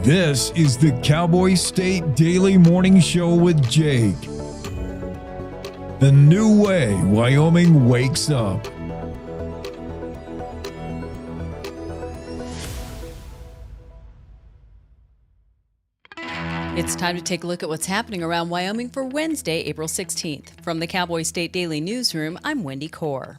This is the Cowboy State Daily Morning Show with Jake. The new way Wyoming wakes up. It's time to take a look at what's happening around Wyoming for Wednesday, April 16th. From the Cowboy State Daily Newsroom, I'm Wendy Kaur.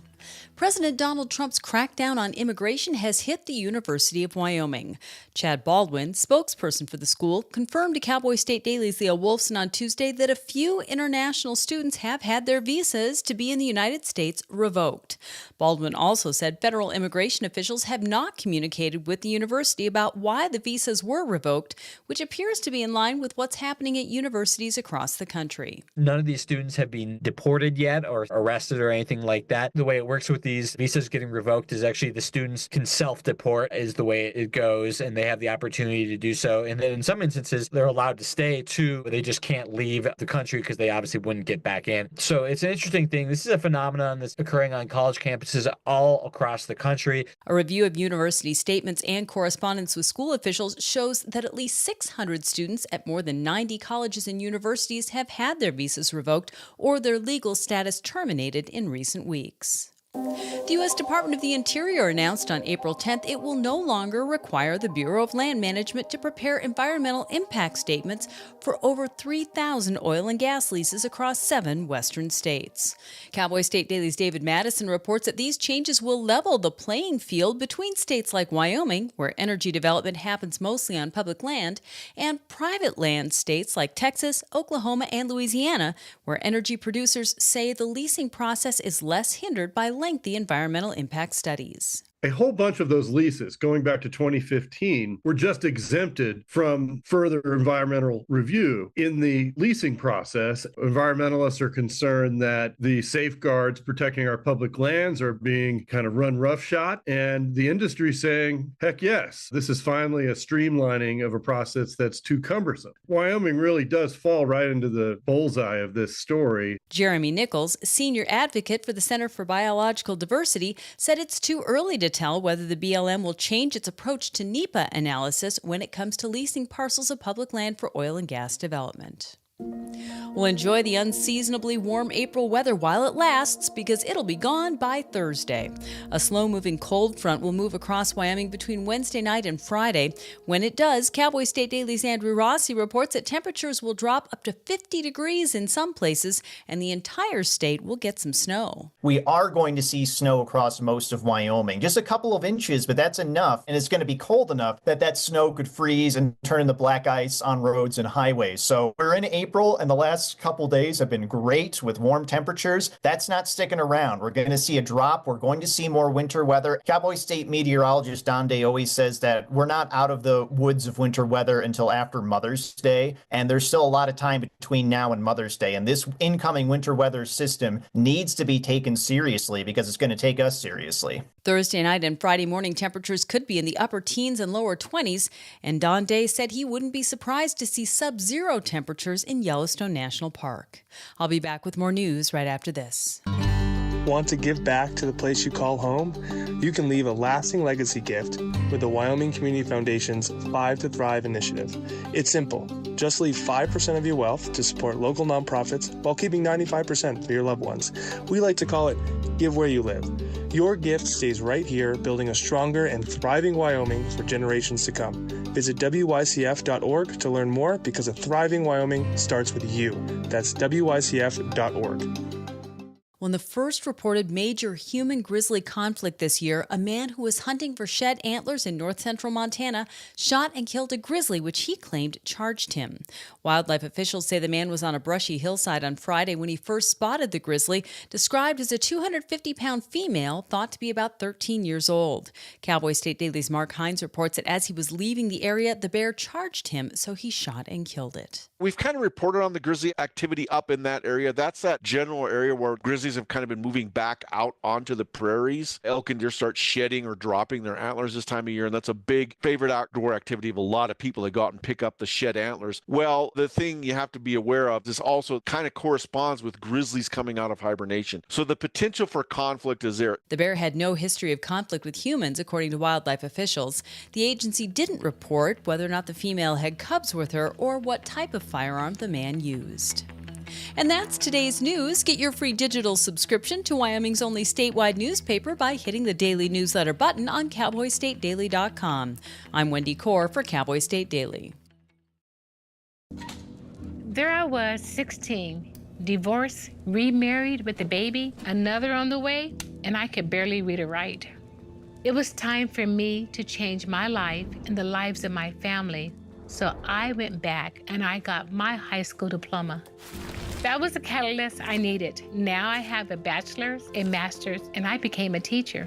President Donald Trump's crackdown on immigration has hit the University of Wyoming. Chad Baldwin, spokesperson for the school, confirmed to Cowboy State Daily's Leah Wolfson on Tuesday that a few international students have had their visas to be in the United States revoked. Baldwin also said federal immigration officials have not communicated with the university about why the visas were revoked, which appears to be in line with what's happening at universities across the country. None of these students have been deported yet or arrested or anything like that. The way it works with these visas getting revoked is actually the students can self-deport is the way it goes, and they have the opportunity to do so. And then in some instances, they're allowed to stay too. They just can't leave the country because they obviously wouldn't get back in. So it's an interesting thing. This is a phenomenon that's occurring on college campuses all across the country. A review of university statements and correspondence with school officials shows that at least 600 students at more than 90 colleges and universities have had their visas revoked or their legal status terminated in recent weeks. The U.S. Department of the Interior announced on April 10th it will no longer require the Bureau of Land Management to prepare environmental impact statements for over 3,000 oil and gas leases across 7 western states. Cowboy State Daily's David Madison reports that these changes will level the playing field between states like Wyoming, where energy development happens mostly on public land, and private land states like Texas, Oklahoma, and Louisiana, where energy producers say the leasing process is less hindered by lengthy environmental impact studies. A whole bunch of those leases going back to 2015 were just exempted from further environmental review. In the leasing process, environmentalists are concerned that the safeguards protecting our public lands are being kind of run roughshod, and the industry saying, heck yes, this is finally a streamlining of a process that's too cumbersome. Wyoming really does fall right into the bullseye of this story. Jeremy Nichols, senior advocate for the Center for Biological Diversity, said it's too early to tell whether the BLM will change its approach to NEPA analysis when it comes to leasing parcels of public land for oil and gas development. We'll enjoy the unseasonably warm April weather while it lasts because it'll be gone by Thursday. A slow-moving cold front will move across Wyoming between Wednesday night and Friday. When it does, Cowboy State Daily's Andrew Rossi reports that temperatures will drop up to 50 degrees in some places, and the entire state will get some snow. We are going to see snow across most of Wyoming. Just a couple of inches, but that's enough, and it's going to be cold enough that that snow could freeze and turn into black ice on roads and highways. So we're in April, and the last couple days have been great with warm temperatures. That's not sticking around. We're going to see a drop. We're going to see more winter weather. Cowboy State meteorologist Don Day always says that we're not out of the woods of winter weather until after Mother's Day, and there's still a lot of time between now and Mother's Day, and this incoming winter weather system needs to be taken seriously because it's going to take us seriously. Thursday night and Friday morning temperatures could be in the upper teens and lower 20s, and Don Day said he wouldn't be surprised to see sub-zero temperatures in Yellowstone National Park. I'll be back with more news right after this. Want to give back to the place you call home? You can leave a lasting legacy gift with the Wyoming Community Foundation's 5 to Thrive initiative. It's simple. Just leave 5% of your wealth to support local nonprofits while keeping 95% for your loved ones. We like to call it Give Where You Live. Your gift stays right here, building a stronger and thriving Wyoming for generations to come. Visit wycf.org to learn more because a thriving Wyoming starts with you. That's wycf.org. Well, in the first reported major human-grizzly conflict this year, a man who was hunting for shed antlers in north-central Montana shot and killed a grizzly, which he claimed charged him. Wildlife officials say the man was on a brushy hillside on Friday when he first spotted the grizzly, described as a 250-pound female thought to be about 13 years old. Cowboy State Daily's Mark Hines reports that as he was leaving the area, the bear charged him, so he shot and killed it. We've kind of reported on the grizzly activity up in that area. That's that general area where grizzly grizzlies have kind of been moving back out onto the prairies. Elk and deer start shedding or dropping their antlers this time of year, and that's a big favorite outdoor activity of a lot of people. They go out and pick up the shed antlers. Well, the thing you have to be aware of, this also kind of corresponds with grizzlies coming out of hibernation. So the potential for conflict is there. The bear had no history of conflict with humans, according to wildlife officials. The agency didn't report whether or not the female had cubs with her or what type of firearm the man used. And that's today's news. Get your free digital subscription to Wyoming's only statewide newspaper by hitting the daily newsletter button on cowboystatedaily.com. I'm Wendy Core for Cowboy State Daily. There I was, 16, divorced, remarried with a baby, another on the way, and I could barely read or write. It was time for me to change my life and the lives of my family. So I went back and I got my high school diploma. That was the catalyst I needed. Now I have a bachelor's, a master's, and I became a teacher.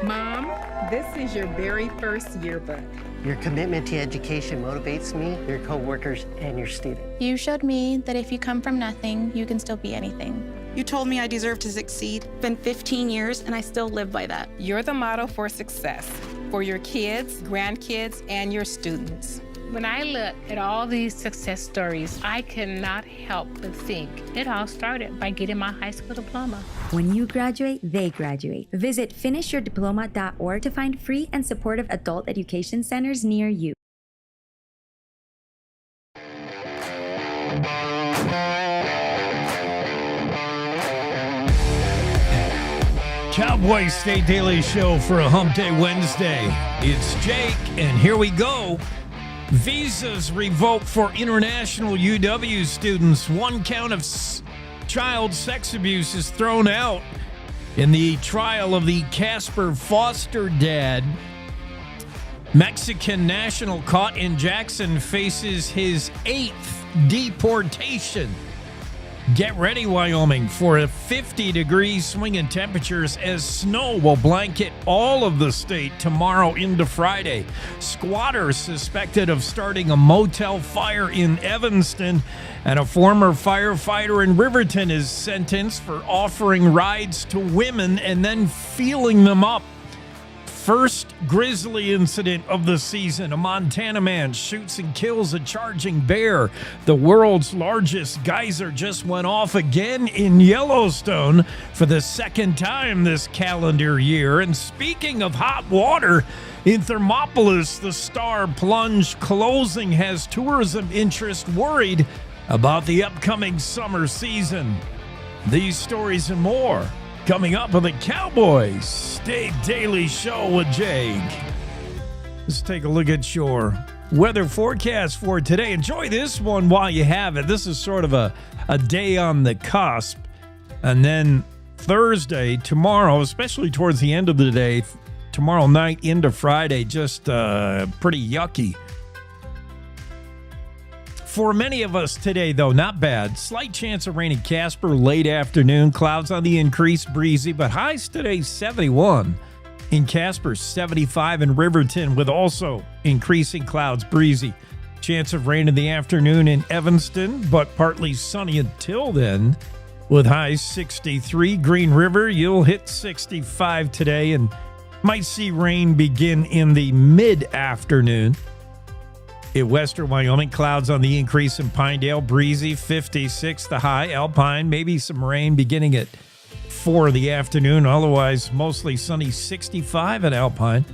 Mom, this is your very first yearbook. Your commitment to education motivates me, your coworkers, and your students. You showed me that if you come from nothing, you can still be anything. You told me I deserve to succeed. It's been 15 years, and I still live by that. You're the model for success for your kids, grandkids, and your students. When I look at all these success stories, I cannot help but think it all started by getting my high school diploma. When you graduate, they graduate. Visit finishyourdiploma.org to find free and supportive adult education centers near you. Cowboy State Daily Show for a Hump Day Wednesday. It's Jake, and here we go. Visas revoked for international UW students. One count of child sex abuse is thrown out in the trial of the Casper foster dad. Mexican national caught in Jackson faces his 8th deportation. Get ready, Wyoming, for a 50-degree swing in temperatures as snow will blanket all of the state tomorrow into Friday. Squatters suspected of starting a motel fire in Evanston, and a former firefighter in Riverton is sentenced for offering rides to women and then feeling them up. First grizzly incident of the season. A Montana man shoots and kills a charging bear. The world's largest geyser just went off again in Yellowstone for the second time this calendar year. And speaking of hot water, in Thermopolis, the Star plunge closing has tourism interest worried about the upcoming summer season. These stories and more coming up on the Cowboy State Daily Show with Jake. Let's take a look at your weather forecast for today. Enjoy this one while you have it. This is sort of a day on the cusp. And then Thursday, tomorrow, especially towards the end of the day, tomorrow night into Friday, just pretty yucky. For many of us today, though, not bad. Slight chance of rain in Casper late afternoon. Clouds on the increase, breezy, but highs today 71 in Casper, 75 in Riverton, with also increasing clouds, breezy. Chance of rain in the afternoon in Evanston, but partly sunny until then, with highs 63. Green River, you'll hit 65 today and might see rain begin in the mid-afternoon. In western Wyoming, clouds on the increase in Pinedale, breezy, 56 the high. Alpine, maybe some rain beginning at 4 in the afternoon. Otherwise, mostly sunny, 65 at Alpine.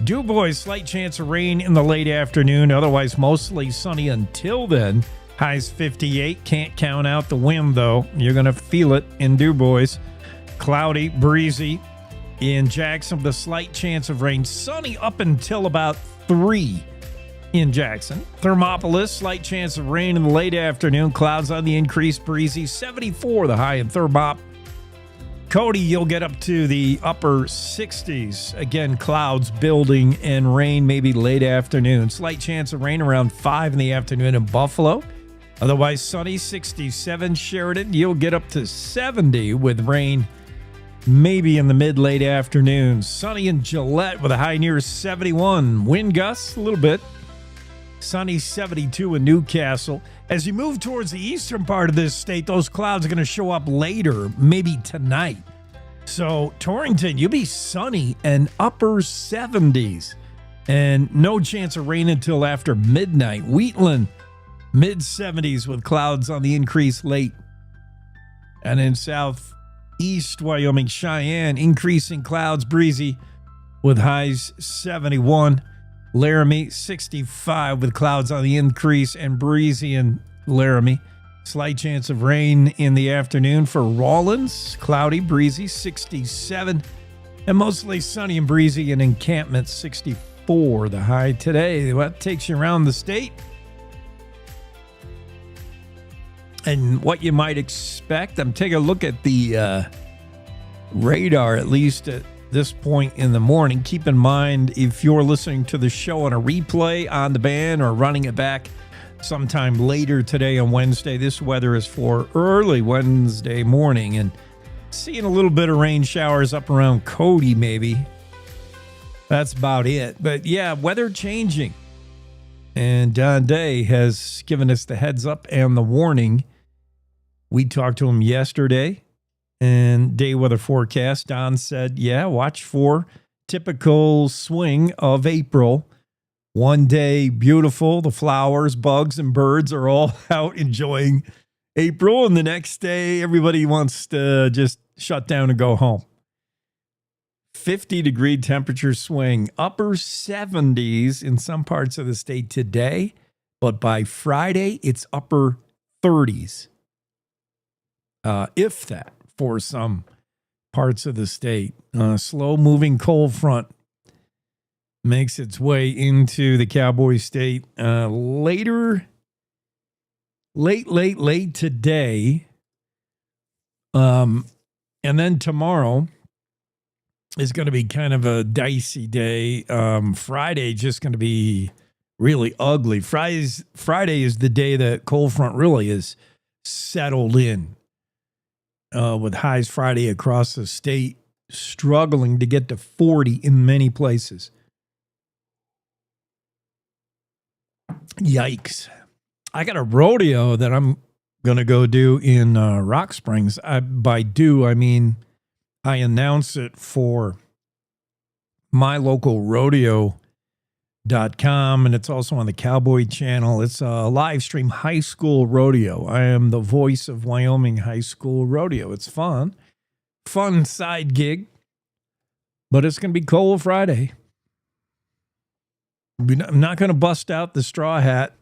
DuBois, slight chance of rain in the late afternoon. Otherwise, mostly sunny until then. Highs 58. Can't count out the wind, though. You're going to feel it in DuBois. Cloudy, breezy. In Jackson, the slight chance of rain. Sunny up until about 3. In Jackson. Thermopolis, slight chance of rain in the late afternoon. Clouds on the increase, breezy, 74 the high in Thermop. Cody, you'll get up to the upper 60s. Again, clouds building and rain maybe late afternoon. Slight chance of rain around 5 in the afternoon in Buffalo. Otherwise sunny, 67 Sheridan. You'll get up to 70 with rain maybe in the mid-late afternoon. Sunny in Gillette with a high near 71. Wind gusts a little bit. Sunny 72 in Newcastle. As you move towards the eastern part of this state, those clouds are going to show up later, maybe tonight. So Torrington, you'll be sunny and upper 70s. And no chance of rain until after midnight. Wheatland, mid 70s with clouds on the increase late. And in southeast Wyoming, Cheyenne, increasing clouds, breezy with highs 71. Laramie, 65 with clouds on the increase and breezy in Laramie. Slight chance of rain in the afternoon for Rawlins. Cloudy, breezy, 67. And mostly sunny and breezy in Encampment, 64. The high today. What takes you around the state? And what you might expect. I'm taking a look at the radar, at least at this point in the morning. Keep in mind, if you're listening to the show on a replay on the band or running it back sometime later today on Wednesday, this weather is for early Wednesday morning, and seeing a little bit of rain showers up around Cody maybe. That's about it. But yeah, weather changing. And Don Day has given us the heads up and the warning. We talked to him yesterday. And day weather forecast, Don said, yeah, watch for typical swing of April. One day, beautiful. The flowers, bugs, and birds are all out enjoying April. And the next day, everybody wants to just shut down and go home. 50-degree temperature swing. Upper 70s in some parts of the state today. But by Friday, it's upper 30s. If that. For some parts of the state. Slow-moving cold front makes its way into the Cowboy state late today. And then tomorrow is going to be kind of a dicey day. Friday just going to be really ugly. Friday is the day that cold front really is settled in. With highs Friday across the state, struggling to get to 40 in many places. Yikes. I got a rodeo that I'm going to go do in Rock Springs. By do, I mean I announce it for my local rodeo.com, and it's also on the Cowboy channel. It's a live stream high school rodeo. I am the voice of Wyoming high school rodeo. It's fun side gig, but it's going to be cold Friday. I'm not going to bust out the straw hat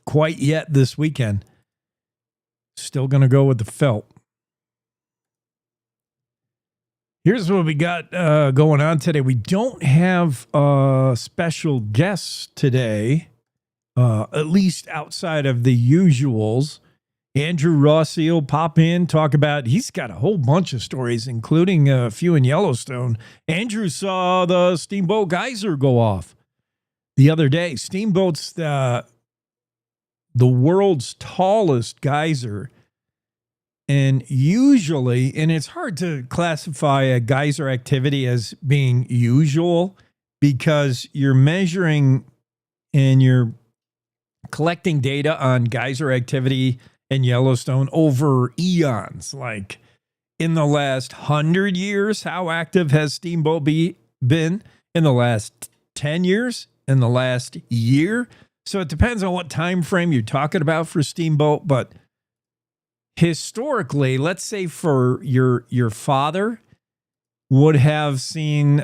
quite yet this weekend. Still going to go with the felt. Here's what we got going on today. We don't have special guests today, at least outside of the usuals. Andrew Rossi will pop in, talk about, he's got a whole bunch of stories, including a few in Yellowstone. Andrew saw the Steamboat Geyser go off the other day. Steamboat's the world's tallest geyser. And usually, and it's hard to classify a geyser activity as being usual because you're measuring and you're collecting data on geyser activity in Yellowstone over eons. Like in the last 100 years, how active has Steamboat been? In the last 10 years? In the last year? So it depends on what time frame you're talking about for Steamboat, but historically, let's say for your father would have seen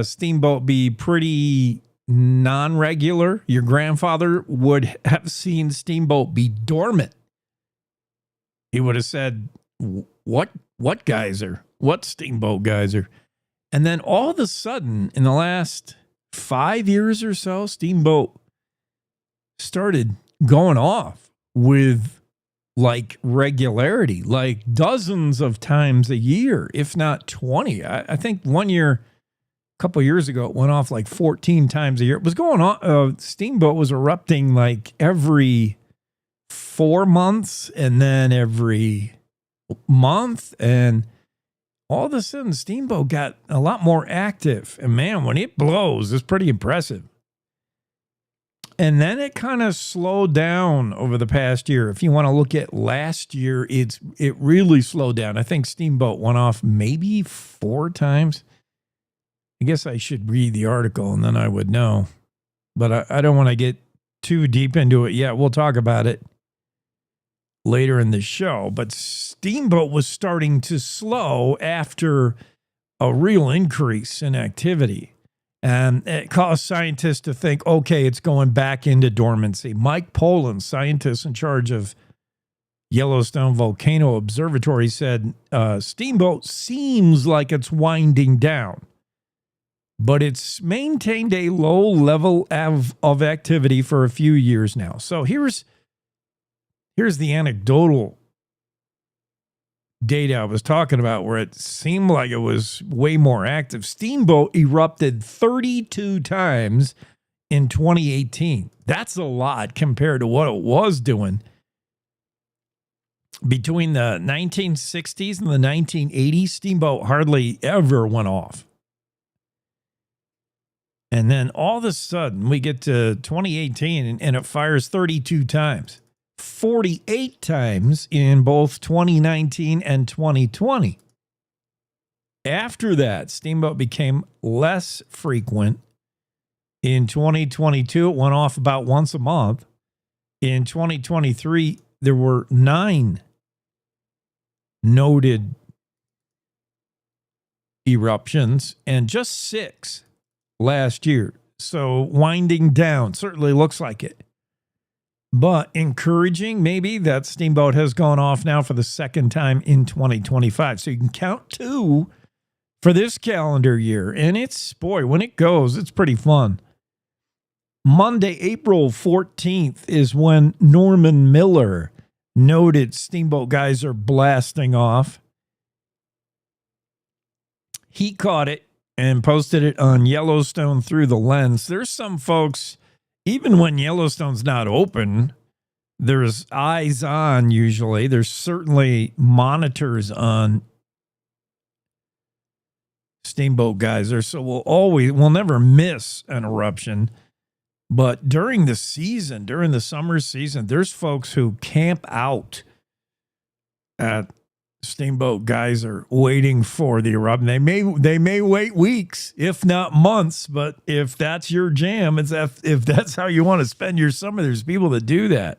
Steamboat be pretty non-regular. Your grandfather would have seen Steamboat be dormant. He would have said, what geyser? What Steamboat geyser? And then all of a sudden, in the last 5 years or so, Steamboat started going off with like regularity, like dozens of times a year, if not 20. I think one year, a couple of years ago, it went off like 14 times a year. It was going on. Steamboat was erupting like every 4 months and then every month. And all of a sudden, Steamboat got a lot more active. And man, when it blows, it's pretty impressive. And then it kind of slowed down over the past year. If you want to look at last year, it really slowed down. I think Steamboat went off maybe 4 times. I guess I should read the article and then I would know. But I don't want to get too deep into it yet. We'll talk about it later in the show. But Steamboat was starting to slow after a real increase in activity. And it caused scientists to think, okay, it's going back into dormancy. Mike Poland, scientist in charge of Yellowstone Volcano Observatory, said Steamboat seems like it's winding down, but it's maintained a low level of activity for a few years now. So here's the anecdotal data I was talking about where it seemed like it was way more active. Steamboat erupted 32 times in 2018. That's a lot compared to what it was doing between the 1960s and the 1980s. Steamboat hardly ever went off. And then all of a sudden we get to 2018 and it fires 32 times. 48 times in both 2019 and 2020. After that, Steamboat became less frequent. In 2022, it went off about once a month. In 2023, there were 9 noted eruptions and just 6 last year. So winding down certainly looks like it. But encouraging, maybe, that Steamboat has gone off now for the second time in 2025. So you can count 2 for this calendar year. And it's, boy, when it goes, it's pretty fun. Monday, April 14th is when Norman Miller noted Steamboat geyser blasting off. He caught it and posted it on Yellowstone Through the Lens. There's some folks, even when Yellowstone's not open, there's eyes on usually. There's certainly monitors on Steamboat geyser. So we'll never miss an eruption. But during the season, during the summer season, there's folks who camp out at Steamboat geyser waiting for the eruption. They may wait weeks, if not months, but if that's your jam, if that's how you want to spend your summer, there's people that do that.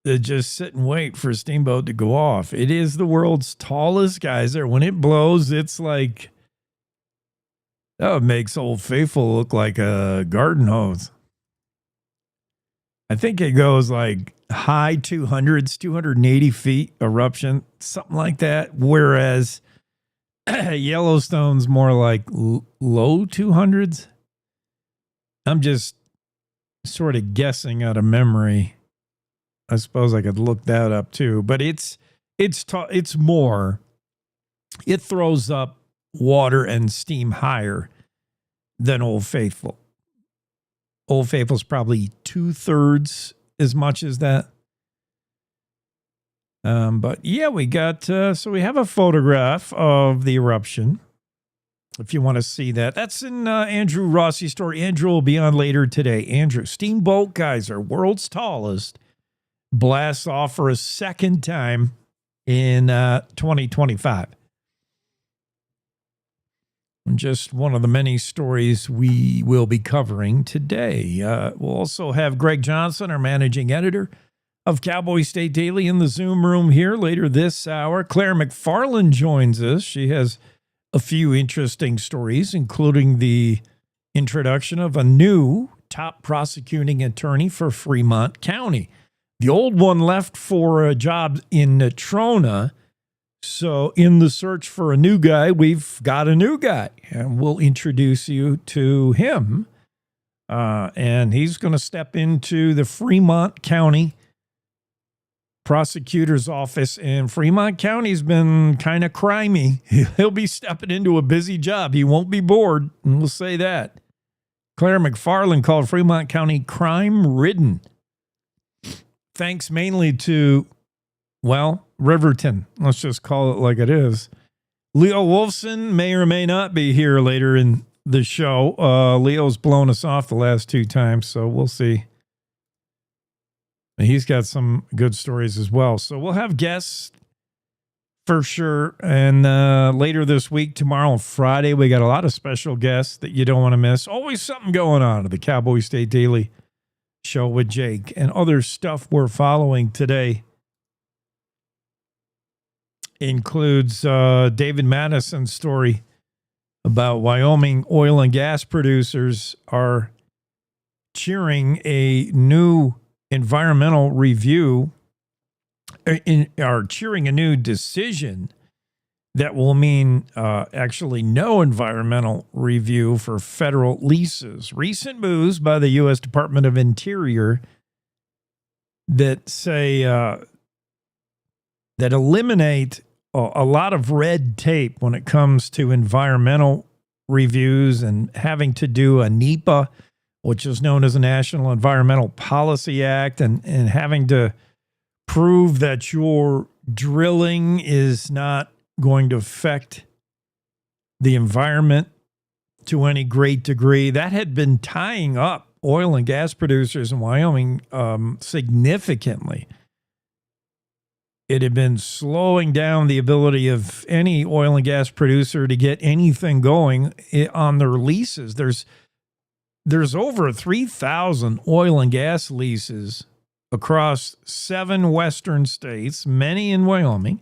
That just sit and wait for Steamboat to go off. It is the world's tallest geyser. When it blows, it's like, oh, it makes Old Faithful look like a garden hose. I think it goes like high 200s, 280 feet eruption, something like that. Whereas Yellowstone's more like low 200s. I'm just sort of guessing out of memory. I suppose I could look that up too, but it's more. It throws up water and steam higher than Old Faithful. Old Faithful's probably 2/3 as much as that. But yeah, we got, so we have a photograph of the eruption. If you want to see that, that's in Andrew Rossi's story. Andrew will be on later today. Andrew, Steamboat geyser, world's tallest, blasts off for a second time in 2025. Just one of the many stories we will be covering today. We'll also have Greg Johnson, our managing editor of Cowboy State Daily, in the Zoom room here later this hour. Claire McFarland joins us. She has a few interesting stories, including the introduction of a new top prosecuting attorney for Fremont County. The old one left for a job in Natrona. So in the search for a new guy, we've got a new guy, and we'll introduce you to him. And he's going to step into the Fremont County prosecutor's office. And Fremont County's been kind of crimey. He'll be stepping into a busy job. He won't be bored, and we'll say that. Claire McFarland called Fremont County crime-ridden, thanks mainly to, well, Riverton. Let's just call it like it is. Leo Wolfson may or may not be here later in the show. Leo's blown us off the last 2 times, so we'll see. He's got some good stories as well. So we'll have guests for sure. And later this week, tomorrow and Friday, we got a lot of special guests that you don't want to miss. Always something going on at the Cowboy State Daily Show with Jake and other stuff we're following today. Includes David Madison's story about Wyoming oil and gas producers are cheering a new environmental review, are cheering a new decision that will mean actually no environmental review for federal leases. Recent moves by the U.S. Department of Interior that say that eliminate a lot of red tape when it comes to environmental reviews and having to do a NEPA, which is known as the National Environmental Policy Act, and having to prove that your drilling is not going to affect the environment to any great degree. That had been tying up oil and gas producers in Wyoming significantly. It had been slowing down the ability of any oil and gas producer to get anything going on their leases. There's over 3,000 oil and gas leases across 7 western states, many in Wyoming.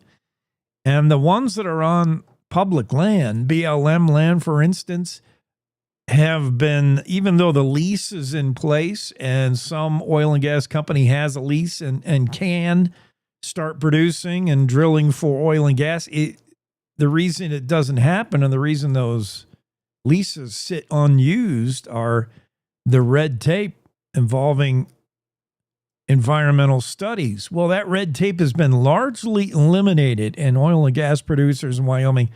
And the ones that are on public land, BLM land, for instance, have been, even though the lease is in place and some oil and gas company has a lease and can start producing and drilling for oil and gas, the reason it doesn't happen and the reason those leases sit unused are the red tape involving environmental studies. Well, that red tape has been largely eliminated, and oil and gas producers in Wyoming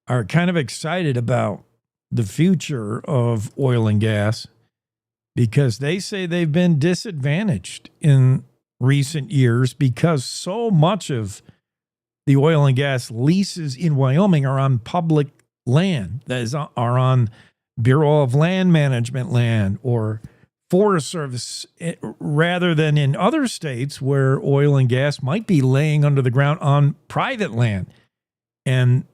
are kind of excited about the future of oil and gas because they say they've been disadvantaged in recent years because so much of the oil and gas leases in Wyoming are on public land, that is, are on Bureau of Land Management land or Forest Service, rather than in other states where oil and gas might be laying under the ground on private land. And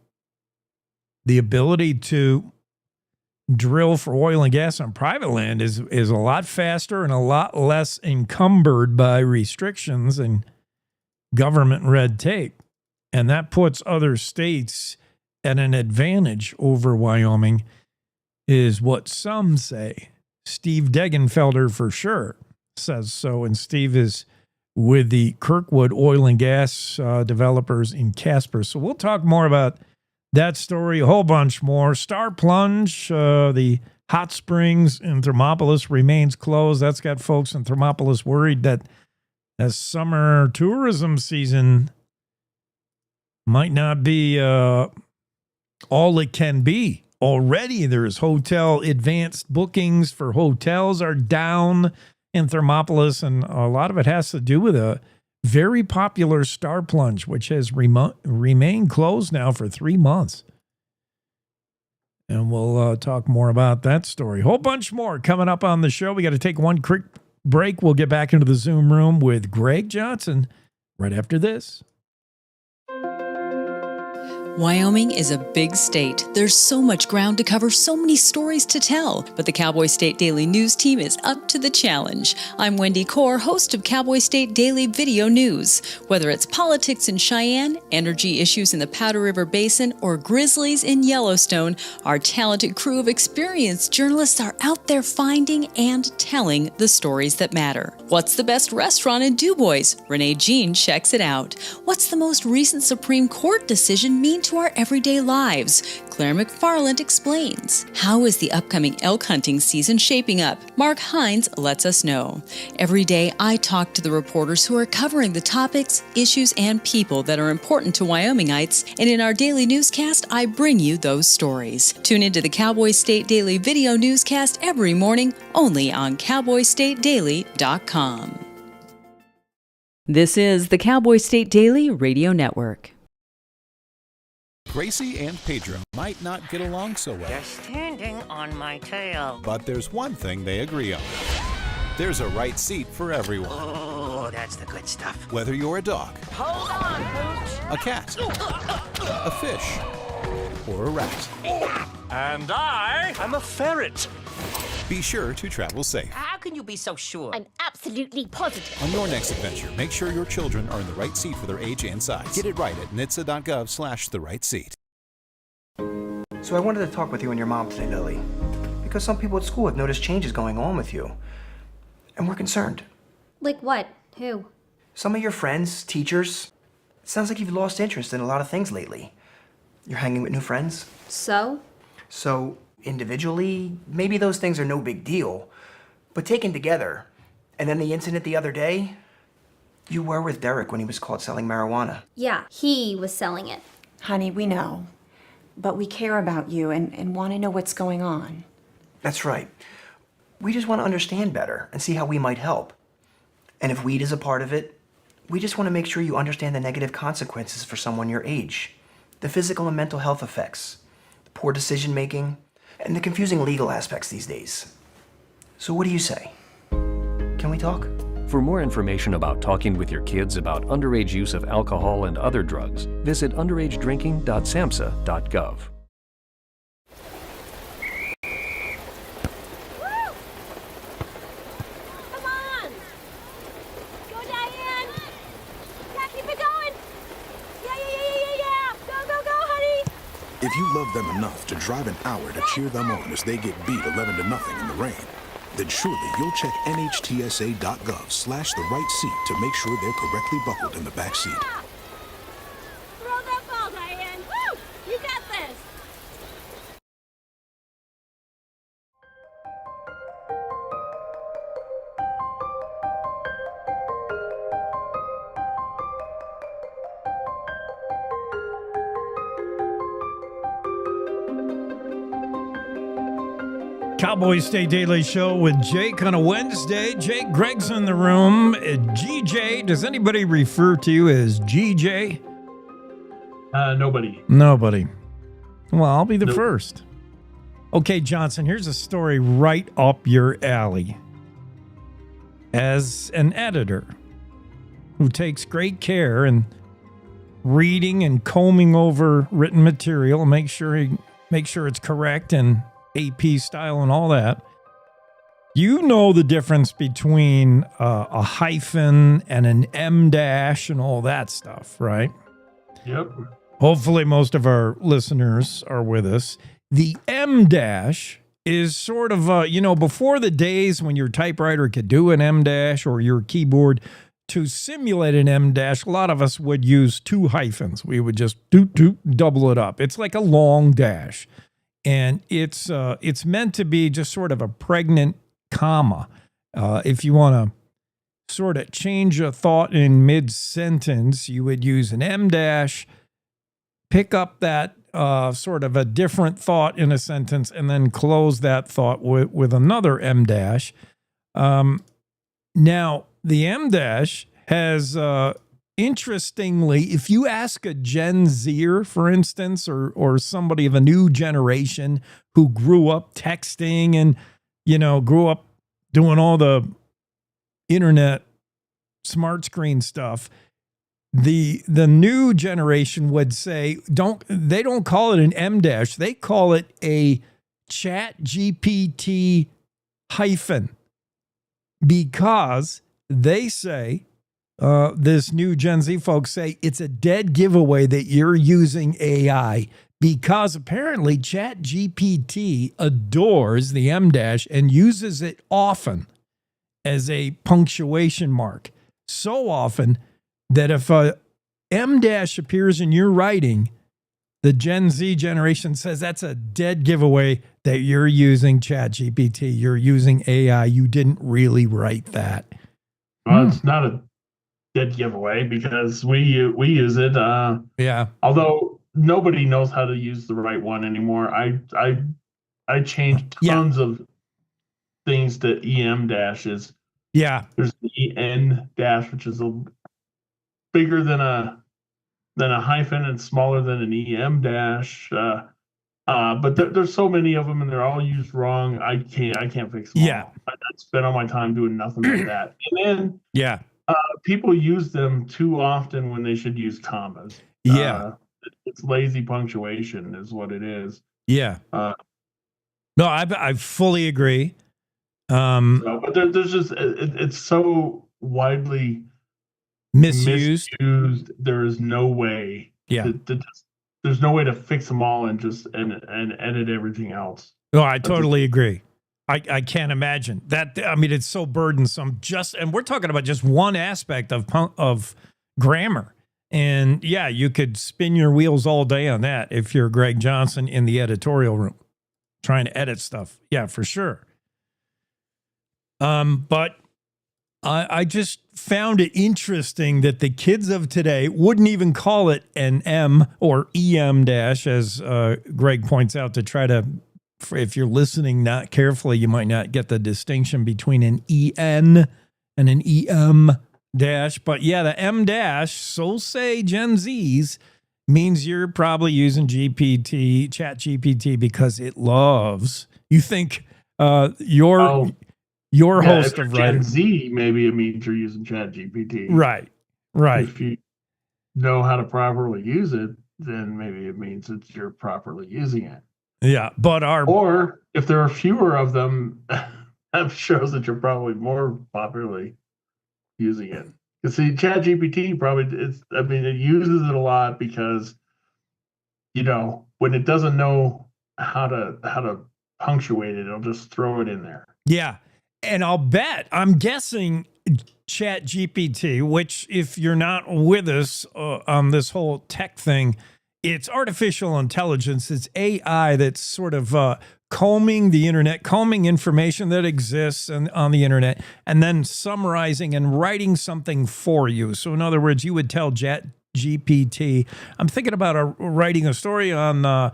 the ability to drill for oil and gas on private land is a lot faster and a lot less encumbered by restrictions and government red tape. And that puts other states at an advantage over Wyoming, is what some say. Steve Degenfelder for sure says so. And Steve is with the Kirkwood Oil and Gas developers in Casper. So we'll talk more about that story, a whole bunch more. Star Plunge, the hot springs in Thermopolis remains closed. That's got folks in Thermopolis worried that as summer tourism season might not be all it can be. Already there's hotel advanced bookings for hotels are down in Thermopolis, and a lot of it has to do with a very popular Star Plunge, which has remained closed now for 3 months. And we'll talk more about that story. Whole bunch more coming up on the show. We got to take one quick break. We'll get back into the Zoom room with Greg Johnson right after this. Wyoming is a big state. There's so much ground to cover, so many stories to tell. But the Cowboy State Daily News team is up to the challenge. I'm Wendy Core, host of Cowboy State Daily Video News. Whether it's politics in Cheyenne, energy issues in the Powder River Basin, or grizzlies in Yellowstone, our talented crew of experienced journalists are out there finding and telling the stories that matter. What's the best restaurant in DuBois? Renee Jean checks it out. What's the most recent Supreme Court decision mean to our everyday lives? Claire McFarland explains. How is the upcoming elk hunting season shaping up? Mark Hines lets us know. Every day, I talk to the reporters who are covering the topics, issues, and people that are important to Wyomingites, and in our daily newscast, I bring you those stories. Tune into the Cowboy State Daily Video Newscast every morning, only on CowboyStateDaily.com. This is the Cowboy State Daily Radio Network. Gracie and Pedro might not get along so well. You're standing on my tail. But there's one thing they agree on. There's a right seat for everyone. Oh, that's the good stuff. Whether you're a dog, Hold on, Pooch. a cat, a fish, or a rat. And I'm a ferret. Be sure to travel safe. How can you be so sure? I'm absolutely positive. On your next adventure, make sure your children are in the right seat for their age and size. Get it right at nhtsa.gov/the right seat. So I wanted to talk with you and your mom today, Lily, because some people at school have noticed changes going on with you, and we're concerned. Like what? Who? Some of your friends, teachers. It sounds like you've lost interest in a lot of things lately. You're hanging with new friends. So, individually, maybe those things are no big deal, but taken together, and then the incident the other day, you were with Derek when he was caught selling marijuana. yeah, he was selling it. Honey, we know. But we care about you and want to know what's going on. That's right. We just want to understand better and see how we might help. And if weed is a part of it, we just want to make sure you understand the negative consequences for someone your age, the physical and mental health effects, the poor decision making, and the confusing legal aspects these days. So what do you say? Can we talk? For more information about talking with your kids about underage use of alcohol and other drugs, visit underagedrinking.samhsa.gov. Come on! Go, Diane! Yeah, keep it going! Yeah! Go, honey! If you love them enough to drive an hour to cheer them on as they get beat 11-0 in the rain, then surely you'll check nhtsa.gov/the right seat to make sure they're correctly buckled in the back seat. Throw that ball, Diane! Woo! You got this! Cowboy State Daily Show with Jake on a Wednesday. Jake, Greg's in the room. GJ, does anybody refer to you as GJ? Nobody. Nobody. Well, I'll be the first. Okay, Johnson, here's a story right up your alley. As an editor who takes great care in reading and combing over written material, make sure it's correct and AP style and all that. You know the difference between a hyphen and an M dash and all that stuff, right? Yep. Hopefully most of our listeners are with us. The M dash is sort of, before the days when your typewriter could do an M dash or your keyboard, to simulate an M dash, a lot of us would use two hyphens. We would just double it up. It's like a long dash. And it's meant to be just sort of a pregnant comma. If you want to sort of change a thought in mid-sentence, you would use an M dash, pick up that sort of a different thought in a sentence, and then close that thought with another M dash. Now, the M dash has... Interestingly, if you ask a Gen Zer, for instance, or somebody of a new generation who grew up texting and, grew up doing all the internet smart screen stuff, the new generation would say, they don't call it an M dash, they call it a Chat GPT hyphen, because they say, this new Gen Z folks say it's a dead giveaway that you're using AI, because apparently ChatGPT adores the M dash and uses it often as a punctuation mark. So often that if a M dash appears in your writing, the Gen Z generation says that's a dead giveaway that you're using ChatGPT. You're using AI. You didn't really write that. Well, it's not a dead giveaway because we use it. Yeah. Although nobody knows how to use the right one anymore. I changed tons of things to EM dashes. Yeah. There's the EN dash, which is bigger than a then a hyphen and smaller than an EM dash. But there's so many of them, and they're all used wrong. I can't fix them. Yeah. All. I spend all my time doing nothing but that. And then people use them too often when they should use commas. Yeah. It's lazy punctuation is what it is. Yeah. No, I fully agree. But there's just it's so widely misused. There is no way. Yeah. There's no way to fix them all and just and edit everything else. No, I totally agree. I can't imagine that. I mean, it's so burdensome. And we're talking about just one aspect of grammar. And yeah, you could spin your wheels all day on that if you're Greg Johnson in the editorial room trying to edit stuff. Yeah, for sure. But I just found it interesting that the kids of today wouldn't even call it an M or EM dash, as Greg points out, to try to, if you're listening not carefully, you might not get the distinction between an EN and an EM dash. But yeah, the M dash, so say Gen Zs, means you're probably using Chat GPT because it loves. You think your host of Gen Z, maybe it means you're using Chat GPT. Right. If you know how to properly use it, then maybe it means that you're properly using it. Yeah, but or if there are fewer of them, that shows that you're probably more popularly using it. You see, Chat GPT it uses it a lot because, when it doesn't know how to punctuate it, it'll just throw it in there. Yeah. And I'm guessing Chat GPT, which if you're not with us on this whole tech thing, it's artificial intelligence. It's AI that's sort of combing the internet, combing information that exists on the internet, and then summarizing and writing something for you. So in other words, you would tell Chat GPT, I'm thinking about writing a story on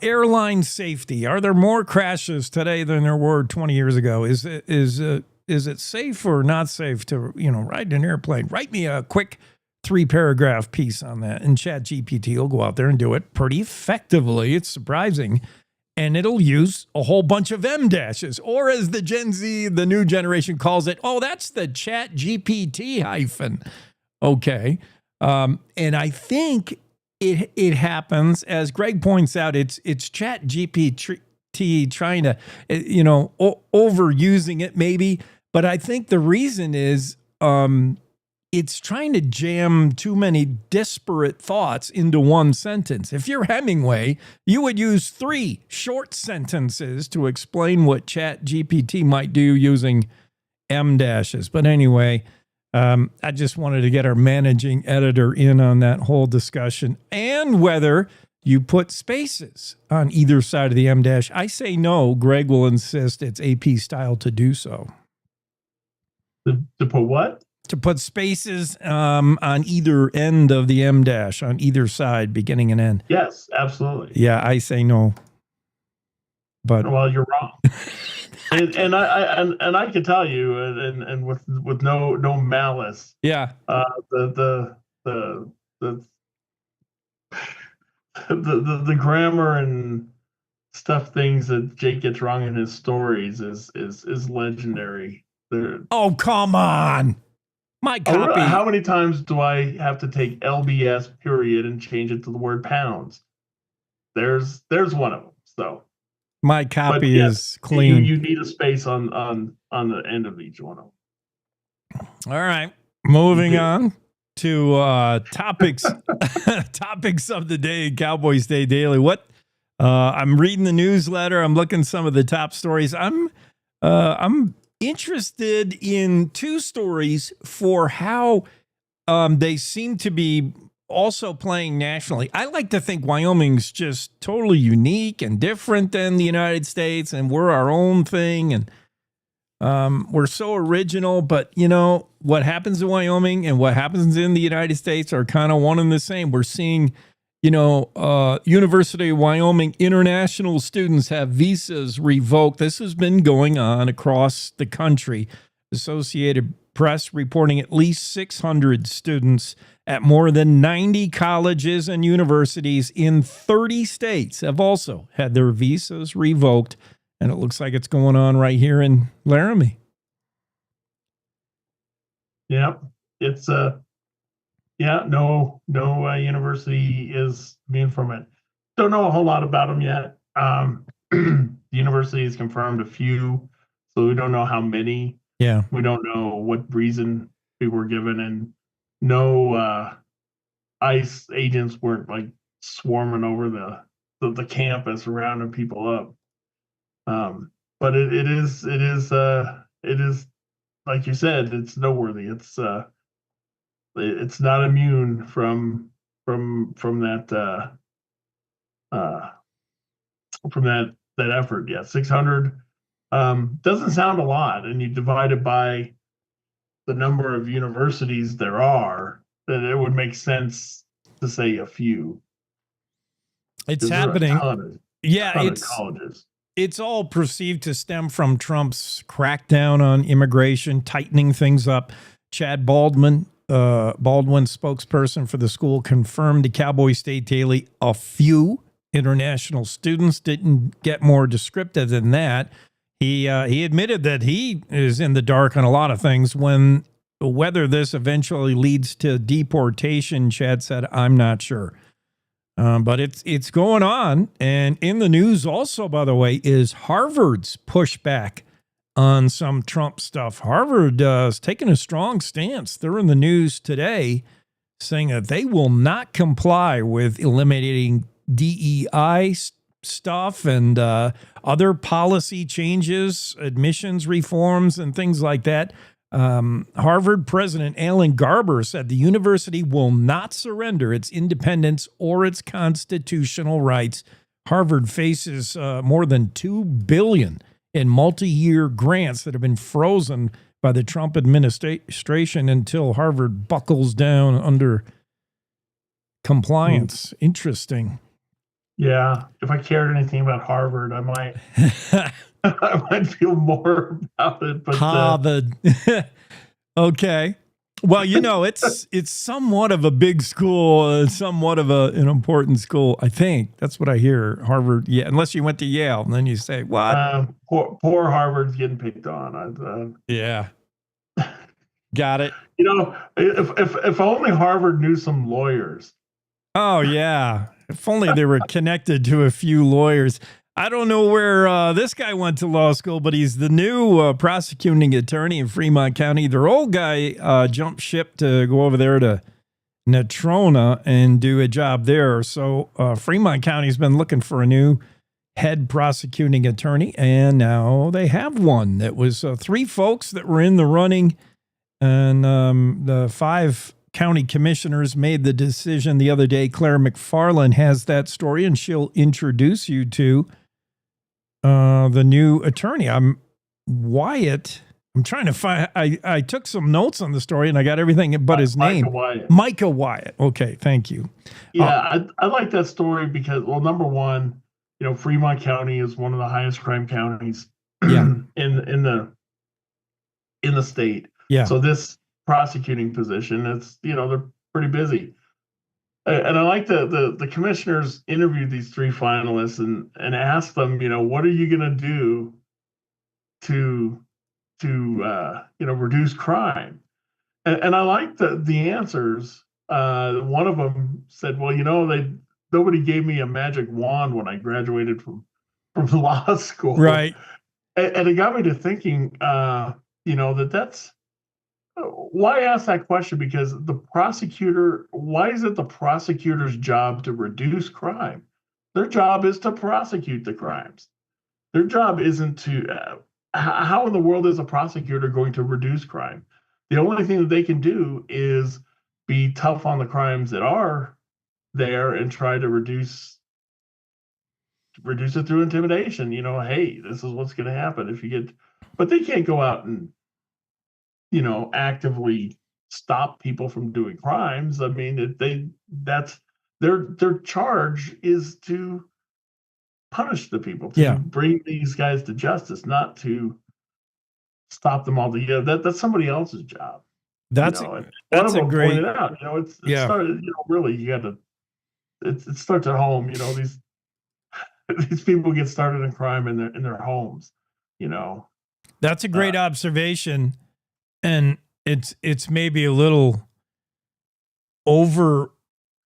airline safety. Are there more crashes today than there were 20 years ago? Is it safe or not safe to ride an airplane? Write me a quick 3-paragraph piece on that, and Chat GPT will go out there and do it pretty effectively. It's surprising, and it'll use a whole bunch of M dashes, or as the Gen Z, the new generation, calls it, that's the Chat GPT hyphen. Okay, and I think it happens, as Greg points out, it's Chat GPT trying to, overusing it maybe. But I think the reason is it's trying to jam too many disparate thoughts into one sentence. If you're Hemingway, you would use 3 short sentences to explain what Chat GPT might do using M dashes. But anyway, I just wanted to get our managing editor in on that whole discussion, and whether you put spaces on either side of the M dash. I say no. Greg will insist it's AP style to do so. To put what? To put spaces on either end of the M dash, on either side, beginning and end. Yes, absolutely. Yeah, I say no. But well, you're wrong. And I can tell you, and with no malice. Yeah. The grammar and things that Jake gets wrong in his stories is legendary. Oh, come on. My copy. How many times do I have to take LBS period and change it to the word pounds? There's one of them. So my copy is clean. You need a space on the end of each one of them. All right. Moving on to topics topics of the day, Cowboys Day Daily. I'm reading the newsletter. I'm looking at some of the top stories. I'm interested in 2 stories for how they seem to be also playing nationally. I like to think Wyoming's just totally unique and different than the United States, and we're our own thing, and we're so original. But what happens in Wyoming and what happens in the United States are kind of one and the same. We're seeing University of Wyoming international students have visas revoked. This has been going on across the country. Associated Press reporting at least 600 students at more than 90 colleges and universities in 30 states have also had their visas revoked. And it looks like it's going on right here in Laramie. Yep. It's no university is immune from it. Don't know a whole lot about them yet. The university has confirmed a few, so we don't know how many. Yeah. We don't know what reason we were given, and no ICE agents weren't like swarming over the campus, rounding people up. But it is like you said, it's noteworthy. It's not immune from that that effort. Yeah, 600 doesn't sound a lot, and you divide it by the number of universities there are, then it would make sense to say a few. It's happening. It's colleges. It's all perceived to stem from Trump's crackdown on immigration, tightening things up. Chad Baldwin, spokesperson for the school, confirmed to Cowboy State Daily a few international students. Didn't get more descriptive than that. He admitted that he is in the dark on a lot of things. Whether this eventually leads to deportation, Chad said, I'm not sure. But it's going on. And in the news also, by the way, is Harvard's pushback on some Trump stuff. Harvard is taking a strong stance. They're in the news today saying that they will not comply with eliminating DEI stuff and other policy changes, admissions reforms, and things like that. Harvard President Alan Garber said the university will not surrender its independence or its constitutional rights. Harvard faces more than $2 billion in multi-year grants that have been frozen by the Trump administration until Harvard buckles down under compliance. Interesting. Yeah, if I cared anything about Harvard, I might I might feel more about it. But Harvard. Okay. Well, it's somewhat of a big school, somewhat of an important school. I think that's what I hear. Harvard, yeah. Unless you went to Yale, and then you say what? Poor Harvard's getting picked on. Yeah. Got it. If only Harvard knew some lawyers. Oh yeah. If only they were connected to a few lawyers. I don't know where this guy went to law school, but he's the new prosecuting attorney in Fremont County. Their old guy jumped ship to go over there to Natrona and do a job there. So Fremont County's been looking for a new head prosecuting attorney, and now they have one. It was 3 folks that were in the running, and the 5 county commissioners made the decision the other day. Claire McFarland has that story, and she'll introduce you to the new attorney. I'm Wyatt. I'm trying to find. I took some notes on the story, and I got everything but his name. Micah Wyatt. Okay, thank you. Yeah, I like that story because, well, number one, Fremont County is one of the highest crime counties in the state. Yeah. So this prosecuting position, it's they're pretty busy. And I like the commissioners interviewed these 3 finalists and asked them, what are you going to do to reduce crime? And I like the answers. One of them said, well, nobody gave me a magic wand when I graduated from law school. Right. And it got me to thinking, that's why ask that question? Because why is it the prosecutor's job to reduce crime? Their job is to prosecute the crimes. Their job isn't to, how in the world is a prosecutor going to reduce crime? The only thing that they can do is be tough on the crimes that are there and try to reduce it through intimidation. Hey, this is what's going to happen if you get, but they can't go out and actively stop people from doing crimes. I mean, that's their charge is to punish the people, to bring these guys to justice, not to stop them altogether. That's somebody else's job. That's and one that's of a them great. pointed out, it Yeah. started, really, you got to. It starts at home. These these people get started in crime in their homes. That's a great observation, and it's maybe a little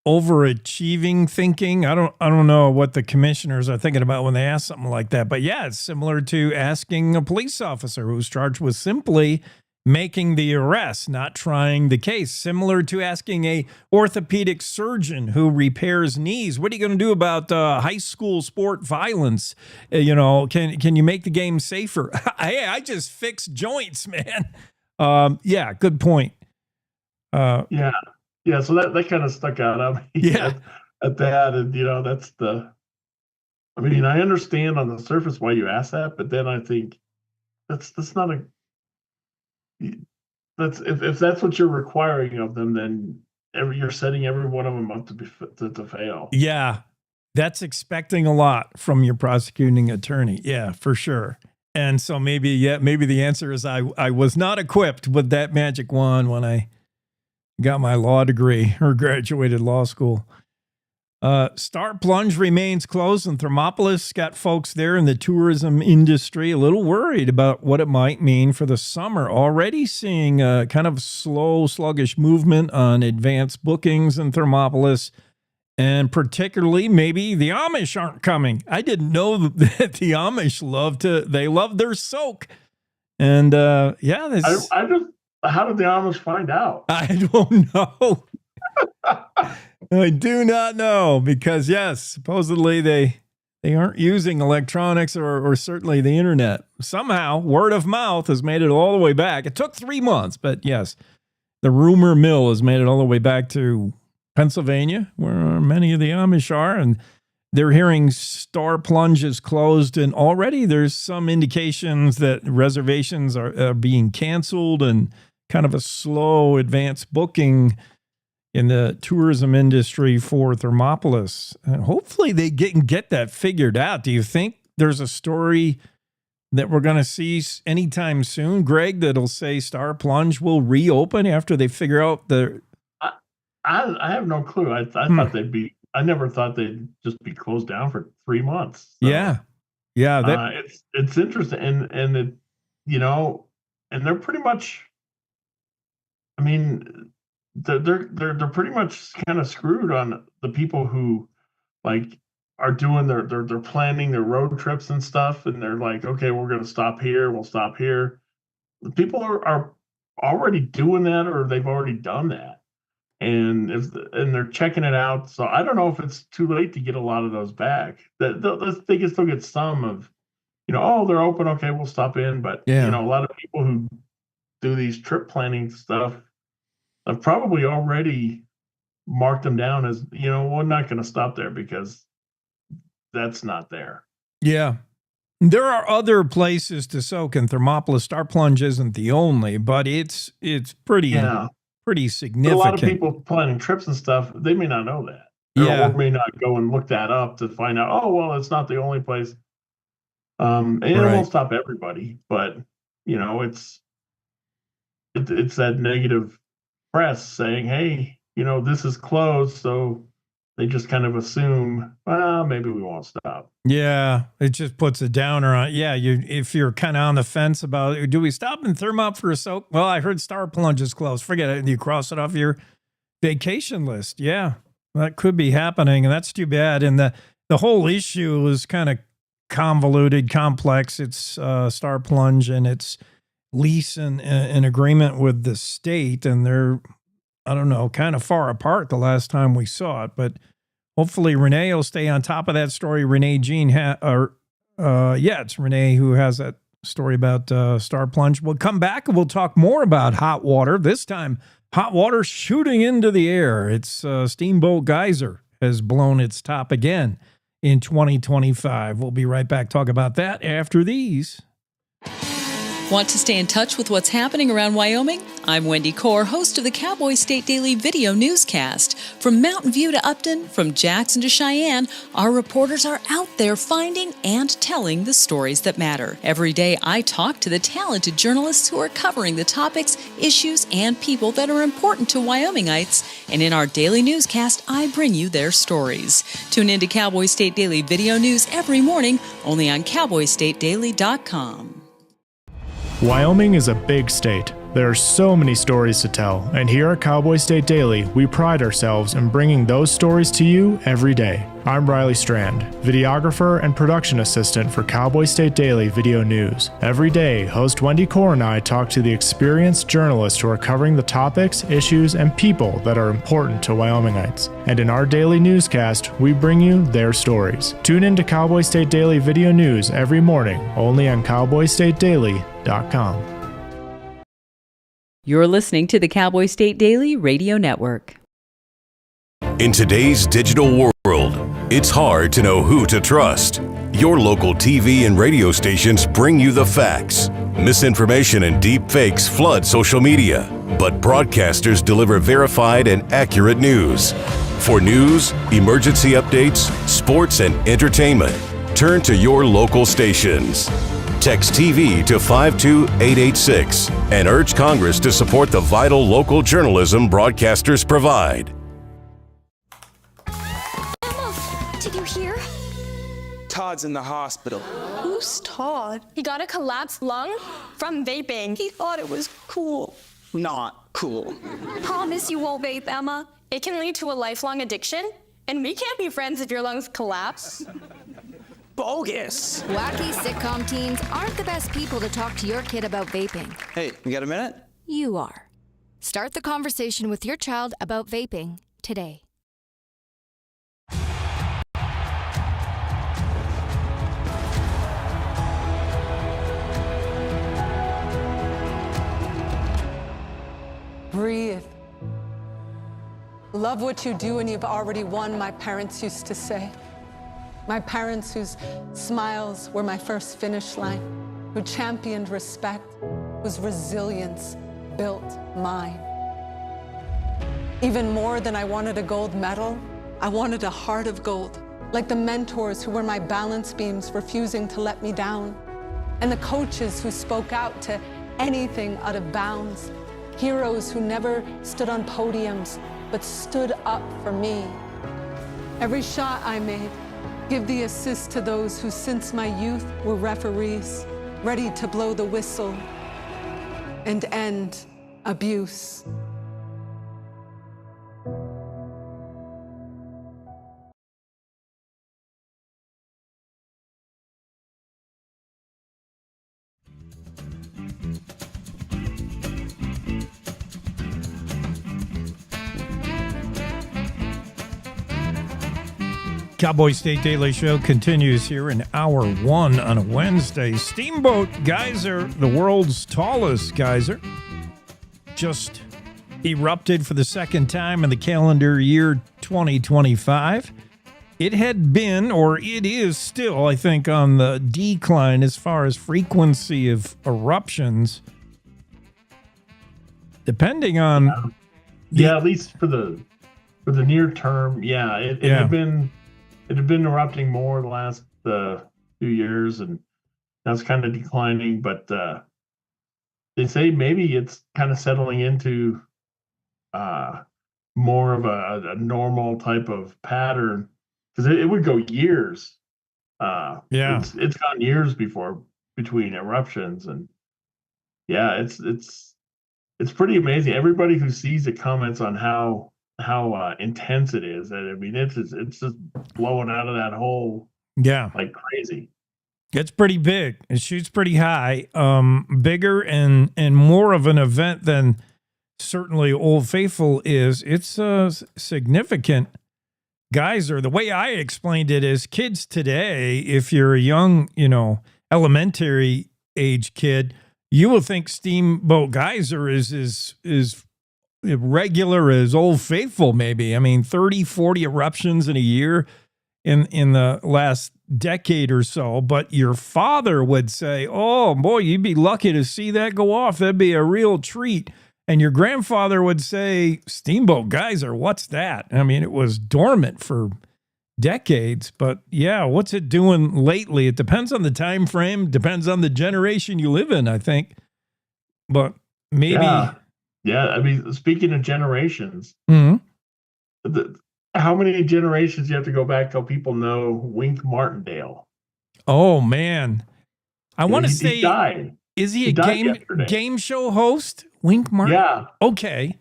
overachieving thinking. I don't know what the commissioners are thinking about when they ask something like that, but yeah, it's similar to asking a police officer who's charged with simply making the arrest, not trying the case. Similar to asking a orthopedic surgeon who repairs knees, what are you going to do about high school sport violence? Can you make the game safer? Hey, I just fix joints, man. Yeah, good point. Yeah. So that kind of stuck out at me at that, and that's the. I mean, I understand on the surface why you ask that, but then I think that's not a. That's if that's what you're requiring of them, then you're setting every one of them up to fail. Yeah, that's expecting a lot from your prosecuting attorney. Yeah, for sure. And so maybe the answer is I was not equipped with that magic wand when I got my law degree or graduated law school. Star Plunge remains closed in Thermopolis. Got folks there in the tourism industry a little worried about what it might mean for the summer. Already seeing a kind of slow, sluggish movement on advanced bookings in Thermopolis. And particularly, maybe the Amish aren't coming. I didn't know that the Amish love their soak. And I just, how did the Amish find out? I don't know. I do not know because, yes, supposedly they aren't using electronics or certainly the internet. Somehow, word of mouth has made it all the way back. It took 3 months, but yes, the rumor mill has made it all the way back to Pennsylvania, where many of the Amish are, and they're hearing Star Plunge is closed, and already there's some indications that reservations are being canceled and kind of a slow advanced booking in the tourism industry for Thermopolis. And hopefully they get that figured out. Do you think there's a story that we're going to see anytime soon, Greg, that'll say Star Plunge will reopen after they figure out the... I have no clue. I thought I never thought they'd just be closed down for 3 months. So, yeah. It's interesting. And it, and they're pretty much, I mean, they're pretty much kind of screwed on the people who are doing they're planning their road trips and stuff, and they're like, okay, we're going to stop here, we'll stop here. The people are already doing that, or they've already done that, and they're checking it out. So I don't know if it's too late to get a lot of those back. They can still get some of, oh, they're open, okay, we'll stop in, but a lot of people who do these trip planning stuff, I've probably already marked them down as, we're not going to stop there because that's not there. Yeah. There are other places to soak in Thermopolis. Star Plunge isn't the only, but it's pretty significant. But a lot of people planning trips and stuff, they may not know that. Or may not go and look that up to find out, oh, well, it's not the only place. And it won't stop everybody, but, it's that negative press saying, hey, this is closed, so they just kind of assume, well, maybe we won't stop. Yeah, it just puts a downer on. Yeah, if you're kind of on the fence about, do we stop in Thermop for a soak? Well, I heard Star Plunge is closed. Forget it. You cross it off your vacation list. Yeah, that could be happening, and that's too bad. And the whole issue is kind of convoluted, complex. It's Star Plunge and its lease and an agreement with the state, and they're, I don't know, kind of far apart the last time we saw it, but hopefully Renee will stay on top of that story. Renee Jean, it's Renee who has that story about Star Plunge. We'll come back and we'll talk more about hot water. This time, hot water shooting into the air. It's Steamboat Geyser has blown its top again in 2025. We'll be right back. Talk about that after these. Want to stay in touch with what's happening around Wyoming? I'm Wendy Core, host of the Cowboy State Daily video newscast. From Mountain View to Upton, from Jackson to Cheyenne, our reporters are out there finding and telling the stories that matter. Every day, I talk to the talented journalists who are covering the topics, issues, and people that are important to Wyomingites. And in our daily newscast, I bring you their stories. Tune in to Cowboy State Daily video news every morning, only on cowboystatedaily.com. Wyoming is a big state. There are so many stories to tell, and here at Cowboy State Daily, we pride ourselves in bringing those stories to you every day. I'm Riley Strand, videographer and production assistant for Cowboy State Daily Video News. Every day, host Wendy Core and I talk to the experienced journalists who are covering the topics, issues, and people that are important to Wyomingites. And in our daily newscast, we bring you their stories. Tune in to Cowboy State Daily Video News every morning, only on cowboystatedaily.com. You're listening to the Cowboy State Daily Radio Network. In today's digital world, it's hard to know who to trust. Your local TV and radio stations bring you the facts. Misinformation and deep fakes flood social media, but broadcasters deliver verified and accurate news. For news, emergency updates, sports, and entertainment, turn to your local stations. Text TV to 52886 and urge Congress to support the vital local journalism broadcasters provide. Emma, did you hear? Todd's in the hospital. Who's Todd? He got a collapsed lung from vaping. He thought it was cool. Not cool. Promise you won't vape, Emma. It can lead to a lifelong addiction, and we can't be friends if your lungs collapse. Bogus. Wacky sitcom teens aren't the best people to talk to your kid about vaping. Hey, you got a minute? You are. Start the conversation with your child about vaping today. Breathe. Love what you do and you've already won, my parents used to say. My parents whose smiles were my first finish line, who championed respect, whose resilience built mine. Even more than I wanted a gold medal, I wanted a heart of gold, like the mentors who were my balance beams, refusing to let me down, and the coaches who spoke out to anything out of bounds, heroes who never stood on podiums, but stood up for me. Every shot I made, give the assist to those who since my youth were referees, ready to blow the whistle and end abuse. Cowboy State Daily Show continues here in hour one on a Wednesday. Steamboat Geyser, the world's tallest geyser, just erupted for the second time in the calendar year 2025. It had been, or it is still, I think, on the decline as far as frequency of eruptions. Depending on... Yeah, at least for the near term, yeah. It had been erupting more the last few years, and that's kind of declining. But they say maybe it's kind of settling into more of a normal type of pattern, because it would go years. It's gone years between eruptions, and yeah, it's pretty amazing. Everybody who sees it comments on how intense it is. I mean, it's just blowing out of that hole, like crazy. It's pretty big. It shoots pretty high, bigger and more of an event than certainly Old Faithful is. It's a significant geyser. The way I explained it is, kids today, if you're a young, elementary age kid, you will think Steamboat Geyser is regular as Old Faithful, maybe. I mean, 30, 40 eruptions in a year in the last decade or so, but your father would say, oh boy, you'd be lucky to see that go off. That'd be a real treat. And your grandfather would say, Steamboat Geyser, what's that? I mean, it was dormant for decades, but yeah, what's it doing lately? It depends on the time frame, depends on the generation you live in, I think. But maybe. Yeah. I mean, speaking of generations, Mhm. how many generations you have to go back till people know Wink Martindale? Oh man, I want to say, he died. Is he He a died yesterday. game show host? Wink Martin? Yeah. Okay.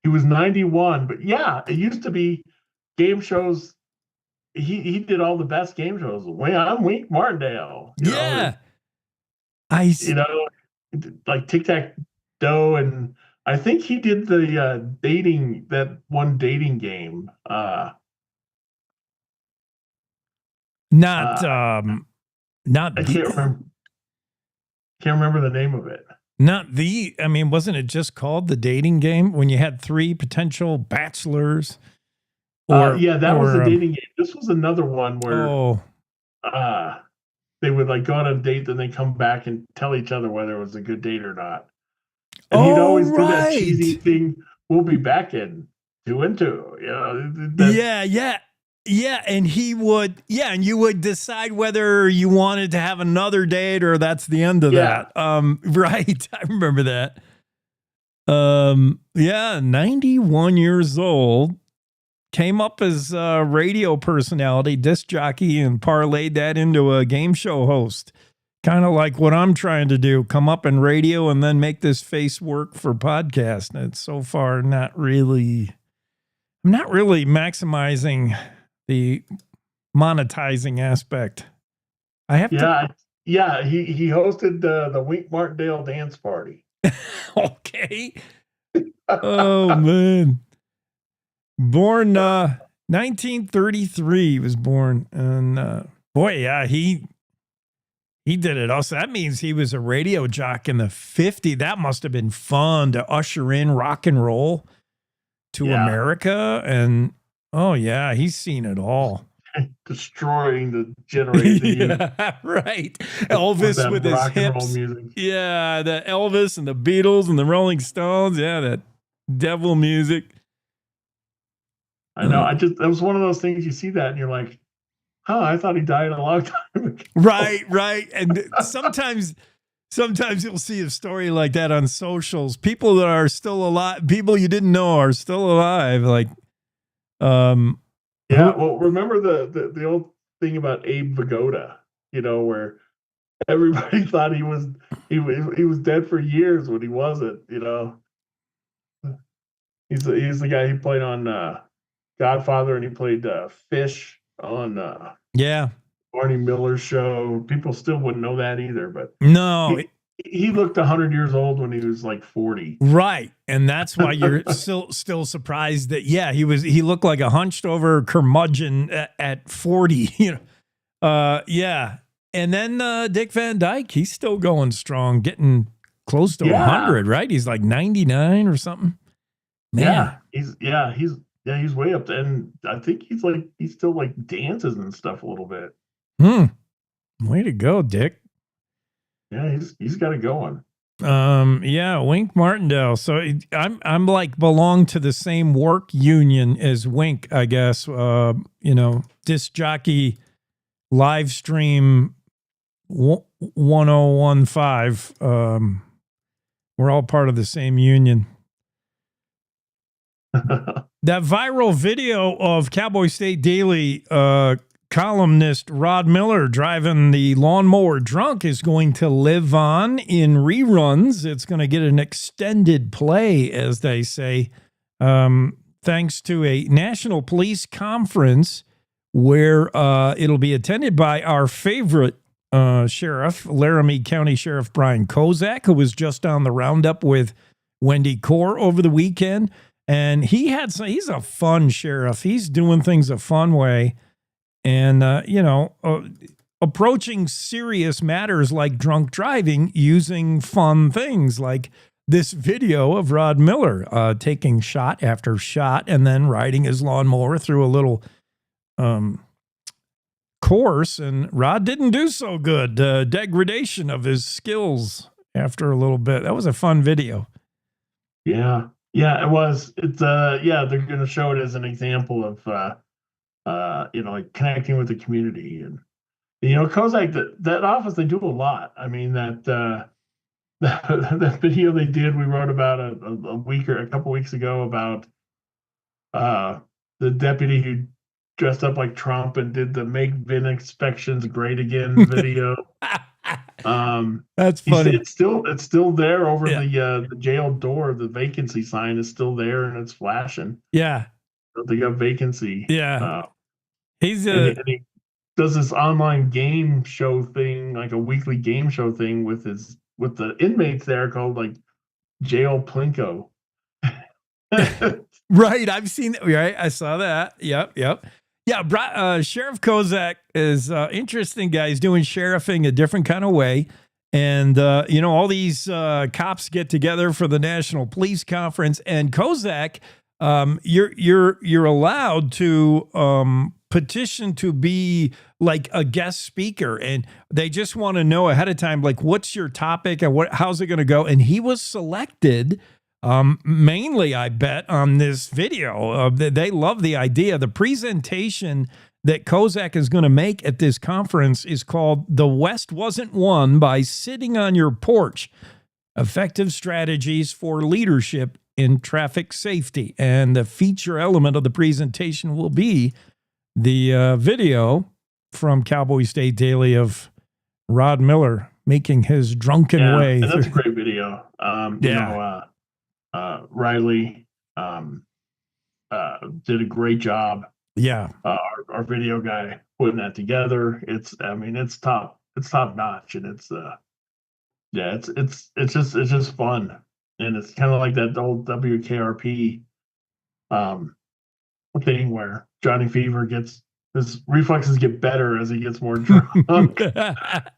He was 91, but yeah, it used to be game shows. He did all the best game shows. I'm Wink Martindale. Yeah. Like Tic Tac Doe, and I think he did the that one dating game. Not I can't remember the name of it. I mean, wasn't it just called the dating game when you had 3 potential bachelors? That was the dating game. This was another one where they would like go on a date, then they come back and tell each other whether it was a good date or not. And he'd always do that cheesy thing. We'll be back in 2 and 2. Yeah, and he would, and you would decide whether you wanted to have another date or that's the end of that. Right. I remember that. 91 years old, came up as a radio personality, disc jockey, and parlayed that into a game show host. Kind of like what I'm trying to do, come up in radio and then make this face work for podcast. And it's so far I'm not really maximizing the monetizing aspect. I have to. Yeah. He hosted the Wink Martindale dance party. Okay. Oh man. Born 1933. He was born, and he did it also. That means he was a radio jock in the 50s. That must have been fun to usher in rock and roll to America. And he's seen it all. Destroying the generation. Right. Elvis with his rock and hips. roll music. Yeah, the Elvis and the Beatles and the Rolling Stones. Yeah, that devil music. I know. That was one of those things you see that and you're like, I thought he died a long time ago. Right. And sometimes you'll see a story like that on socials. People that are still alive, people you didn't know are still alive. Like, well, remember the old thing about Abe Vigoda, where everybody thought he was dead for years when he wasn't. He's the guy who played on Godfather, and he played Fish on Barney Miller's show. People still wouldn't know that either, but no, he looked 100 years old when he was like 40. Right, and that's why you're still surprised that he looked like a hunched over curmudgeon at 40. And then Dick Van Dyke, he's still going strong, getting close to 100. Right, he's like 99 or something. Man, he's way up there, and I think he still like dances and stuff a little bit. Way to go, Dick. Yeah, he's got it going. Wink Martindale. So I'm like belong to the same work union as Wink, I guess. Disc jockey live stream 1015. We're all part of the same union. That viral video of Cowboy State Daily columnist Rod Miller driving the lawnmower drunk is going to live on in reruns. It's going to get an extended play, as they say, thanks to a national police conference where it'll be attended by our favorite sheriff, Laramie County Sheriff Brian Kozak, who was just on the roundup with Wendy Core over the weekend. And he's a fun sheriff. He's doing things a fun way. And, approaching serious matters like drunk driving using fun things like this video of Rod Miller taking shot after shot and then riding his lawnmower through a little course, and Rod didn't do so good. Degradation of his skills after a little bit. That was a fun video. Yeah, it was. It's they're going to show it as an example of like connecting with the community, and Kozak, that office, they do a lot. I mean that that video they did, we wrote about a week or a couple weeks ago about the deputy who dressed up like Trump and did the "Make VIN Inspections Great Again" video. That's funny. It's still there over the jail door. The vacancy sign is still there and it's flashing. Yeah, they got vacancy. Yeah, and he does this online game show thing, like a weekly game show thing with the inmates there, called like Jail Plinko. Right, I've seen it. Right, I saw that. Yep. Yeah, Sheriff Kozak is interesting guy. He's doing sheriffing a different kind of way. And, all these cops get together for the National Police Conference. And Kozak, you're allowed to petition to be like a guest speaker. And they just want to know ahead of time, like, what's your topic and how's it going to go? And he was selected mainly, I bet, on this video. They love the idea. The presentation that Kozak is going to make at this conference is called "The West Wasn't Won by Sitting on Your Porch: Effective Strategies for Leadership in Traffic Safety." And the feature element of the presentation will be the video from Cowboy State Daily of Rod Miller making his drunken way. And that's a great video. Riley did a great job. Yeah. Our video guy putting that together. It's top notch, and it's just fun. And it's kind of like that old WKRP thing where Johnny Fever his reflexes get better as he gets more drunk. But that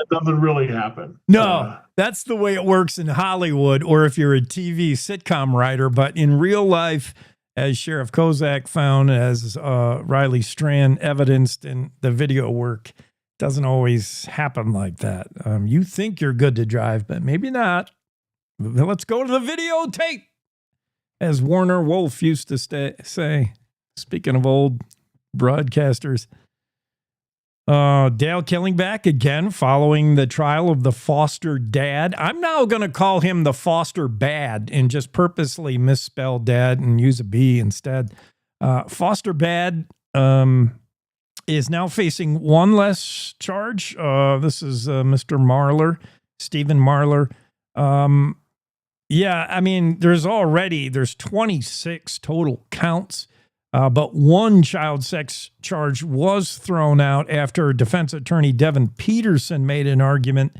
doesn't really happen. No, that's the way it works in Hollywood, or if you're a TV sitcom writer. But in real life, as Sheriff Kozak found, as Riley Strand evidenced in the video work, doesn't always happen like that. You think you're good to drive, but maybe not. Let's go to the videotape, as Warner Wolf used to say. Speaking of old broadcasters, Dale Killingback again following the trial of the foster dad. I'm now going to call him the foster bad and just purposely misspell dad and use a B instead. Foster bad is now facing one less charge. This is Mr. Marler, Stephen Marler. There's 26 total counts. But one child sex charge was thrown out after defense attorney Devin Peterson made an argument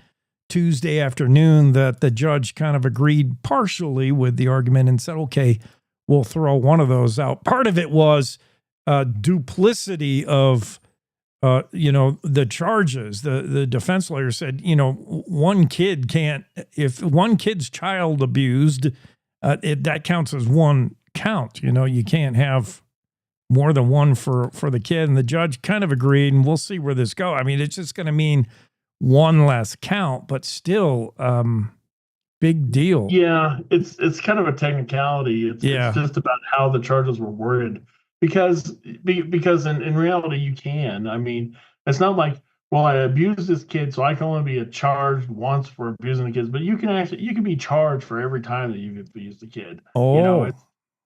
Tuesday afternoon that the judge kind of agreed partially with the argument and said, okay, we'll throw one of those out. Part of it was duplicity of, the charges. The defense lawyer said, one kid can't, if one kid's child abused, that counts as one count. You can't have more than one for the kid. And the judge kind of agreed, and we'll see where this goes. I mean, it's just going to mean one less count, but still big deal. Yeah, it's kind of a technicality. It's just about how the charges were worded. Because in reality, you can. I mean, it's not like, well, I abused this kid, so I can only be charged once for abusing the kids. But you can be charged for every time that you've abused a kid. Oh.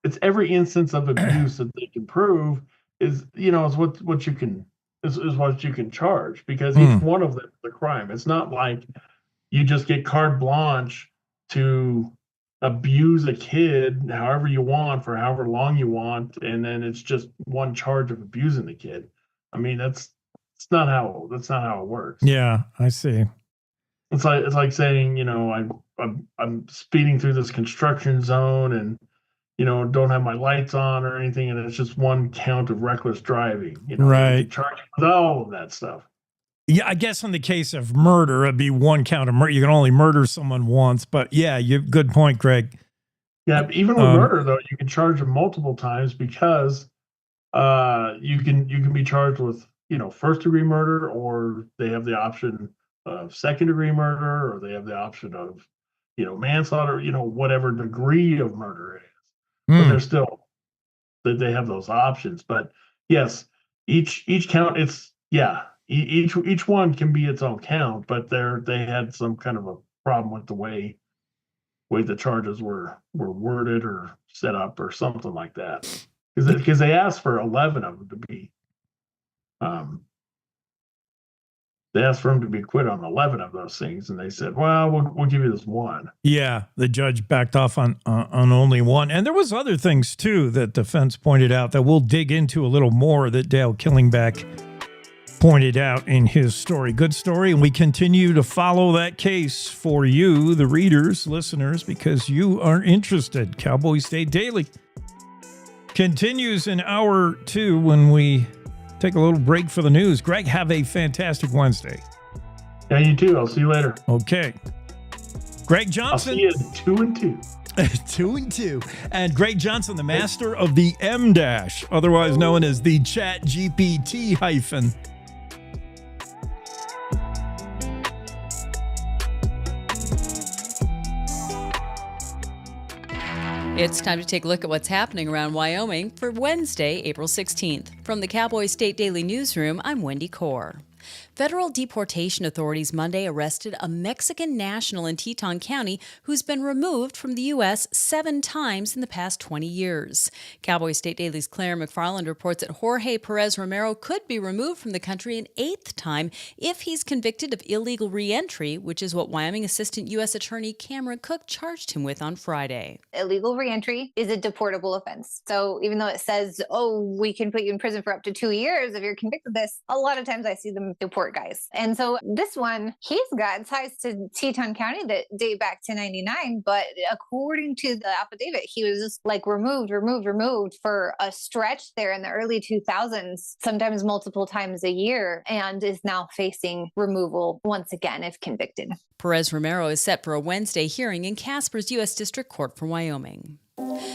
It's every instance of abuse that they can prove is what you can charge, because each one of them is a crime. It's not like you just get carte blanche to abuse a kid however you want for however long you want, and then it's just one charge of abusing the kid. I mean, that's not how it works. Yeah, I see. It's like saying, I'm speeding through this construction zone and don't have my lights on or anything, and it's just one count of reckless driving. Right. Charged with all of that stuff. Yeah, I guess in the case of murder, it'd be one count of murder. You can only murder someone once, but yeah, good point, Greg. Yeah, even with murder, though, you can charge them multiple times because you can be charged with, first degree murder, or they have the option of second degree murder, or they have the option of, manslaughter, whatever degree of murder it is. But they're still that they have those options. But yes, each count, each one can be its own count, but they had some kind of a problem with the way the charges were worded or set up or something like that. Because they asked for 11 of them to be they asked for him to be acquitted on 11 of those things, and they said, well, we'll give you this one. Yeah, the judge backed off on only one. And there was other things, too, that defense pointed out that we'll dig into a little more that Dale Killingback pointed out in his story. Good story, and we continue to follow that case for you, the readers, listeners, because you are interested. Cowboy State Daily continues in hour 2 when we take a little break for the news. Greg, have a fantastic Wednesday. Yeah, you too. I'll see you later. Okay. Greg Johnson. I'll see you at 2 and 2. 2 and 2. And Greg Johnson, the master of the M-dash, otherwise known as the Chat GPT hyphen. It's time to take a look at what's happening around Wyoming for Wednesday, April 16th. From the Cowboy State Daily Newsroom, I'm Wendy Core. Federal deportation authorities Monday arrested a Mexican national in Teton County who's been removed from the U.S. 7 times in the past 20 years. Cowboy State Daily's Claire McFarland reports that Jorge Perez Romero could be removed from the country an 8th time if he's convicted of illegal reentry, which is what Wyoming Assistant U.S. Attorney Cameron Cook charged him with on Friday. Illegal reentry is a deportable offense. So even though it says, we can put you in prison for up to 2 years if you're convicted of this, a lot of times I see them deport guys. And so this one, he's got ties to Teton County that date back to 99, but according to the affidavit, he was just like removed for a stretch there in the early 2000s, sometimes multiple times a year, and is now facing removal once again if convicted. Perez Romero is set for a Wednesday hearing in Casper's U.S. District Court for Wyoming.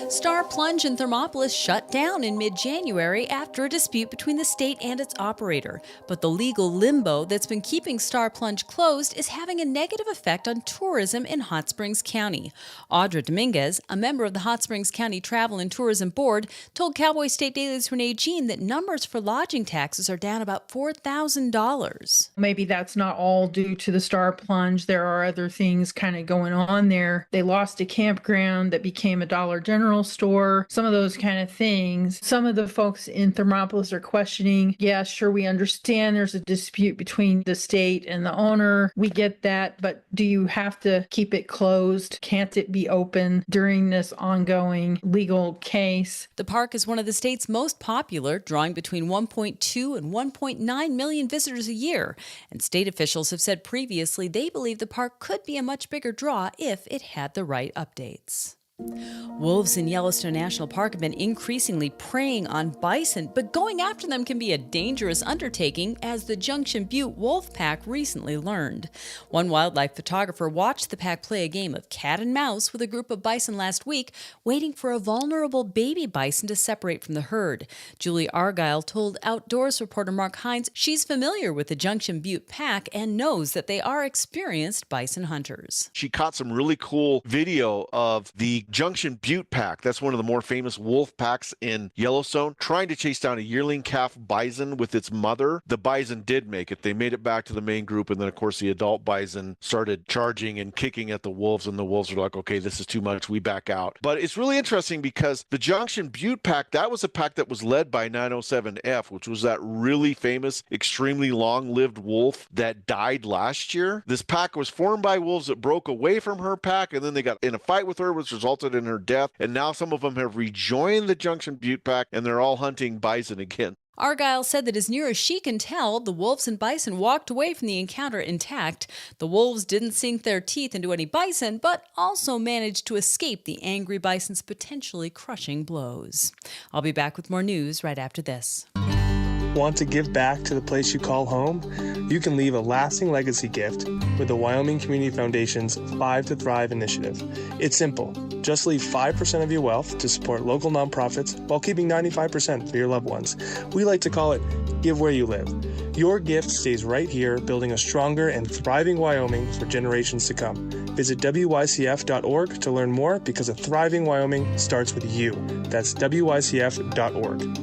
Star Plunge in Thermopolis shut down in mid-January after a dispute between the state and its operator. But the legal limbo that's been keeping Star Plunge closed is having a negative effect on tourism in Hot Springs County. Audra Dominguez, a member of the Hot Springs County Travel and Tourism Board, told Cowboy State Daily's Renee Jean that numbers for lodging taxes are down about $4,000. Maybe that's not all due to the Star Plunge. There are other things kind of going on there. They lost a campground that became a Dollar General store, some of those kind of things. Some of the folks in Thermopolis are questioning, yeah, sure, we understand there's a dispute between the state and the owner. We get that, but do you have to keep it closed? Can't it be open during this ongoing legal case? The park is one of the state's most popular, drawing between 1.2 and 1.9 million visitors a year. And state officials have said previously they believe the park could be a much bigger draw if it had the right updates. Wolves in Yellowstone National Park have been increasingly preying on bison, but going after them can be a dangerous undertaking, as the Junction Butte wolf pack recently learned. One wildlife photographer watched the pack play a game of cat and mouse with a group of bison last week, waiting for a vulnerable baby bison to separate from the herd. Julie Argyle told Outdoors reporter Mark Hines she's familiar with the Junction Butte pack and knows that they are experienced bison hunters. She caught some really cool video of the Junction Butte pack. That's one of the more famous wolf packs in Yellowstone, trying to chase down a yearling calf bison with its mother. The bison did make it. They made it back to the main group, and then of course the adult bison started charging and kicking at the wolves, and the wolves were like, okay, this is too much, we back out. But it's really interesting because the Junction Butte pack, that was a pack that was led by 907F, which was that really famous, extremely long-lived wolf that died last year. This pack was formed by wolves that broke away from her pack, and then they got in a fight with her, which resulted in her death, and now some of them have rejoined the Junction Butte pack, and they're all hunting bison again. Argyle said that as near as she can tell, the wolves and bison walked away from the encounter intact. The wolves didn't sink their teeth into any bison, but also managed to escape the angry bison's potentially crushing blows. I'll be back with more news right after this. Want to give back to the place you call home? You can leave a lasting legacy gift with the Wyoming Community Foundation's 5 to Thrive initiative. It's simple. Just leave 5% of your wealth to support local nonprofits while keeping 95% for your loved ones. We like to call it Give Where You Live. Your gift stays right here, building a stronger and thriving Wyoming for generations to come. Visit wycf.org to learn more, because a thriving Wyoming starts with you. That's wycf.org.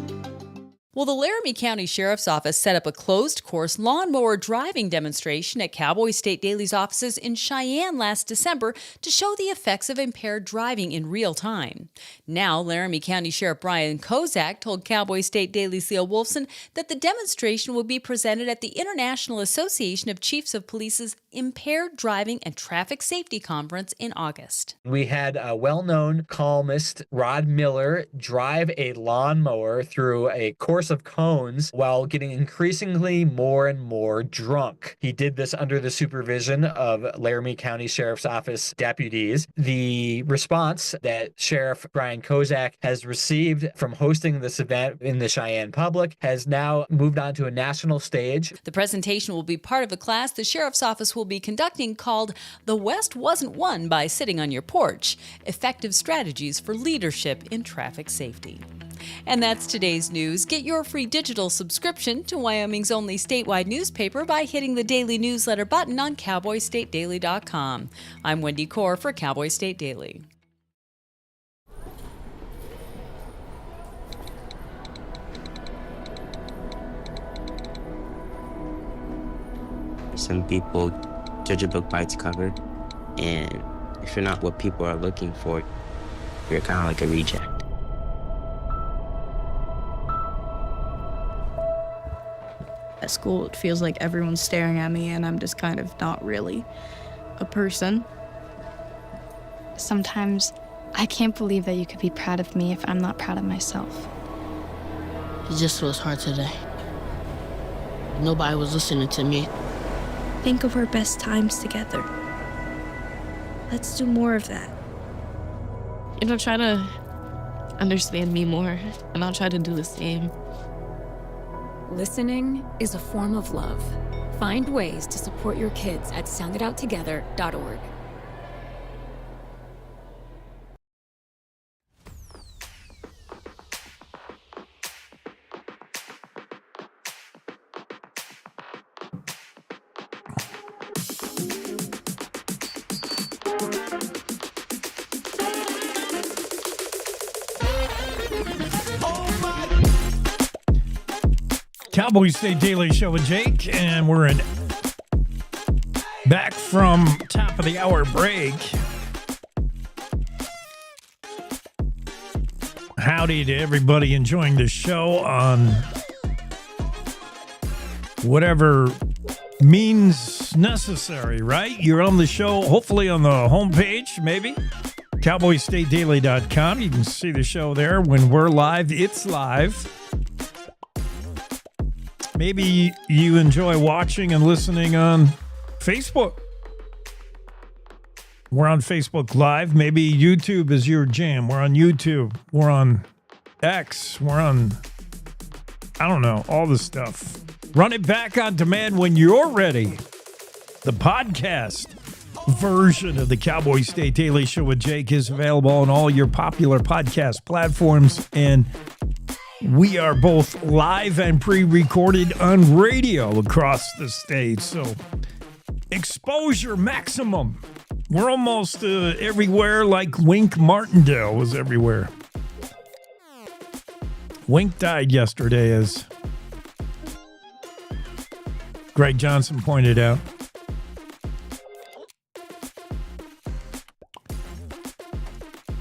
Well, the Laramie County Sheriff's Office set up a closed-course lawnmower driving demonstration at Cowboy State Daily's offices in Cheyenne last December to show the effects of impaired driving in real time. Now, Laramie County Sheriff Brian Kozak told Cowboy State Daily's Leo Wolfson that the demonstration will be presented at the International Association of Chiefs of Police's Impaired Driving and Traffic Safety Conference in August. We had a well-known columnist, Rod Miller, drive a lawnmower through a course of cones while getting increasingly more and more drunk. He did this under the supervision of Laramie County Sheriff's Office deputies. The response that Sheriff Brian Kozak has received from hosting this event in the Cheyenne public has now moved on to a national stage. The presentation will be part of a class the Sheriff's Office will be conducting called The West Wasn't Won by Sitting on Your Porch: Effective Strategies for Leadership in Traffic Safety. And that's today's news. Get your free digital subscription to Wyoming's only statewide newspaper by hitting the daily newsletter button on cowboystatedaily.com. I'm Wendy Core for Cowboy State Daily. Some people judge a book by its cover, and if you're not what people are looking for, you're kind of like a reject. At school, it feels like everyone's staring at me and I'm just kind of not really a person. Sometimes I can't believe that you could be proud of me if I'm not proud of myself. It just was hard today. Nobody was listening to me. Think of our best times together. Let's do more of that. Try to understand me more, and I'll try to do the same. Listening is a form of love. Find ways to support your kids at sounditouttogether.org. Cowboy State Daily Show with Jake, and we're in back from top of the hour break. Howdy to everybody enjoying the show on whatever means necessary, right? You're on the show, hopefully on the homepage, maybe. CowboyStateDaily.com. You can see the show there when we're live. It's live. Maybe you enjoy watching and listening on Facebook. We're on Facebook Live. Maybe YouTube is your jam. We're on YouTube. We're on X. We're on, I don't know, all the stuff. Run it back on demand when you're ready. The podcast version of the Cowboy State Daily Show with Jake is available on all your popular podcast platforms, and we are both live and pre-recorded on radio across the state. So exposure maximum. We're almost everywhere, like Wink Martindale was everywhere. Wink died yesterday, as Greg Johnson pointed out.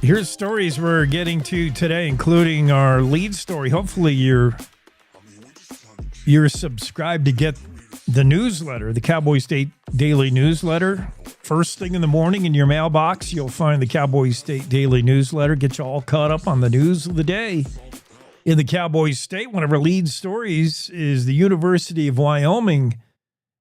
Here's stories we're getting to today, including our lead story. Hopefully you're subscribed to get the newsletter, the Cowboy State Daily newsletter. First thing in the morning in your mailbox, you'll find the Cowboy State Daily newsletter. Get you all caught up on the news of the day in the Cowboy State. One of our lead stories is the University of Wyoming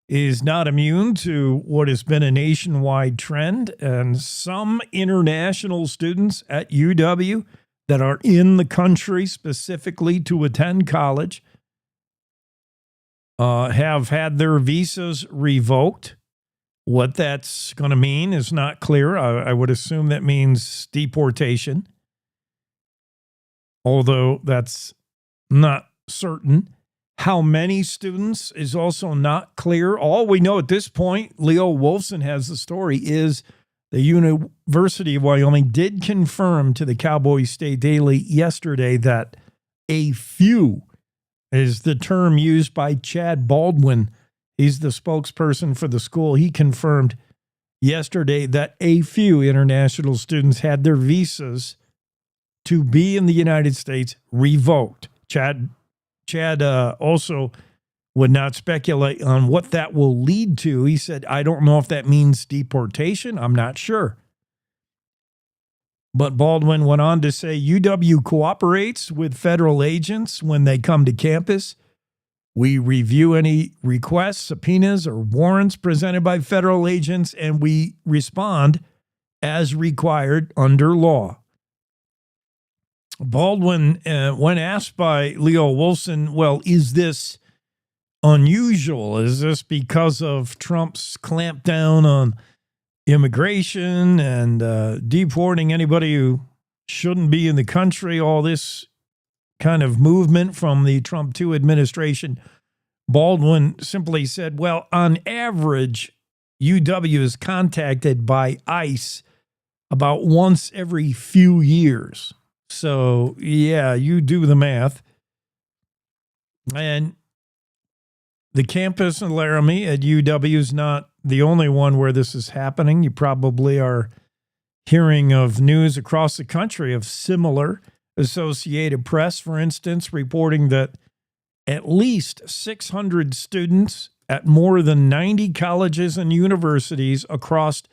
is not immune to what has been a nationwide trend, and some international students at UW that are in the country specifically to attend college have had their visas revoked. What that's going to mean is not clear. I would assume that means deportation, although that's not certain. How many students is also not clear. All we know at this point, Leo Wolfson has the story, is the University of Wyoming did confirm to the Cowboy State Daily yesterday that a few is the term used by Chad Baldwin. He's the spokesperson for the school. He confirmed yesterday that a few international students had their visas to be in the United States revoked. Chad also would not speculate on what that will lead to. He said, I don't know if that means deportation. I'm not sure. But Baldwin went on to say UW cooperates with federal agents when they come to campus. We review any requests, subpoenas, or warrants presented by federal agents, and we respond as required under law. Baldwin, when asked by Leo Wolfson, well, is this unusual? Is this because of Trump's clampdown on immigration and deporting anybody who shouldn't be in the country, all this kind of movement from the Trump 2 administration? Baldwin simply said, well, on average, UW is contacted by ICE about once every few years. So, yeah, you do the math. And the campus in Laramie at UW is not the only one where this is happening. You probably are hearing of news across the country of similar. Associated Press, for instance, reporting that at least 600 students at more than 90 colleges and universities across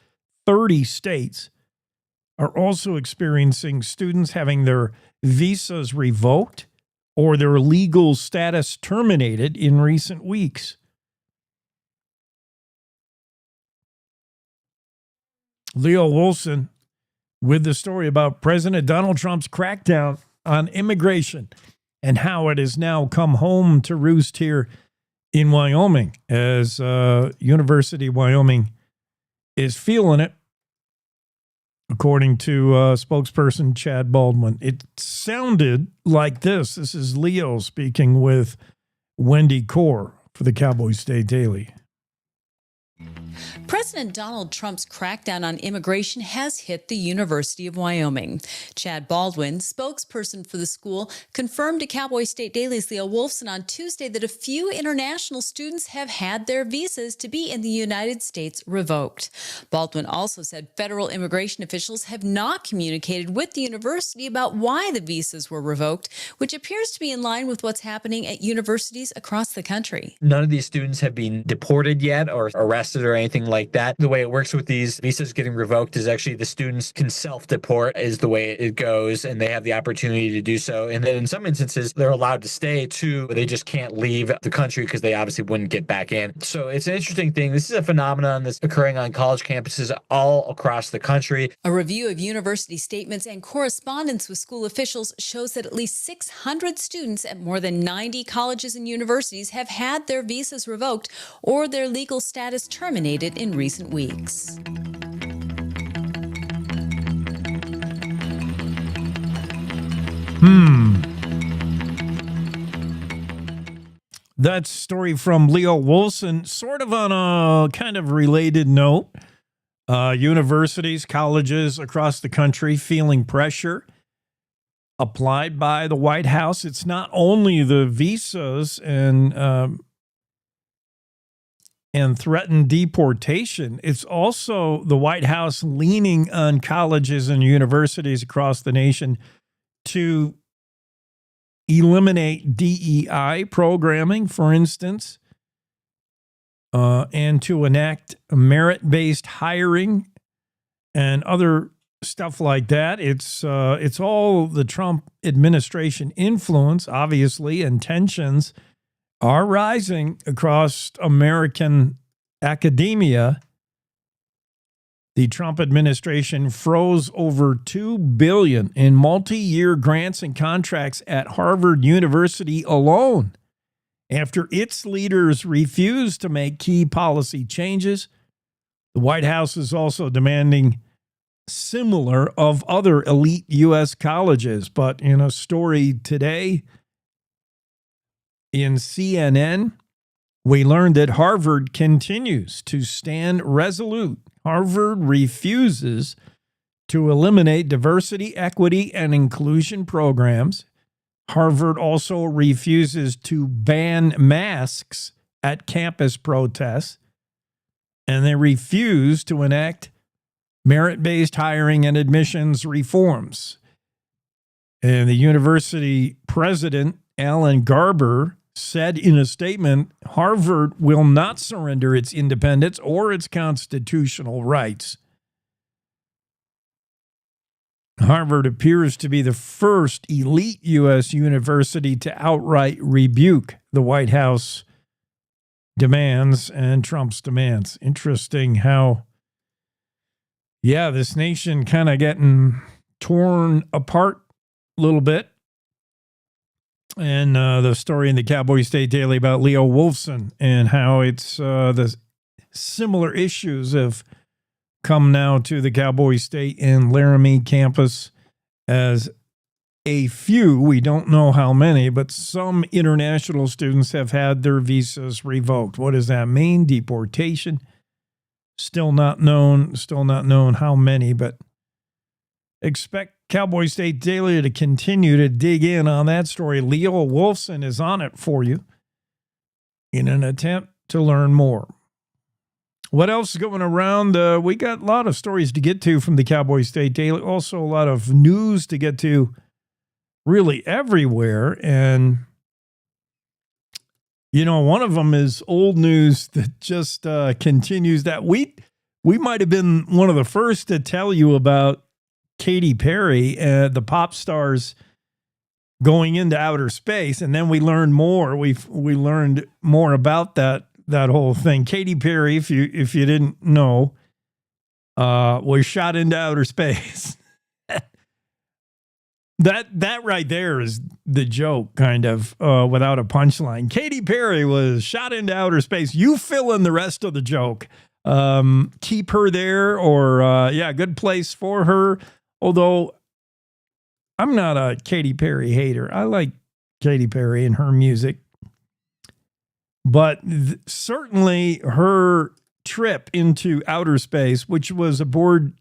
30 states are also experiencing students having their visas revoked or their legal status terminated in recent weeks. Leo Wolfson with the story about President Donald Trump's crackdown on immigration and how it has now come home to roost here in Wyoming as University of Wyoming is feeling it. According to spokesperson Chad Baldwin, it sounded like this. This is Leo speaking with Wendy Core for the Cowboy State Daily. President Donald Trump's crackdown on immigration has hit the University of Wyoming. Chad Baldwin, spokesperson for the school, confirmed to Cowboy State Daily's Leo Wolfson on Tuesday that a few international students have had their visas to be in the United States revoked. Baldwin also said federal immigration officials have not communicated with the university about why the visas were revoked, which appears to be in line with what's happening at universities across the country. None of these students have been deported yet or arrested or anything like that. The way it works with these visas getting revoked is actually the students can self-deport is the way it goes, and they have the opportunity to do so. And then in some instances, they're allowed to stay too, but they just can't leave the country because they obviously wouldn't get back in. So it's an interesting thing. This is a phenomenon that's occurring on college campuses all across the country. A review of university statements and correspondence with school officials shows that at least 600 students at more than 90 colleges and universities have had their visas revoked or their legal status terminated in recent weeks. That story from Leo Wolfson, sort of on a kind of related note. Universities, colleges across the country feeling pressure applied by the White House. It's not only the visas and threatened deportation. It's also the White House leaning on colleges and universities across the nation to eliminate DEI programming, for instance, and to enact merit-based hiring and other stuff like that. It's all the Trump administration influence, obviously, and tensions are rising across American academia. The Trump administration froze over $2 billion in multi-year grants and contracts at Harvard University alone. after its leaders refuse to make key policy changes. The White House is also demanding similar of other elite U.S. colleges. But in a story today in CNN, we learned that Harvard continues to stand resolute. Harvard refuses to eliminate diversity, equity, and inclusion programs. Harvard also refuses to ban masks at campus protests. And they refuse to enact merit-based hiring and admissions reforms. And the university president, Alan Garber, said in a statement, Harvard will not surrender its independence or its constitutional rights. Harvard appears to be the first elite U.S. university to outright rebuke the White House demands and Trump's demands. Interesting how, this nation kind of getting torn apart a little bit. And the story in the Cowboy State Daily about Leo Wolfson and how it's the similar issues have come now to the Cowboy State and Laramie campus as a few, we don't know how many, but some international students have had their visas revoked. What does that mean? Deportation. Still not known how many, but expect Cowboy State Daily to continue to dig in on that story. Leo Wolfson is on it for you in an attempt to learn more. What else is going around? We got a lot of stories to get to from the Cowboy State Daily. Also a lot of news to get to really everywhere. And, one of them is old news that just continues that we might have been one of the first to tell you about Katy Perry, the pop stars going into outer space. And then we learned more. We learned more about that whole thing. Katy Perry, if you didn't know, was shot into outer space. That right there is the joke, kind of, without a punchline. Katy Perry was shot into outer space. You fill in the rest of the joke. Keep her there, or good place for her. Although I'm not a Katy Perry hater. I like Katy Perry and her music. But certainly her trip into outer space, which was aboard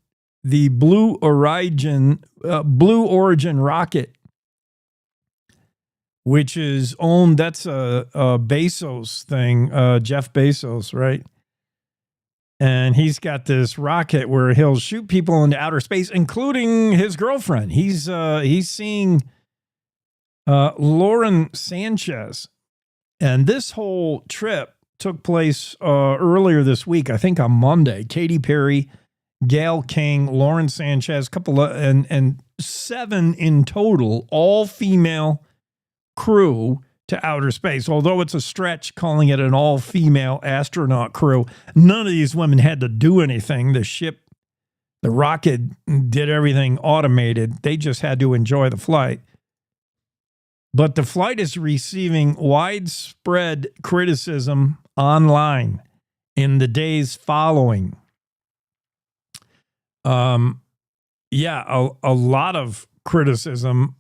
the Blue Origin rocket, which is owned, that's a Bezos thing, Jeff Bezos, right? And he's got this rocket where he'll shoot people into outer space, including his girlfriend. He's seeing Lauren Sanchez. And this whole trip took place earlier this week, I think on Monday. Katy Perry, Gail King, Lauren Sanchez, and 7 in total, all female crew to outer space. Although it's a stretch calling it an all-female astronaut crew, none of these women had to do anything. The rocket did everything automated. They just had to enjoy the flight. But the flight is receiving widespread criticism online in the days following. A lot of criticism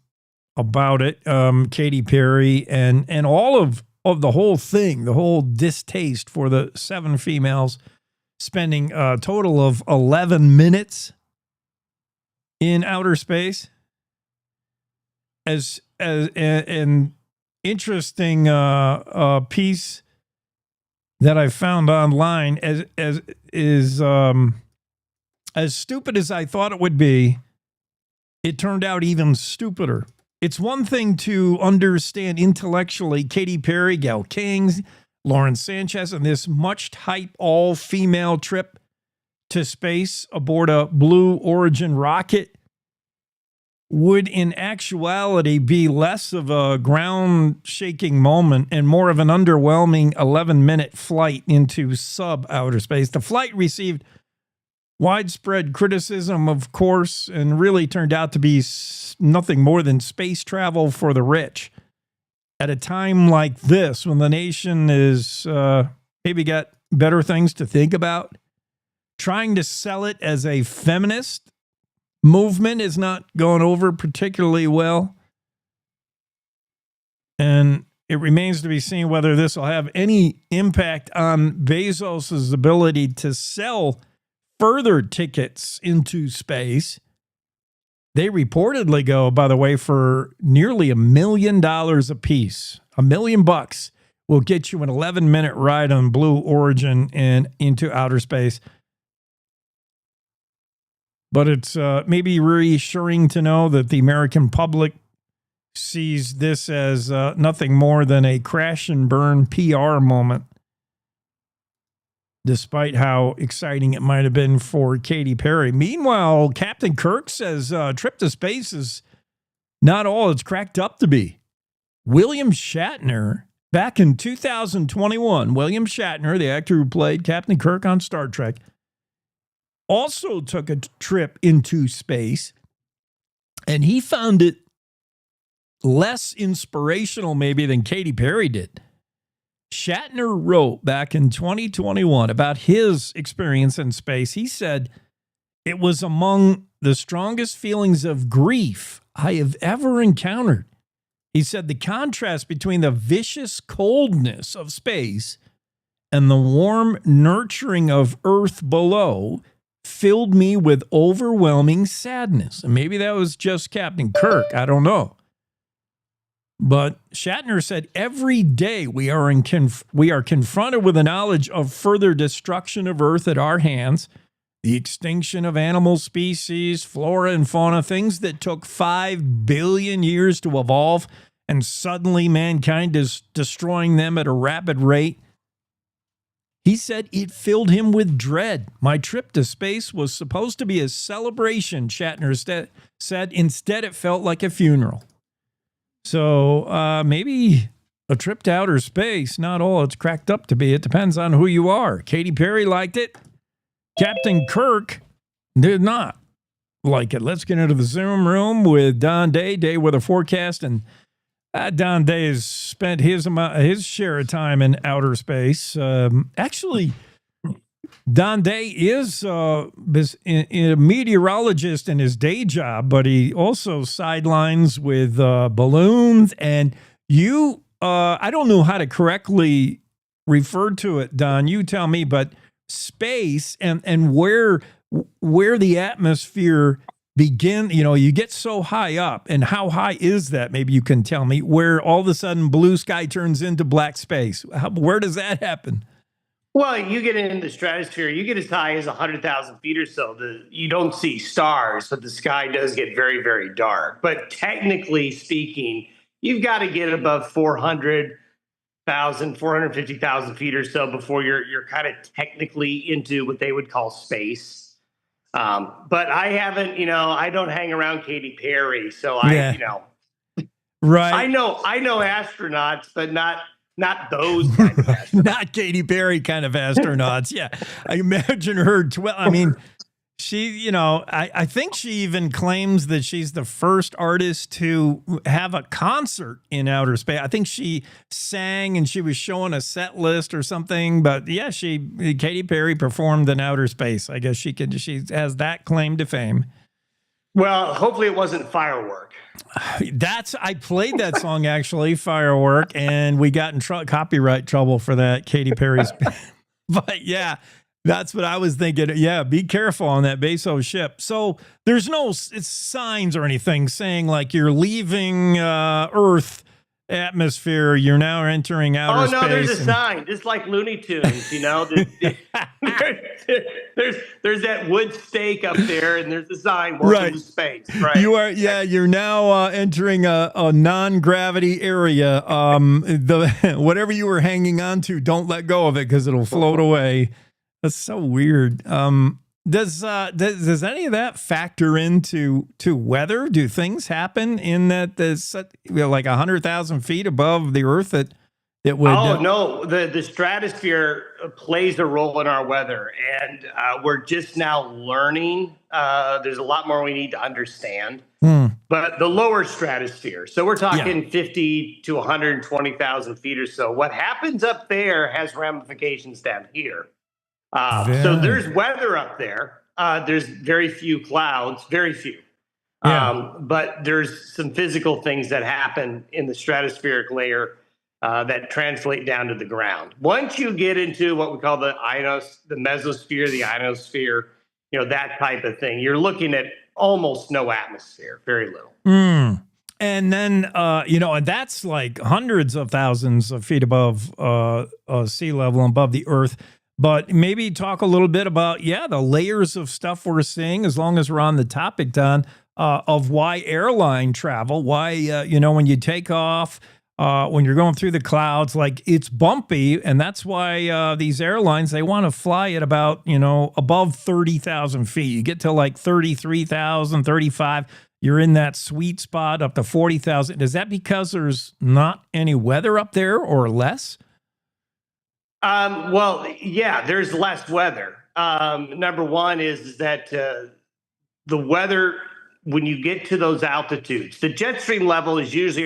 about it. Katy Perry and all of the whole thing, the whole distaste for the 7 females spending a total of 11 minutes in outer space. As an interesting piece that I found online, as stupid as I thought it would be, it turned out even stupider. It's one thing to understand intellectually Katy Perry, Gail King, Lauren Sanchez, and this much-hyped all-female trip to space aboard a Blue Origin rocket would in actuality be less of a ground-shaking moment and more of an underwhelming 11-minute flight into sub-outer space. The flight received widespread criticism, of course, and really turned out to be nothing more than space travel for the rich, at a time like this when the nation is maybe got better things to think about, trying to sell it as a feminist movement is not going over particularly well. And it remains to be seen whether this will have any impact on Bezos's ability to sell further tickets into space. They reportedly go, by the way, for nearly $1 million a piece. $1 million will get you an 11-minute ride on Blue Origin and into outer space. But it's maybe reassuring to know that the American public sees this as nothing more than a crash and burn PR moment, despite how exciting it might have been for Katy Perry. Meanwhile, Captain Kirk says trip to space is not all it's cracked up to be. William Shatner, back in 2021, William Shatner, the actor who played Captain Kirk on Star Trek, also took a trip into space, and he found it less inspirational maybe than Katy Perry did. Shatner wrote back in 2021 about his experience in space. He said, "It was among the strongest feelings of grief I have ever encountered." He said, "The contrast between the vicious coldness of space and the warm nurturing of Earth below filled me with overwhelming sadness." And maybe that was just Captain Kirk. I don't know. But Shatner said, "Every day we are confronted with the knowledge of further destruction of Earth at our hands, the extinction of animal species, flora and fauna, things that took 5 billion years to evolve, and suddenly mankind is destroying them at a rapid rate." He said it filled him with dread. "My trip to space was supposed to be a celebration," Shatner said. "Instead, it felt like a funeral." So maybe a trip to outer space, not all it's cracked up to be. It depends on who you are. Katy Perry liked it. Captain Kirk did not like it. Let's get into the Zoom room with Don Day. Day with a forecast. And Don Day has spent his share of time in outer space. Actually, Don Day is a meteorologist in his day job, but he also sidelines with balloons. And I don't know how to correctly refer to it, Don. You tell me, but space and where the atmosphere begin, you get so high up, and how high is that? Maybe you can tell me, where all of a sudden blue sky turns into black space. Where does that happen? Well, you get into the stratosphere, you get as high as 100,000 feet or so. You don't see stars, but the sky does get very, very dark. But technically speaking, you've got to get above 400,000, 450,000 feet or so before you're kind of technically into what they would call space. But I haven't, I don't hang around Katy Perry, so right. I know astronauts, but not those kind of astronauts. Not Katy Perry kind of astronauts. Yeah. I imagine her. She, I think she even claims that she's the first artist to have a concert in outer space. I think she sang and she was showing a set list or something. But yeah, Katy Perry performed in outer space. I guess she has that claim to fame. Well, hopefully it wasn't Firework. I played that song, actually, Firework, and we got in copyright trouble for that, Katy Perry's. But yeah, that's what I was thinking. Yeah, be careful on that Bezos ship. So there's no signs or anything saying like you're leaving Earth atmosphere, you're now entering outer space. Oh no, there's a sign, just like Looney Tunes, there's that wood stake up there, and there's a sign, welcome to space. Right. You're now entering a non-gravity area. Whatever you were hanging on to, don't let go of it because it'll float away. That's so weird. Does any of that factor into weather? Do things happen in that there's like 100,000 feet above the Earth that it would? Oh no, the stratosphere plays a role in our weather, and we're just now learning. There's a lot more we need to understand. But but the lower stratosphere. So we're talking 50 to 120,000 feet or so. What happens up there has ramifications down here. So there's weather up there. There's very few clouds, very few. But there's some physical things that happen in the stratospheric layer that translate down to the ground. Once you get into what we call the mesosphere, the ionosphere, that type of thing, you're looking at almost no atmosphere, very little. And then, and that's like hundreds of thousands of feet above sea level, above the earth. But maybe talk a little bit about, the layers of stuff we're seeing, as long as we're on the topic, Don, of why airline travel, why, when you take off, when you're going through the clouds, like it's bumpy. And that's why these airlines, they want to fly at about, above 30,000 feet. You get to like 33,000, 35. You're in that sweet spot up to 40,000. Is that because there's not any weather up there or less? There's less weather. Number one is that the weather, when you get to those altitudes, the jet stream level is usually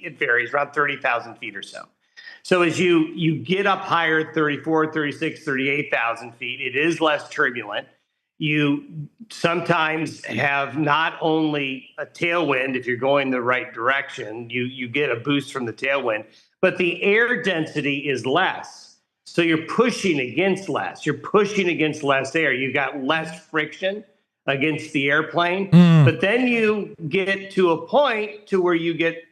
it varies around 30,000 feet or so. So as you get up higher, 34, 36, 38,000 feet, it is less turbulent. You sometimes have not only a tailwind, if you're going the right direction, you get a boost from the tailwind, but the air density is less. So you're pushing against less. You're pushing against less air. You've got less friction against the airplane. But then you get to a point to where you get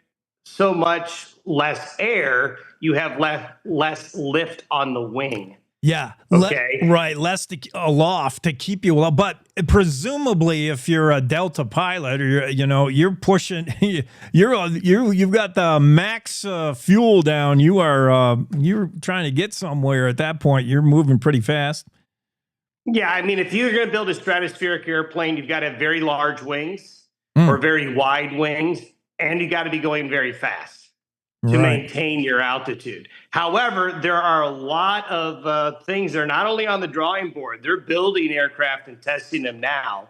so much less air, you have less lift on the wing. Yeah. Okay. Less aloft to keep you aloft. But presumably, if you're a Delta pilot, or you're pushing, you've got the max fuel down. You're trying to get somewhere at that point. You're moving pretty fast. Yeah, I mean, if you're going to build a stratospheric airplane, you've got to have very large wings or very wide wings, and you got to be going very fast to maintain your altitude. However, there are a lot of things that are not only on the drawing board, they're building aircraft and testing them now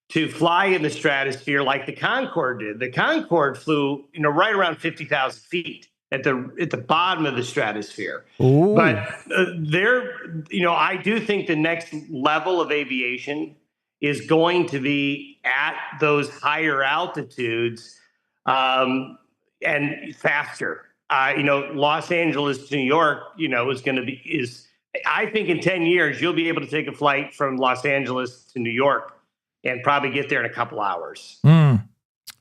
to fly in the stratosphere like the Concorde did. The Concorde flew, right around 50,000 feet at the bottom of the stratosphere. Ooh. But I do think the next level of aviation is going to be at those higher altitudes and faster. Los Angeles to New York, I think in 10 years, you'll be able to take a flight from Los Angeles to New York and probably get there in a couple hours.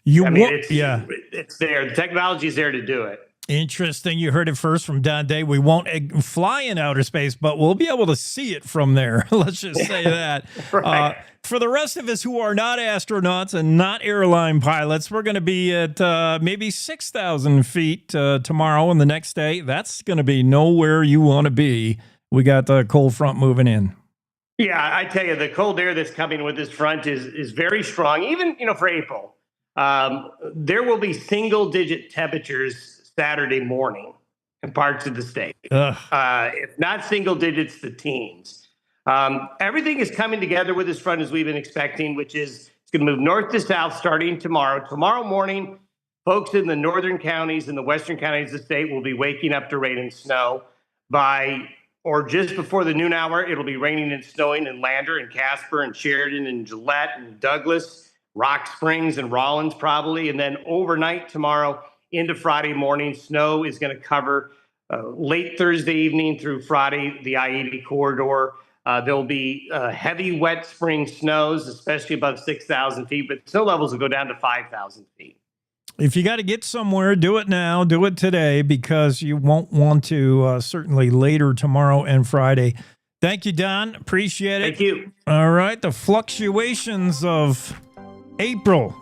It's there. The technology is there to do it. Interesting. You heard it first from Don Day. We won't fly in outer space, but we'll be able to see it from there. Let's just say that. Right. For the rest of us who are not astronauts and not airline pilots, we're going to be at maybe 6,000 feet tomorrow and the next day. That's going to be nowhere you want to be. We got the cold front moving in. Yeah, I tell you, the cold air that's coming with this front is very strong. Even, for April, there will be single-digit temperatures Saturday morning in parts of the state. If not single digits, the teens. Everything is coming together with this front as we've been expecting, which is it's going to move north to south starting tomorrow. Tomorrow morning, folks in the northern counties and the western counties of the state will be waking up to rain and snow. Or just before the noon hour, it'll be raining and snowing in Lander and Casper and Sheridan and Gillette and Douglas, Rock Springs and Rollins probably. And then overnight tomorrow, into Friday morning, snow is going to cover late Thursday evening through Friday, the I-80 corridor. There'll be heavy, wet spring snows, especially above 6,000 feet, but snow levels will go down to 5,000 feet. If you got to get somewhere, do it now. Do it today, because you won't want to certainly later tomorrow and Friday. Thank you, Don. Appreciate it. Thank you. All right. The fluctuations of April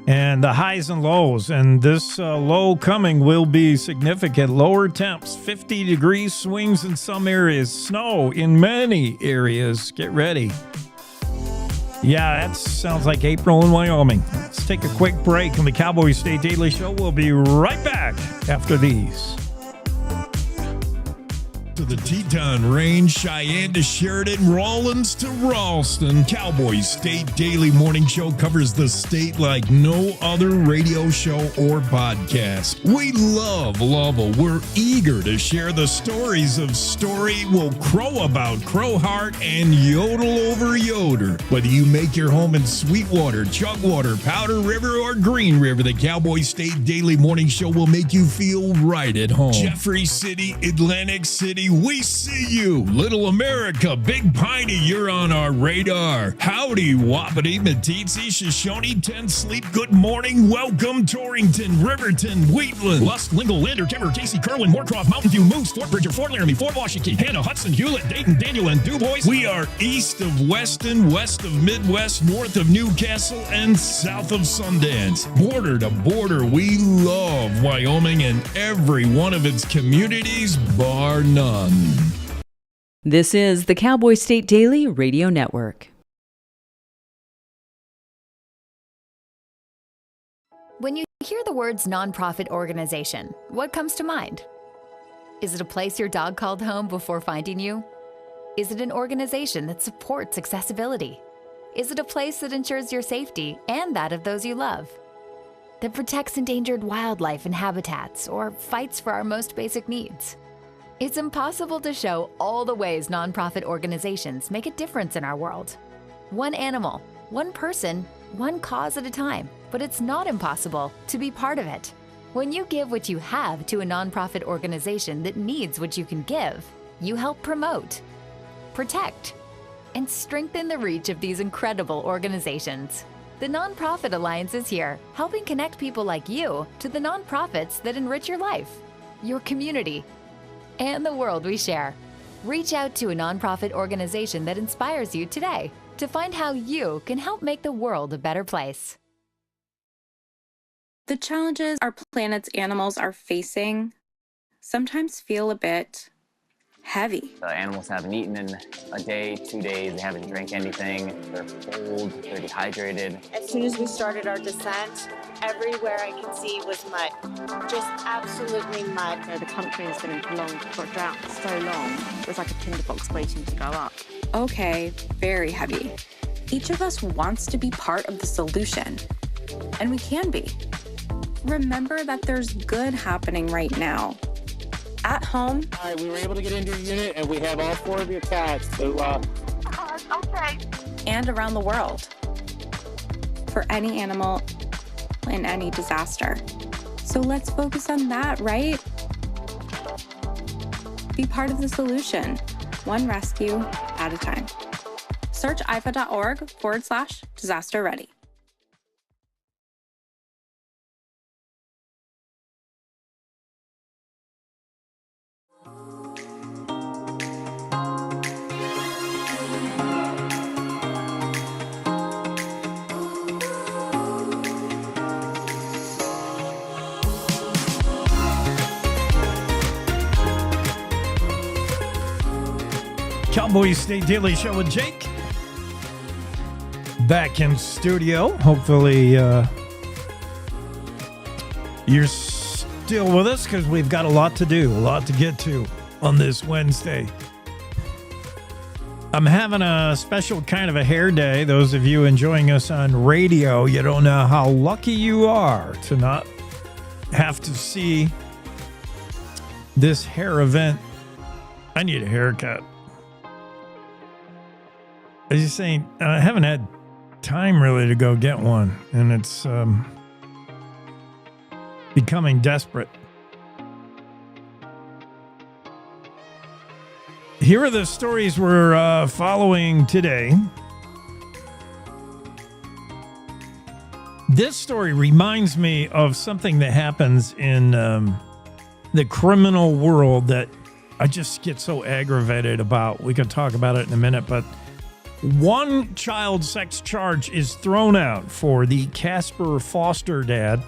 and the highs and lows, and this low coming will be significant. Lower temps, 50 degrees swings in some areas, snow in many areas. Get ready. Yeah, that sounds like April in Wyoming. Let's take a quick break on the Cowboy State Daily Show. We'll be right back after these. To the Teton Range, Cheyenne to Sheridan, Rawlins to Ralston, Cowboy State Daily Morning Show covers the state like no other radio show or podcast. We love Lovell. We're eager to share the stories of Story Will Crow About, Crowheart, and Yodel Over Yoder. Whether you make your home in Sweetwater, Chugwater, Powder River, or Green River, the Cowboy State Daily Morning Show will make you feel right at home. Jeffrey City, Atlantic City, we see you. Little America, Big Piney, you're on our radar. Howdy, Wapiti, Meeteetse, Shoshone, Ten Sleep, good morning, welcome, Torrington, Riverton, Wheatland, Lusk, Lingle, Lander, Timber, Casey, Kerwin, Moorcroft, Mountain View, Moose, Fort Bridger, Fort Laramie, Fort Washington, Hannah, Hudson, Hewlett, Dayton, Daniel, and DuBois. We are east of Weston, west of Midwest, north of Newcastle, and south of Sundance. Border to border, we love Wyoming and every one of its communities, bar none. This is the Cowboy State Daily Radio Network. When you hear the words nonprofit organization, what comes to mind? Is it a place your dog called home before finding you? Is it an organization that supports accessibility? Is it a place that ensures your safety and that of those you love? That protects endangered wildlife and habitats or fights for our most basic needs? It's impossible to show all the ways nonprofit organizations make a difference in our world. One animal, one person, one cause at a time, but it's not impossible to be part of it. When you give what you have to a nonprofit organization that needs what you can give, you help promote, protect, and strengthen the reach of these incredible organizations. The Nonprofit Alliance is here, helping connect people like you to the nonprofits that enrich your life, your community, and the world we share. Reach out to a nonprofit organization that inspires you today to find how you can help make the world a better place. The challenges our planet's animals are facing sometimes feel a bit heavy. The animals haven't eaten in a day, 2 days, they haven't drank anything, they're cold, they're dehydrated. As soon as we started our descent, everywhere I could see was mud. Just absolutely mud. The country has been in prolonged drought for so long. It was like a tinderbox waiting to go up. Okay, very heavy. Each of us wants to be part of the solution, and we can be. Remember that there's good happening right now. At home. All right, we were able to get into your unit, and we have all 4 of your cats. So, okay. And around the world. For any animal in any disaster. So let's focus on that, right? Be part of the solution, one rescue at a time. Search ifa.org/disaster ready. Cowboy State Daily Show with Jake. Back in studio. Hopefully you're still with us because we've got a lot to do, a lot to get to on this Wednesday. I'm having a special kind of a hair day. Those of you enjoying us on radio, you don't know how lucky you are to not have to see this hair event. I need a haircut. I was just saying, I haven't had time really to go get one, and it's becoming desperate. Here are the stories we're following today. This story reminds me of something that happens in the criminal world that I just get so aggravated about. We can talk about it in a minute, but one child sex charge is thrown out for the Casper foster dad.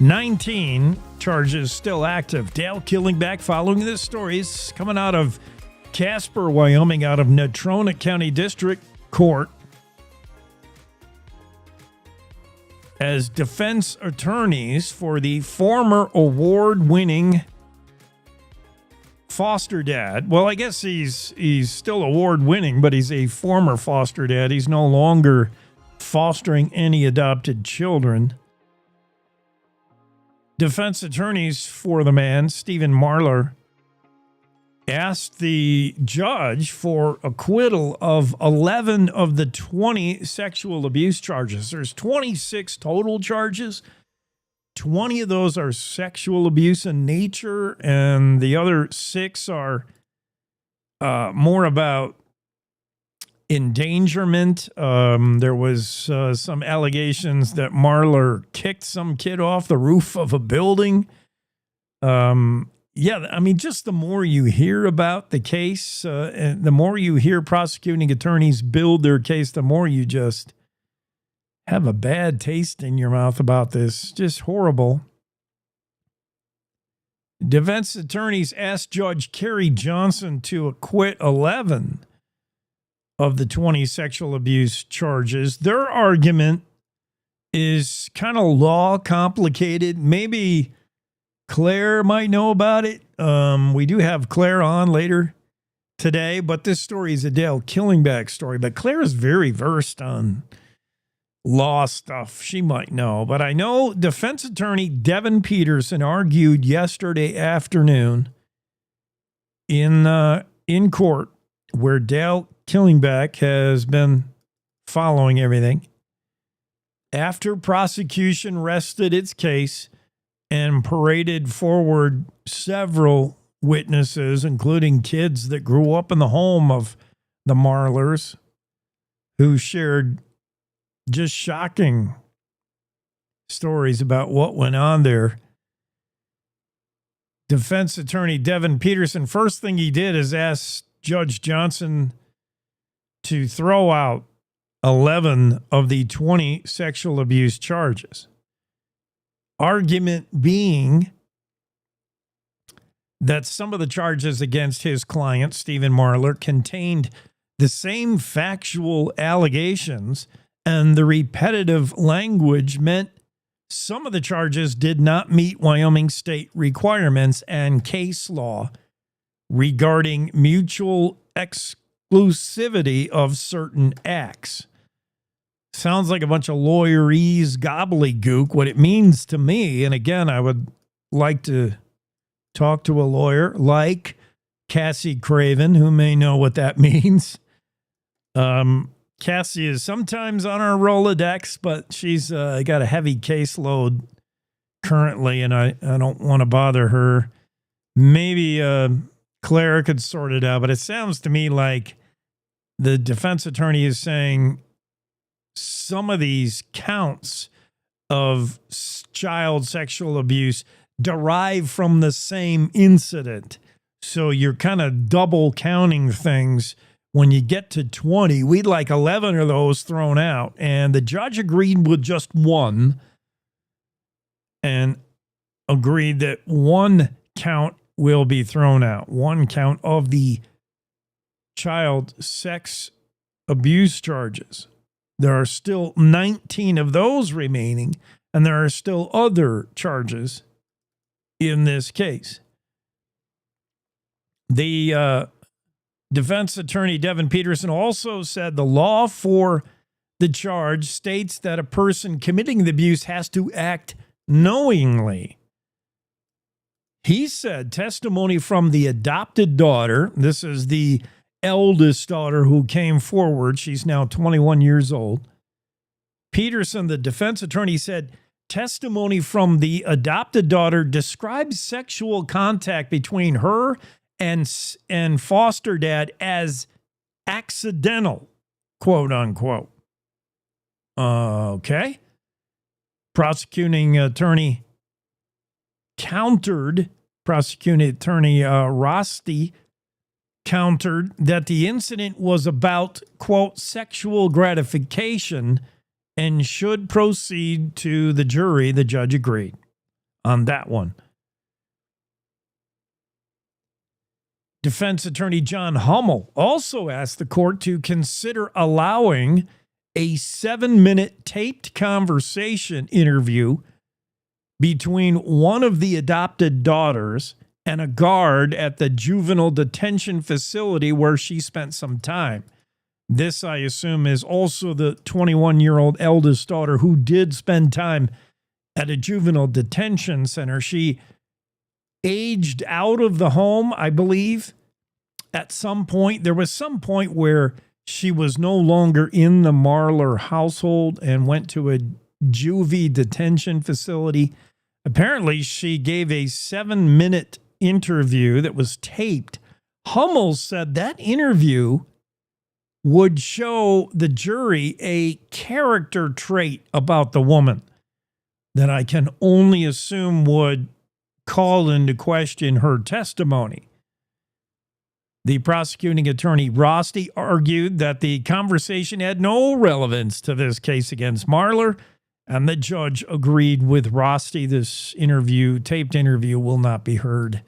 19 charges still active. Dale Killingback following this story is coming out of Casper, Wyoming, out of Natrona County District Court. As defense attorneys for the former award-winning foster dad. Well, I guess he's still award winning, but he's a former foster dad. He's no longer fostering any adopted children. Defense attorneys for the man, Stephen Marler, asked the judge for acquittal of 11 of the 20 sexual abuse charges. There's 26 total charges. 20 of those are sexual abuse in nature, and the other 6 are more about endangerment. There was some allegations that Marler kicked some kid off the roof of a building. Yeah, I mean, just the more you hear about the case, and the more you hear prosecuting attorneys build their case, the more you just have a bad taste in your mouth about this. Just horrible. Defense attorneys asked Judge Kerry Johnson to acquit 11 of the 20 sexual abuse charges. Their argument is kind of law complicated. Maybe Claire might know about it. We do have Claire on later today, but this story is a Dale Killingback story. But Claire is very versed on law stuff. She might know. But I know defense attorney Devin Peterson argued yesterday afternoon in court, where Dale Killingback has been following everything. After prosecution rested its case and paraded forward several witnesses, including kids that grew up in the home of the Marlers, who shared just shocking stories about what went on there. Defense attorney Devin Peterson, first thing he did is ask Judge Johnson to throw out 11 of the 20 sexual abuse charges. Argument being that some of the charges against his client, Stephen Marler, contained the same factual allegations, and the repetitive language meant some of the charges did not meet Wyoming state requirements and case law regarding mutual exclusivity of certain acts. Sounds like a bunch of lawyerese gobbledygook. What it means to me, and again, I would like to talk to a lawyer like Cassie Craven, who may know what that means. Cassie is sometimes on our Rolodex, but she's got a heavy caseload currently, and I don't want to bother her. Maybe Claire could sort it out, but it sounds to me like the defense attorney is saying some of these counts of child sexual abuse derive from the same incident. So you're kind of double counting things. When you get to 20, we'd like 11 of those thrown out. And the judge agreed with just one and agreed that one count will be thrown out. One count of the child sex abuse charges. There are still 19 of those remaining, and there are still other charges in this case. The defense attorney Devin Peterson also said the law for the charge states that a person committing the abuse has to act knowingly. He said testimony from the adopted daughter, this is the eldest daughter who came forward, she's now 21 years old. Peterson, the defense attorney, said testimony from the adopted daughter describes sexual contact between her and foster dad as accidental, quote unquote. Okay. Prosecuting attorney Rosti countered that the incident was about, quote, sexual gratification and should proceed to the jury. The judge agreed on that one. Defense attorney John Hummel also asked the court to consider allowing a 7-minute taped conversation interview between one of the adopted daughters and a guard at the juvenile detention facility where she spent some time. This, I assume, is also the 21-year-old eldest daughter who did spend time at a juvenile detention center. She aged out of the home, I believe, at some point. There was some point where she was no longer in the Marler household and went to a juvie detention facility. Apparently, she gave a 7-minute interview that was taped. Hummel said that interview would show the jury a character trait about the woman that I can only assume would call into question her testimony. The prosecuting attorney, Rosti, argued that the conversation had no relevance to this case against Marler, and the judge agreed with Rosti. This interview, taped interview, will not be heard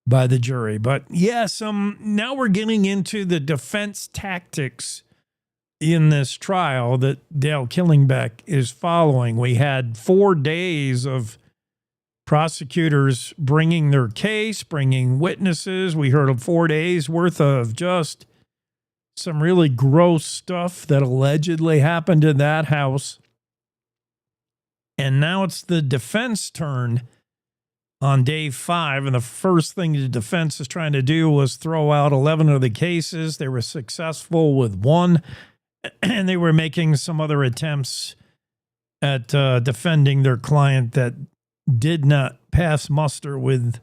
by the jury. But yes, now we're getting into the defense tactics in this trial that Dale Killingbeck is following. We had 4 days of prosecutors bringing their case, bringing witnesses. We heard of 4 days worth of just some really gross stuff that allegedly happened in that house. And now it's the defense turn on day 5. And the first thing the defense is trying to do was throw out 11 of the cases. They were successful with 1, and they were making some other attempts at defending their client that did not pass muster with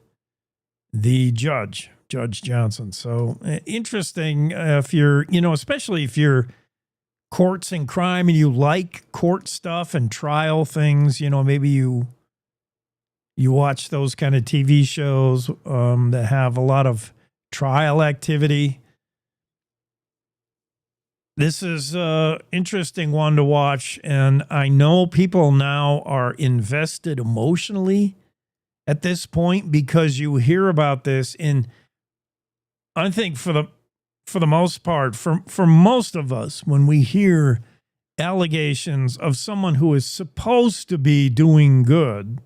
the judge, Judge Johnson. So interesting if you're, especially if you're courts and crime and you like court stuff and trial things, maybe you watch those kind of TV shows that have a lot of trial activity. This is an interesting one to watch, and I know people now are invested emotionally at this point because you hear about this, and I think for the most part, for most of us, when we hear allegations of someone who is supposed to be doing good,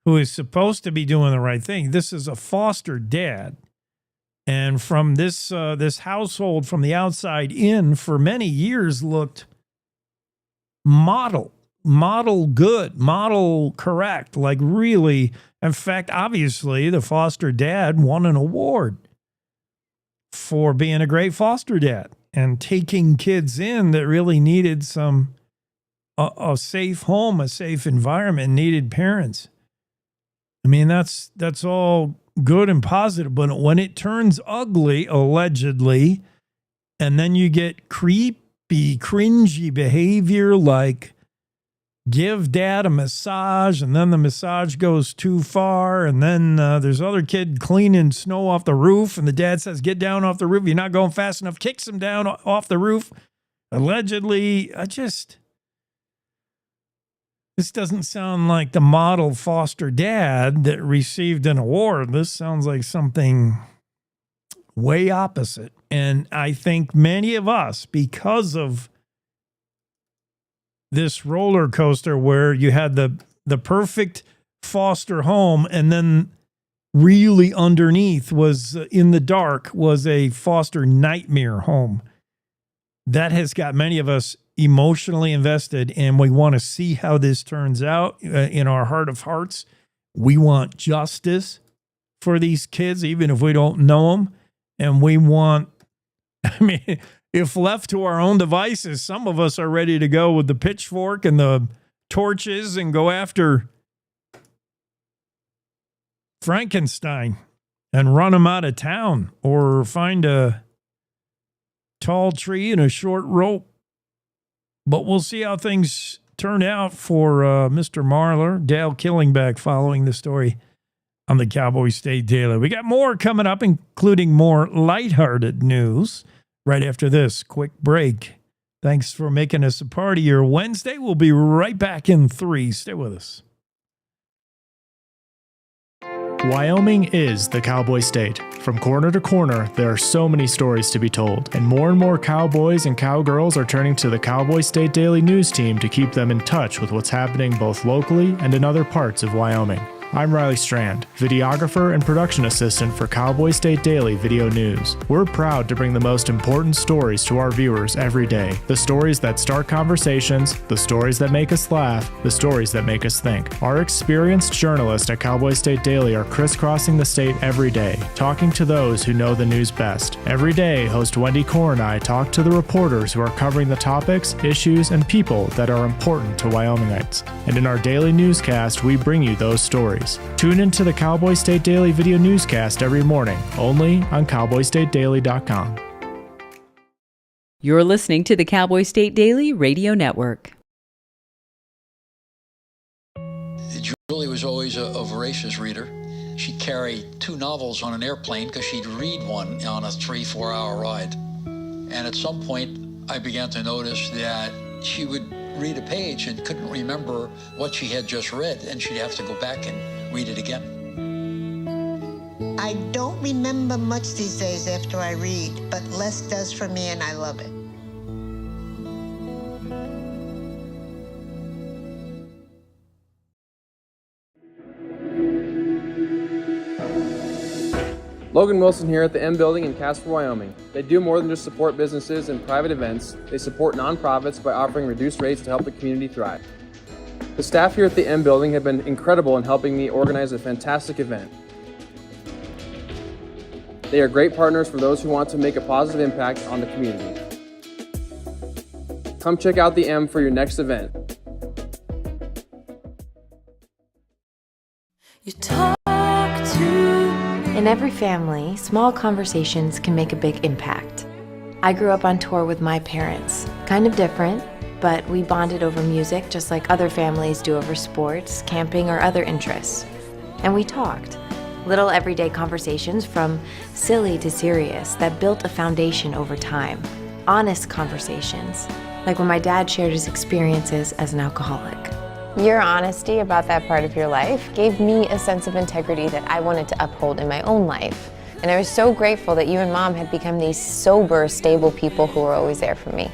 who is supposed to be doing the right thing, this is a foster dad. And from this household, from the outside in, for many years looked model good, model correct, like really. In fact, obviously, the foster dad won an award for being a great foster dad and taking kids in that really needed a safe home, a safe environment, needed parents. I mean, that's all good and positive, but when it turns ugly, allegedly, and then you get creepy, cringy behavior like give dad a massage, and then the massage goes too far, and then there's other kid cleaning snow off the roof, and the dad says, get down off the roof, you're not going fast enough, kicks him down off the roof. Allegedly, this doesn't sound like the model foster dad that received an award. This sounds like something way opposite. And I think many of us, because of this roller coaster where you had the perfect foster home and then really underneath was in the dark was a foster nightmare home, that has got many of us emotionally invested, and we want to see how this turns out. In our heart of hearts, we want justice for these kids, even if we don't know them. And we want, if left to our own devices, some of us are ready to go with the pitchfork and the torches and go after Frankenstein and run him out of town, or find a tall tree and a short rope. But we'll see how things turn out for Mr. Marler. Dale Killingbeck following the story on the Cowboy State Daily. We got more coming up, including more lighthearted news right after this quick break. Thanks for making us a part of your Wednesday. We'll be right back in 3. Stay with us. Wyoming is the cowboy state. From corner to corner, there are so many stories to be told, and more cowboys and cowgirls are turning to the Cowboy State Daily News team to keep them in touch with what's happening both locally and in other parts of Wyoming. I'm Riley Strand, videographer and production assistant for Cowboy State Daily Video News. We're proud to bring the most important stories to our viewers every day. The stories that start conversations, the stories that make us laugh, the stories that make us think. Our experienced journalists at Cowboy State Daily are crisscrossing the state every day, talking to those who know the news best. Every day, host Wendy Core and I talk to the reporters who are covering the topics, issues, and people that are important to Wyomingites. And in our daily newscast, we bring you those stories. Tune into the Cowboy State Daily Video Newscast every morning, only on CowboyStateDaily.com. You're listening to the Cowboy State Daily Radio Network. Julie was always a voracious reader. She'd carry 2 novels on an airplane because she'd read one on a 3-4 hour ride. And at some point, I began to notice that she would read a page and couldn't remember what she had just read, and she'd have to go back and read it again. I don't remember much these days after I read, but less does for me, and I love it. Logan Wilson here at the M Building in Casper, Wyoming. They do more than just support businesses and private events. They support nonprofits by offering reduced rates to help the community thrive. The staff here at the M Building have been incredible in helping me organize a fantastic event. They are great partners for those who want to make a positive impact on the community. Come check out the M for your next event. In every family, small conversations can make a big impact. I grew up on tour with my parents. Kind of different, but we bonded over music just like other families do over sports, camping, or other interests. And we talked. Little everyday conversations from silly to serious that built a foundation over time. Honest conversations, like when my dad shared his experiences as an alcoholic. Your honesty about that part of your life gave me a sense of integrity that I wanted to uphold in my own life. And I was so grateful that you and Mom had become these sober, stable people who were always there for me.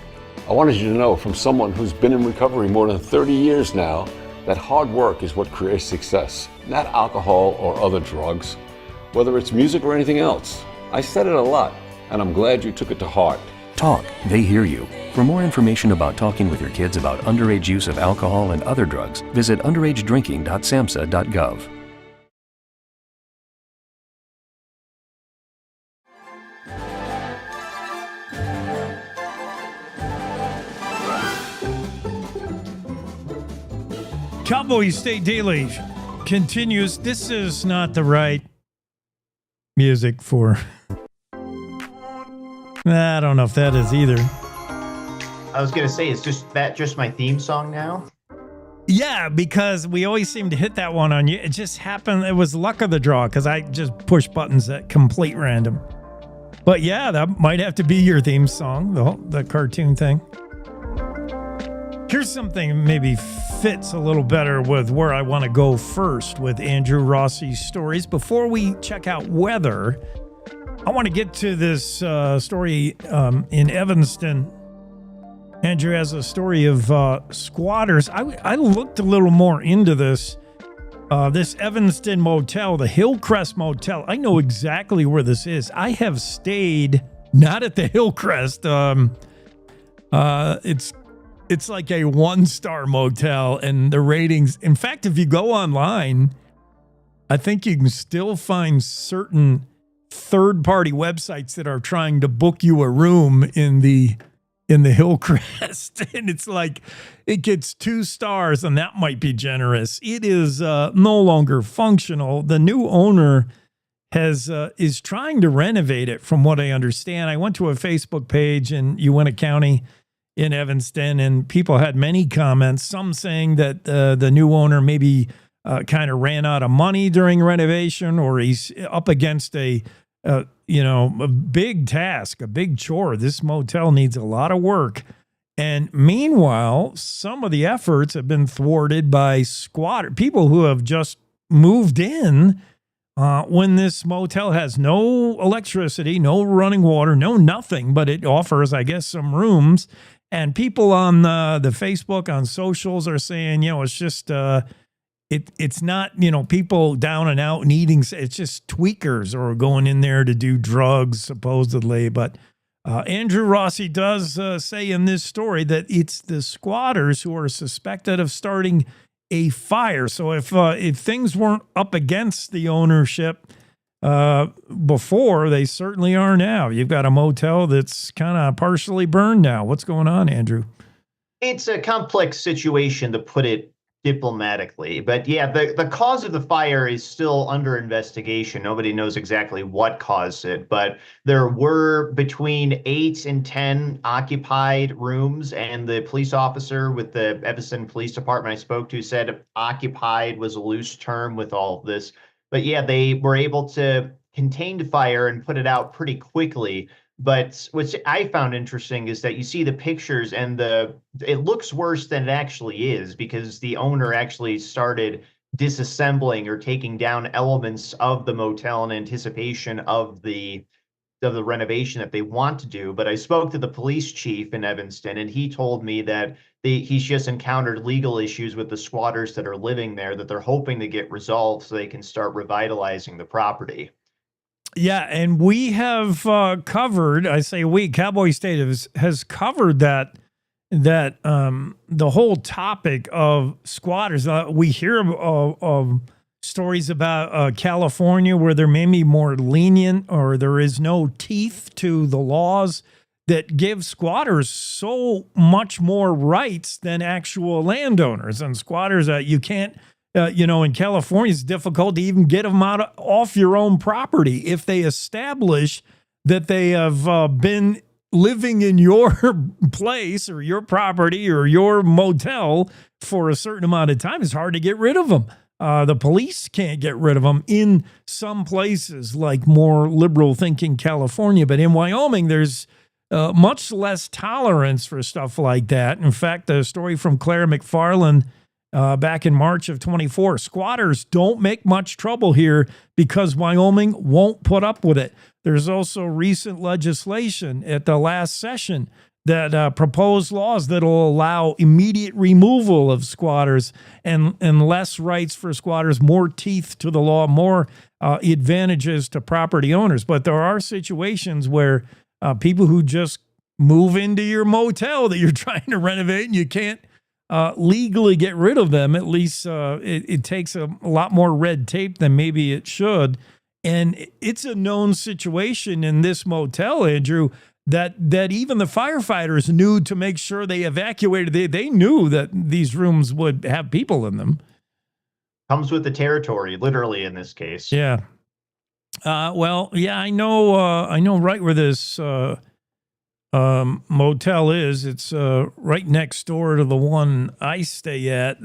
I wanted you to know from someone who's been in recovery more than 30 years now that hard work is what creates success, not alcohol or other drugs, whether it's music or anything else. I said it a lot, and I'm glad you took it to heart. Talk, they hear you. For more information about talking with your kids about underage use of alcohol and other drugs, visit underagedrinking.samhsa.gov. Cowboy State Daily continues. This is not the right music for... I don't know if that is either. I was going to say, is just my theme song now? Yeah, because we always seem to hit that one on you. It just happened. It was luck of the draw because I just push buttons at complete random. But yeah, that might have to be your theme song, the cartoon thing. Here's something that maybe fits a little better with where I want to go first with Andrew Rossi's stories. Before we check out weather, I want to get to this story in Evanston. Andrew has a story of squatters. I looked a little more into this. This Evanston motel, the Hillcrest Motel. I know exactly where this is. I have stayed not at the Hillcrest. It's like a 1-star motel, and the ratings. In fact, if you go online, I think you can still find certain third-party websites that are trying to book you a room in the Hillcrest, and it's like it gets 2 stars, and that might be generous. It is no longer functional. The new owner is trying to renovate it, from what I understand. I went to a Facebook page in Uintah County in Evanston, and people had many comments. Some saying that the new owner maybe kind of ran out of money during renovation, or he's up against a big task, a big chore. This motel needs a lot of work. And meanwhile, some of the efforts have been thwarted by people who have just moved in when this motel has no electricity, no running water, no nothing, but it offers, I guess, some rooms. And people on the Facebook, on socials, are saying, it's just it's not, people down and out and eating. It's just tweakers or going in there to do drugs, supposedly. But Andrew Rossi does say in this story that it's the squatters who are suspected of starting a fire. So if things weren't up against the ownership before, they certainly are now. You've got a motel that's kind of partially burned now. What's going on, Andrew? It's a complex situation, to put it diplomatically. But yeah, the cause of the fire is still under investigation. Nobody knows exactly what caused it, but there were between 8 and 10 occupied rooms, and the police officer with the Evanston Police Department I spoke to said occupied was a loose term with all of this. But yeah, they were able to contain the fire and put it out pretty quickly. But what I found interesting is that you see the pictures, and it looks worse than it actually is, because the owner actually started disassembling or taking down elements of the motel in anticipation of the renovation that they want to do. But I spoke to the police chief in Evanston, and he told me that he's just encountered legal issues with the squatters that are living there that they're hoping to get resolved so they can start revitalizing the property. Yeah, and we have covered, I say we, Cowboy State has covered that the whole topic of squatters. We hear of stories about California where there may be more lenient, or there is no teeth to the laws that give squatters so much more rights than actual landowners. And squatters, you can't, in California, it's difficult to even get them off your own property if they establish that they have been living in your place or your property or your motel for a certain amount of time. It's hard to get rid of them. The police can't get rid of them in some places, like more liberal thinking California. But in Wyoming, there's much less tolerance for stuff like that. In fact, a story from Claire McFarland back in March of 24. Squatters don't make much trouble here because Wyoming won't put up with it. There's also recent legislation at the last session that proposed laws that will allow immediate removal of squatters and less rights for squatters, more teeth to the law, more advantages to property owners. But there are situations where people who just move into your motel that you're trying to renovate and you can't legally get rid of them. At least it takes a lot more red tape than maybe it should. And it's a known situation in this motel, Andrew, that even the firefighters knew to make sure they evacuated. They knew that these rooms would have people in them. Comes with the territory, literally, in this case. Yeah. Well, yeah, I know right where this motel is. It's right next door to the one I stay at.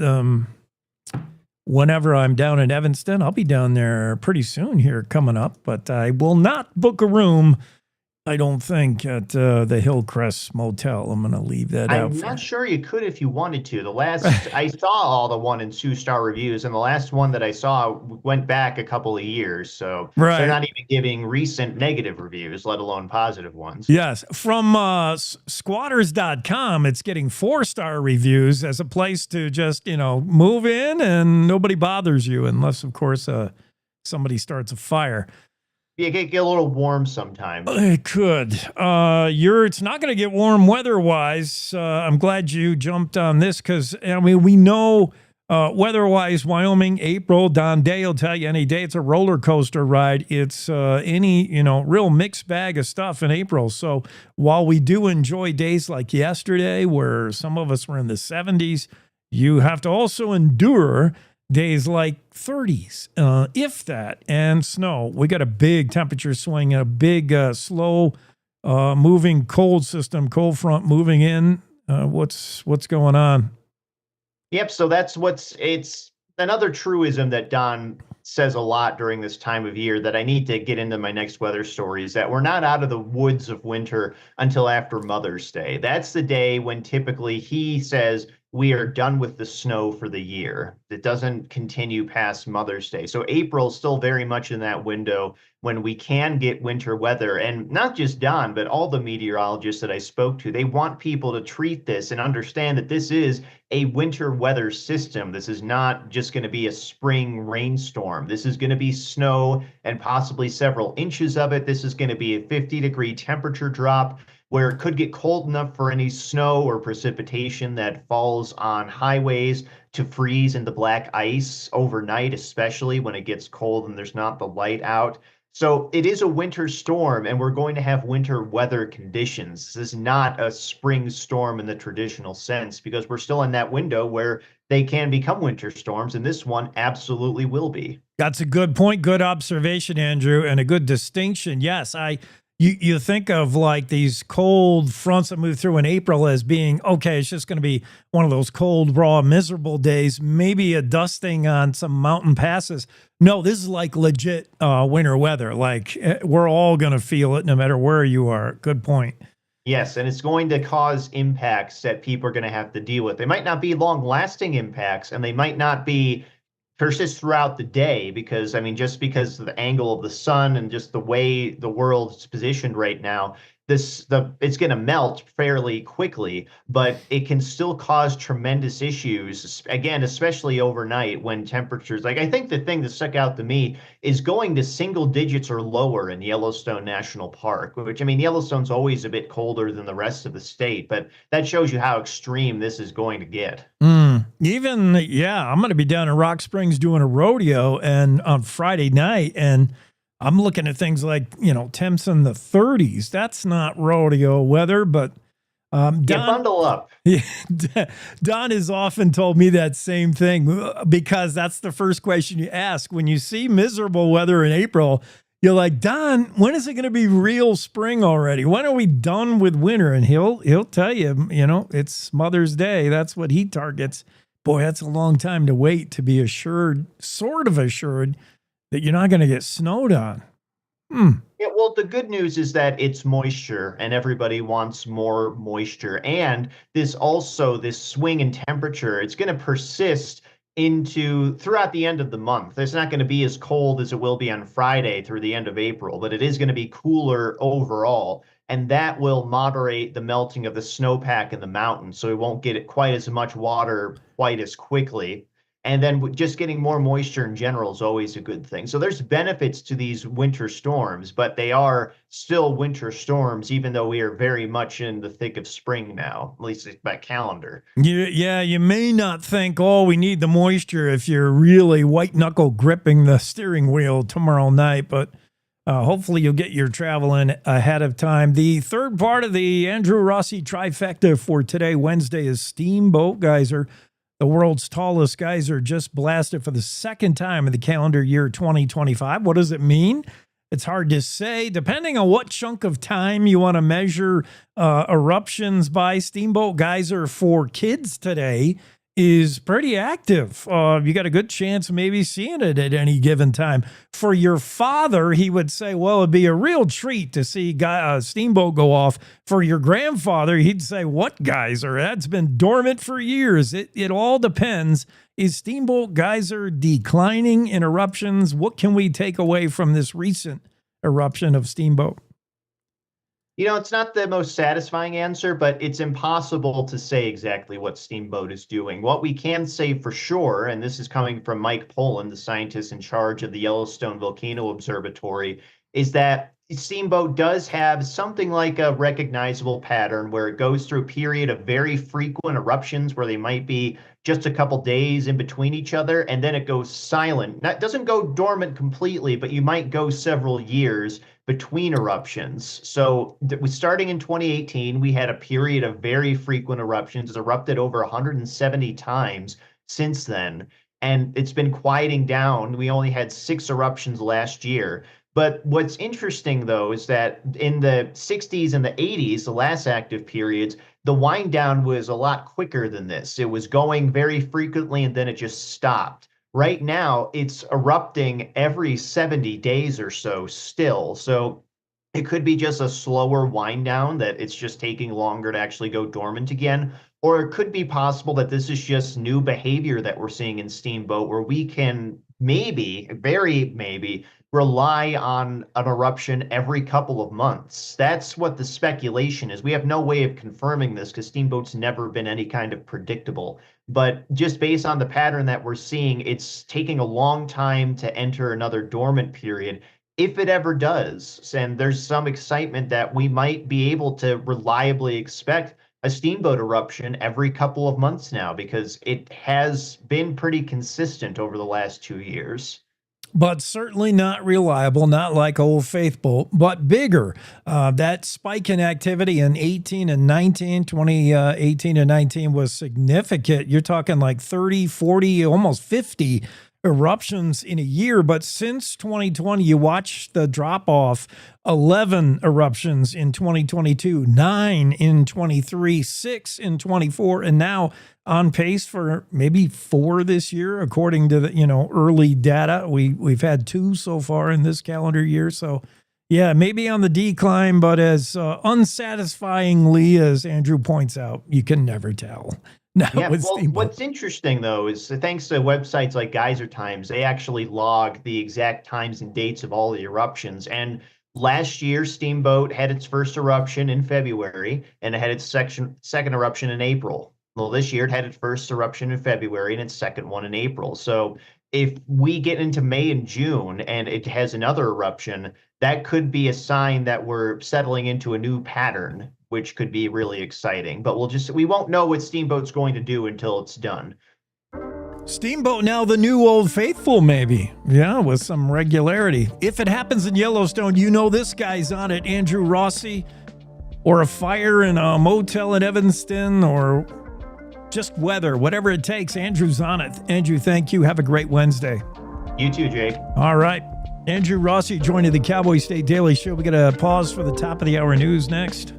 Whenever I'm down in Evanston, I'll be down there pretty soon here coming up, but I will not book a room, I don't think, at the Hillcrest Motel. I'm going to leave that out. I'm not sure you could if you wanted to. The last I saw all the 1 and 2 star reviews, and the last one that I saw went back a couple of years. So they're not even giving recent negative reviews, let alone positive ones. Yes. From squatters.com, it's getting 4-star reviews as a place to just, move in and nobody bothers you unless, of course, somebody starts a fire. Yeah, get a little warm sometimes. It could. It's not going to get warm weather-wise. I'm glad you jumped on this because, we know weather-wise, Wyoming, April, Don Day will tell you any day it's a roller coaster ride. It's any, real mixed bag of stuff in April. So while we do enjoy days like yesterday where some of us were in the 70s, you have to also endure days like 30s, if that, and snow. We got a big temperature swing, a big slow moving cold front moving in. What's going on? Yep, so it's another truism that Don says a lot during this time of year that I need to get into my next weather story, is that we're not out of the woods of winter until after Mother's Day. That's the day when typically he says we are done with the snow for the year. It doesn't continue past Mother's Day. So April's still very much in that window when we can get winter weather. And not just Don, but all the meteorologists that I spoke to, they want people to treat this and understand that this is a winter weather system. This is not just going to be a spring rainstorm. This is going to be snow and possibly several inches of it. This is going to be a 50-degree temperature drop where it could get cold enough for any snow or precipitation that falls on highways to freeze into black ice overnight, especially when it gets cold and there's not the light out. So it is a winter storm, and we're going to have winter weather conditions. This is not a spring storm in the traditional sense, because we're still in that window where they can become winter storms, and this one absolutely will be. That's a good point. Good observation, Andrew, and a good distinction. Yes, you think of like these cold fronts that move through in April as being, okay, it's just going to be one of those cold, raw, miserable days, maybe a dusting on some mountain passes. No, this is like legit winter weather. Like we're all going to feel it no matter where you are. Good point. Yes, and it's going to cause impacts that people are going to have to deal with. They might not be long-lasting impacts, and they might not be persist throughout the day, because I mean, just because of the angle of the sun and just the way the world's positioned right now, it's going to melt fairly quickly, but it can still cause tremendous issues, again, especially overnight when temperatures, like I think the thing that stuck out to me is going to single digits or lower in Yellowstone National Park, which, I mean, Yellowstone's always a bit colder than the rest of the state, but that shows you how extreme this is going to get. Even, yeah, I'm going to be down in Rock Springs doing a rodeo and on Friday night, and I'm looking at things like, temps in the 30s. That's not rodeo weather, but Don, bundle up. Don has often told me that same thing, because that's the first question you ask when you see miserable weather in April. You're like, Don, when is it going to be real spring already? When are we done with winter? And he'll tell you, it's Mother's Day. That's what he targets. Boy, that's a long time to wait to be sort of assured that you're not going to get snowed on. Yeah, well, the good news is that it's moisture, and everybody wants more moisture. And this swing in temperature, it's going to persist throughout the end of the month. It's not going to be as cold as it will be on Friday through the end of April, but it is going to be cooler overall. And that will moderate the melting of the snowpack in the mountains, so we won't get quite as much water quite as quickly. And then just getting more moisture in general is always a good thing. So there's benefits to these winter storms, but they are still winter storms, even though we are very much in the thick of spring now, at least by calendar. Yeah, you may not think, we need the moisture if you're really white knuckle gripping the steering wheel tomorrow night, but hopefully you'll get your travel in ahead of time. The third part of the Andrew Rossi trifecta for today, Wednesday, is Steamboat Geyser. The world's tallest geyser just blasted for the second time in the calendar year 2025. What does it mean? It's hard to say. Depending on what chunk of time you want to measure eruptions by, Steamboat Geyser for kids today is pretty active. You got a good chance of maybe seeing it at any given time. For your father, he would say, well, it'd be a real treat to see a steamboat go off. For your grandfather, he'd say, what geyser? That's been dormant for years. It all depends. Is Steamboat Geyser declining in eruptions? What can we take away from this recent eruption of Steamboat? It's not the most satisfying answer, but it's impossible to say exactly what Steamboat is doing. What we can say for sure, and this is coming from Mike Poland, the scientist in charge of the Yellowstone Volcano Observatory, is that Steamboat does have something like a recognizable pattern where it goes through a period of very frequent eruptions where they might be just a couple days in between each other, and then it goes silent. That doesn't go dormant completely, but you might go several years between eruptions. So starting in 2018, we had a period of very frequent eruptions. It's erupted over 170 times since then, and it's been quieting down. We only had 6 eruptions last year. But what's interesting, though, is that in the 60s and the 80s, the last active periods, the wind down was a lot quicker than this. It was going very frequently, and then it just stopped. Right now, it's erupting every 70 days or so still. So it could be just a slower wind down, that it's just taking longer to actually go dormant again. or it could be possible that this is just new behavior that we're seeing in Steamboat, where we can maybe, very maybe, rely on an eruption every couple of months. That's what the speculation is. We have no way of confirming this because Steamboat's never been any kind of predictable. But just based on the pattern that we're seeing, it's taking a long time to enter another dormant period. If it ever does, and there's some excitement that we might be able to reliably expect a steamboat eruption every couple of months now, because it has been pretty consistent over the last 2 years. But certainly not reliable, not like Old Faithful, but bigger. That spike in activity in 18 and 19, 2018 and 19 was significant. You're talking like 30, 40, almost 50 eruptions in a year. But since 2020, you watch the drop off: 11 eruptions in 2022, 9 in 23, 6 in 24, and now on pace for maybe 4 this year, according to the early data. We've had 2 so far in this calendar year. So yeah, maybe on the decline, but as unsatisfyingly as Andrew points out, you can never tell. Now, yeah, well, what's interesting though is thanks to websites like Geyser Times, they actually log the exact times and dates of all the eruptions. And last year, Steamboat had its first eruption in February, and it had its second eruption in April. Well, this year it had its first eruption in February and its second one in April. So if we get into May and June and it has another eruption, that could be a sign that we're settling into a new pattern, which could be really exciting. But we won't know what Steamboat's going to do until it's done. Steamboat now the new Old Faithful, maybe. Yeah, with some regularity. If it happens in Yellowstone, this guy's on it. Andrew Rossi, or a fire in a motel in Evanston, or just weather, whatever it takes. Andrew's on it. Andrew, thank you. Have a great Wednesday. You too, Jake. All right. Andrew Rossi joining the Cowboy State Daily Show. We got a pause for the top of the hour news next.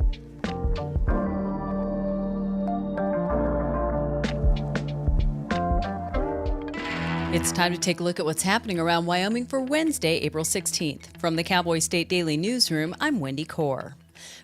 It's time to take a look at what's happening around Wyoming for Wednesday, April 16th. From the Cowboy State Daily Newsroom, I'm Wendy Core.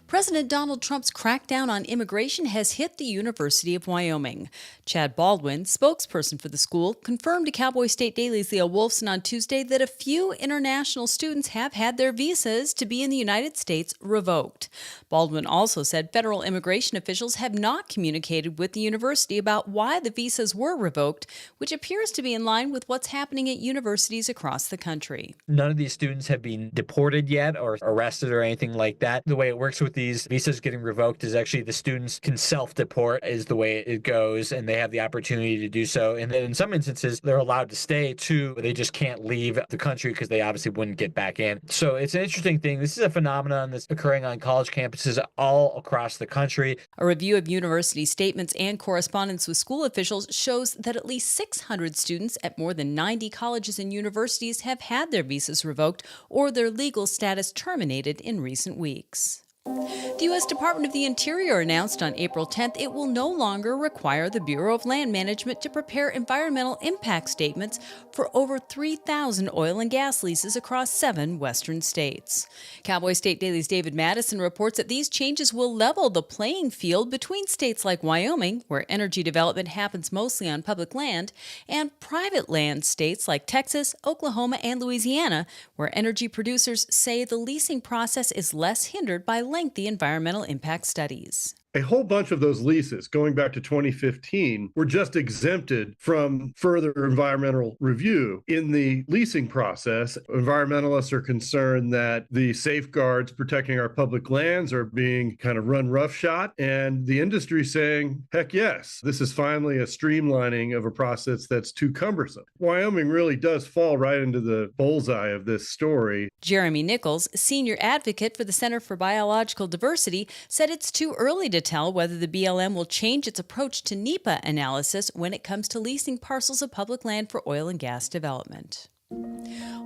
President Donald Trump's crackdown on immigration has hit the University of Wyoming. Chad Baldwin, spokesperson for the school, confirmed to Cowboy State Daily's Leah Wolfson on Tuesday that a few international students have had their visas to be in the United States revoked. Baldwin also said federal immigration officials have not communicated with the university about why the visas were revoked, which appears to be in line with what's happening at universities across the country. None of these students have been deported yet or arrested or anything like that. The way it works with these visas getting revoked is actually the students can self-deport is the way it goes, and they have the opportunity to do so. And then in some instances, they're allowed to stay too. They just can't leave the country because they obviously wouldn't get back in. So it's an interesting thing. This is a phenomenon that's occurring on college campuses all across the country. A review of university statements and correspondence with school officials shows that at least 600 students at more than 90 colleges and universities have had their visas revoked or their legal status terminated in recent weeks. The U.S. Department of the Interior announced on April 10th it will no longer require the Bureau of Land Management to prepare environmental impact statements for over 3,000 oil and gas leases across 7 western states. Cowboy State Daily's David Madison reports that these changes will level the playing field between states like Wyoming, where energy development happens mostly on public land, and private land states like Texas, Oklahoma, and Louisiana, where energy producers say the leasing process is less hindered by lengthy environmental impact studies. A whole bunch of those leases going back to 2015 were just exempted from further environmental review. In the leasing process, environmentalists are concerned that the safeguards protecting our public lands are being kind of run roughshod, and the industry saying, heck yes, this is finally a streamlining of a process that's too cumbersome. Wyoming really does fall right into the bullseye of this story. Jeremy Nichols, senior advocate for the Center for Biological Diversity, said it's too early to tell whether the BLM will change its approach to NEPA analysis when it comes to leasing parcels of public land for oil and gas development.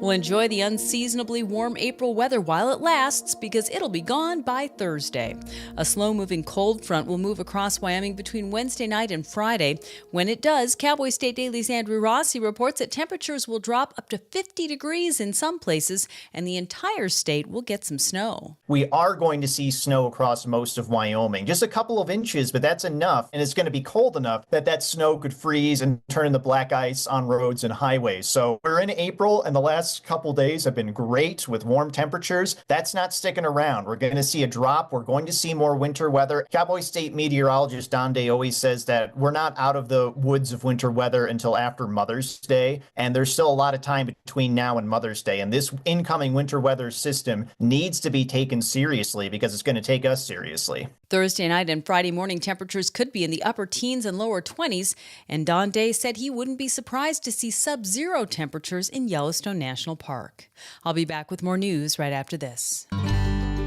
We'll enjoy the unseasonably warm April weather while it lasts because it'll be gone by Thursday. A slow-moving cold front will move across Wyoming between Wednesday night and Friday. When it does, Cowboy State Daily's Andrew Rossi reports that temperatures will drop up to 50 degrees in some places, and the entire state will get some snow. We are going to see snow across most of Wyoming. Just a couple of inches, but that's enough. And it's going to be cold enough that that snow could freeze and turn into black ice on roads and highways. So we're in April, and the last couple days have been great with warm temperatures. That's not sticking around. We're going to see a drop. We're going to see more winter weather. Cowboy State meteorologist Don Day always says that we're not out of the woods of winter weather until after Mother's Day. And there's still a lot of time between now and Mother's Day. And this incoming winter weather system needs to be taken seriously because it's going to take us seriously. Thursday night and Friday morning temperatures could be in the upper teens and lower 20s, and Don Day said he wouldn't be surprised to see sub-zero temperatures in Yellowstone National Park. I'll be back with more news right after this.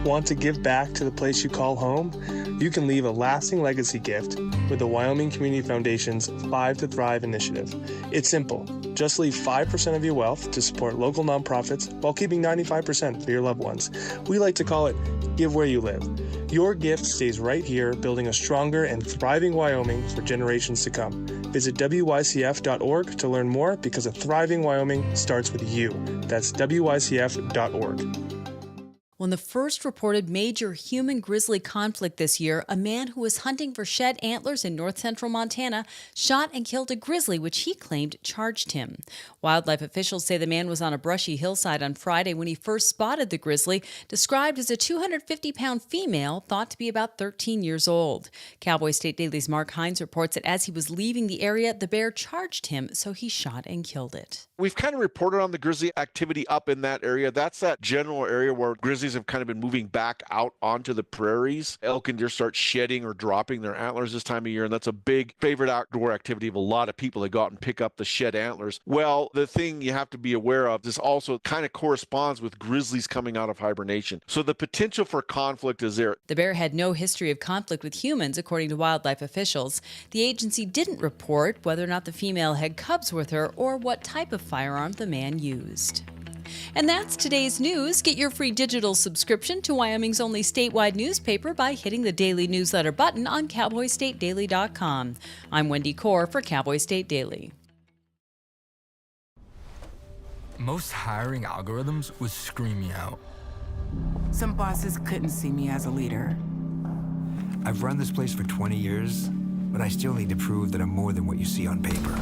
Want to give back to the place you call home? You can leave a lasting legacy gift with the Wyoming Community Foundation's 5 to Thrive initiative. It's simple. Just leave 5% of your wealth to support local nonprofits while keeping 95% for your loved ones. We like to call it Give Where You Live. Your gift stays right here, building a stronger and thriving Wyoming for generations to come. Visit wycf.org to learn more because a thriving Wyoming starts with you. That's wycf.org. When the first reported major human grizzly conflict this year, a man who was hunting for shed antlers in north central Montana shot and killed a grizzly, which he claimed charged him. Wildlife officials say the man was on a brushy hillside on Friday when he first spotted the grizzly, described as a 250-pound female thought to be about 13 years old. Cowboy State Daily's Mark Hines reports that as he was leaving the area, the bear charged him, so he shot and killed it. We've kind of reported on the grizzly activity up in that area. That's that general area where grizzlies have kind of been moving back out onto the prairies. Elk and deer start shedding or dropping their antlers this time of year, and that's a big favorite outdoor activity of a lot of people that go out and pick up the shed antlers. Well, the thing you have to be aware of, this also kind of corresponds with grizzlies coming out of hibernation. So the potential for conflict is there. The bear had no history of conflict with humans, according to wildlife officials. The agency didn't report whether or not the female had cubs with her or what type of firearm the man used. And that's today's news. Get your free digital subscription to Wyoming's only statewide newspaper by hitting the daily newsletter button on cowboystatedaily.com. I'm Wendy Core for Cowboy State Daily. Most hiring algorithms would scream me out. Some bosses couldn't see me as a leader. I've run this place for 20 years, but I still need to prove that I'm more than what you see on paper.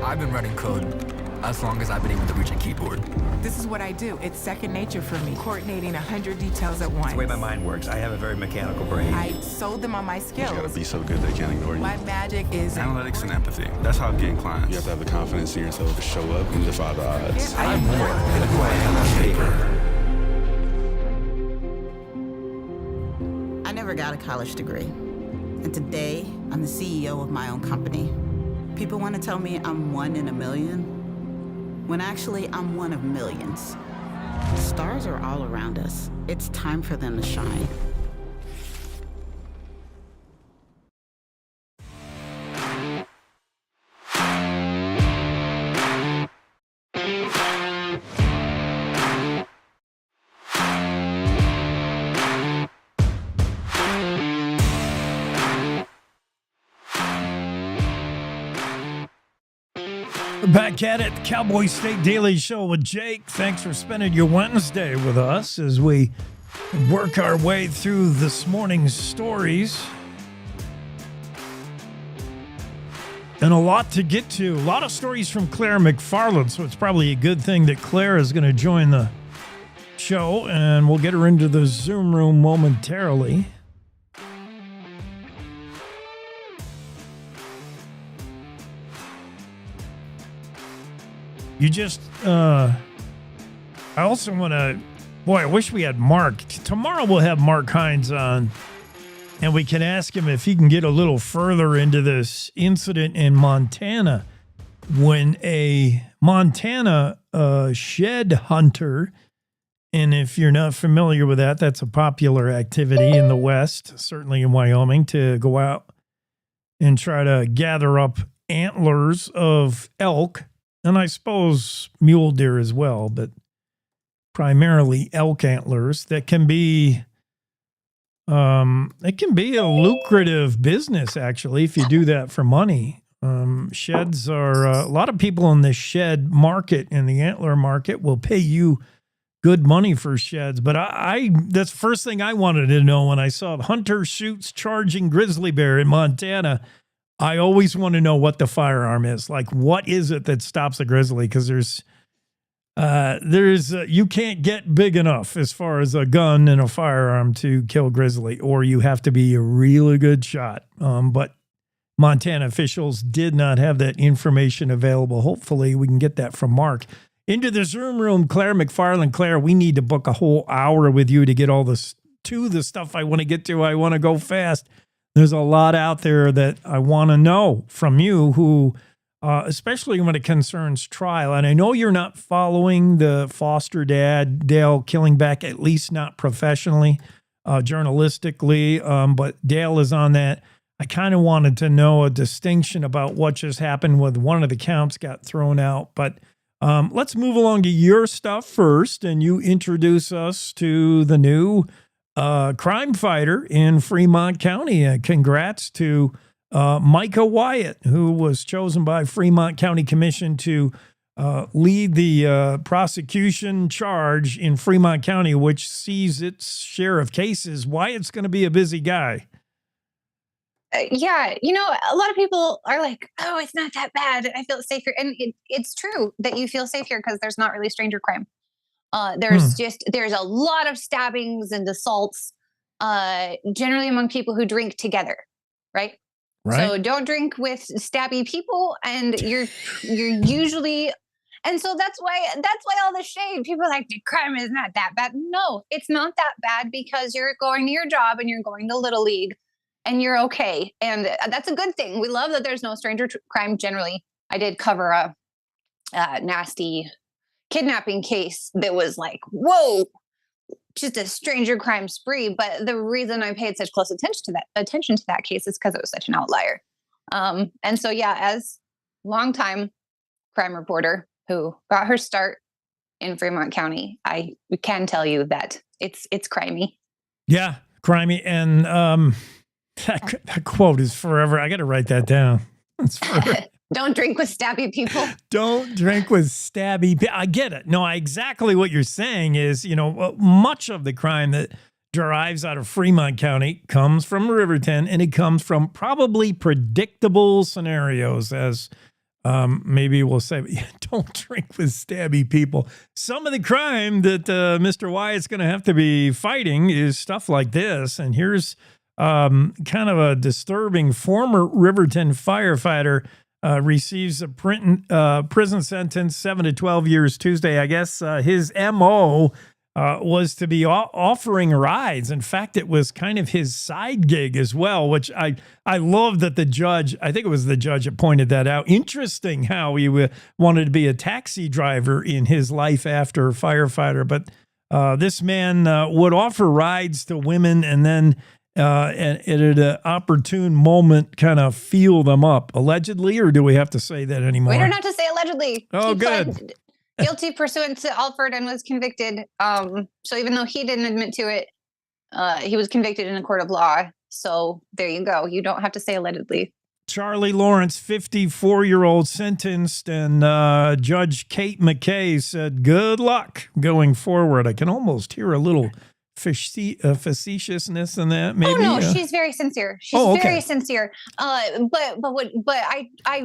I've been running code as long as I've been able to reach a keyboard. This is what I do. It's second nature for me, coordinating 100 details at once. It's the way my mind works. I have a very mechanical brain. I sold them on my skills. You gotta be so good they can't ignore you. My magic is analytics and empathy. That's how I'm getting clients. You have to have the confidence in yourself to show up and defy the odds. I am more than who I am on paper. I never got a college degree. And today, I'm the CEO of my own company. People want to tell me I'm one in a million, when actually I'm one of millions. Stars are all around us. It's time for them to shine. Back at it, the Cowboy State Daily Show with Jake. Thanks for spending your Wednesday with us as we work our way through this morning's stories. And a lot to get to. A lot of stories from Claire McFarland, so it's probably a good thing that Claire is going to join the show, and we'll get her into the Zoom room momentarily. You just, I also want to, boy, I wish we had Mark. Tomorrow we'll have Mark Hines on, and we can ask him if he can get a little further into this incident in Montana when a Montana shed hunter, and if you're not familiar with that, that's a popular activity in the West, certainly in Wyoming, to go out and try to gather up antlers of elk, and I suppose mule deer as well, but primarily elk antlers that can be it can be a lucrative business, actually, if you do that for money. Sheds are a lot of people in the shed market, in the antler market, will pay you good money for sheds. But I that's the first thing I wanted to know when I saw hunter shoots charging grizzly bear in Montana. I always want to know what the firearm is. Like, what is it that stops a grizzly? Because you can't get big enough as far as a gun and a firearm to kill grizzly, or you have to be a really good shot. But Montana officials did not have that information available. Hopefully we can get that from Mark. Into the Zoom room, Claire McFarland. Claire, we need to book a whole hour with you to get all this to the stuff I want to get to. I want to go fast. There's a lot out there that I want to know from you, who especially when it concerns trial. And I know you're not following the foster dad, Dale Killingback, at least not professionally, journalistically, but Dale is on that. I kind of wanted to know a distinction about what just happened with one of the counts got thrown out. But let's move along to your stuff first, and you introduce us to the new crime fighter in Fremont County. Congrats to Micah Wyatt, who was chosen by Fremont County Commission to lead the prosecution charge in Fremont County, which sees its share of cases. Wyatt's going to be a busy guy. Yeah, a lot of people are like, oh, it's not that bad. I feel safe here. And it's true that you feel safe here because there's not really stranger crime. There's a lot of stabbings and assaults, generally among people who drink together, right? So don't drink with stabby people, and you're usually, and so that's why all the shade. People are like, crime is not that bad. No, it's not that bad because you're going to your job and you're going to Little League, and you're okay, and that's a good thing. We love that there's no stranger crime. Generally, I did cover a nasty kidnapping case that was like, whoa, just a stranger crime spree. But the reason I paid such close attention to that case is because it was such an outlier. And so, yeah, as longtime crime reporter who got her start in Fremont County, I can tell you that it's crimey. Yeah, crimey. And that quote is forever. I got to write that down. It's forever. Don't drink with stabby people. Don't drink with stabby people. I get it. No, exactly what you're saying is, much of the crime that derives out of Fremont County comes from Riverton, and it comes from probably predictable scenarios, as maybe we'll say, don't drink with stabby people. Some of the crime that Mr. Wyatt's going to have to be fighting is stuff like this. And here's kind of a disturbing former Riverton firefighter receives a prison sentence, 7 to 12 years Tuesday. I guess his MO was to be offering rides. In fact, it was kind of his side gig as well, which I love that the judge, I think it was the judge that pointed that out. Interesting how he wanted to be a taxi driver in his life after firefighter. But this man would offer rides to women and then and at an opportune moment kind of feel them up, allegedly, or do we have to say that anymore? We don't have to say allegedly. Oh, he good. pled guilty pursuant to Alford and was convicted. So even though he didn't admit to it, he was convicted in a court of law. So there you go. You don't have to say allegedly. Charlie Lawrence, 54-year-old, sentenced, and Judge Kate McKay said, good luck going forward. I can almost hear a little facetiousness in that, maybe. Oh no, she's very sincere. She's very sincere. But I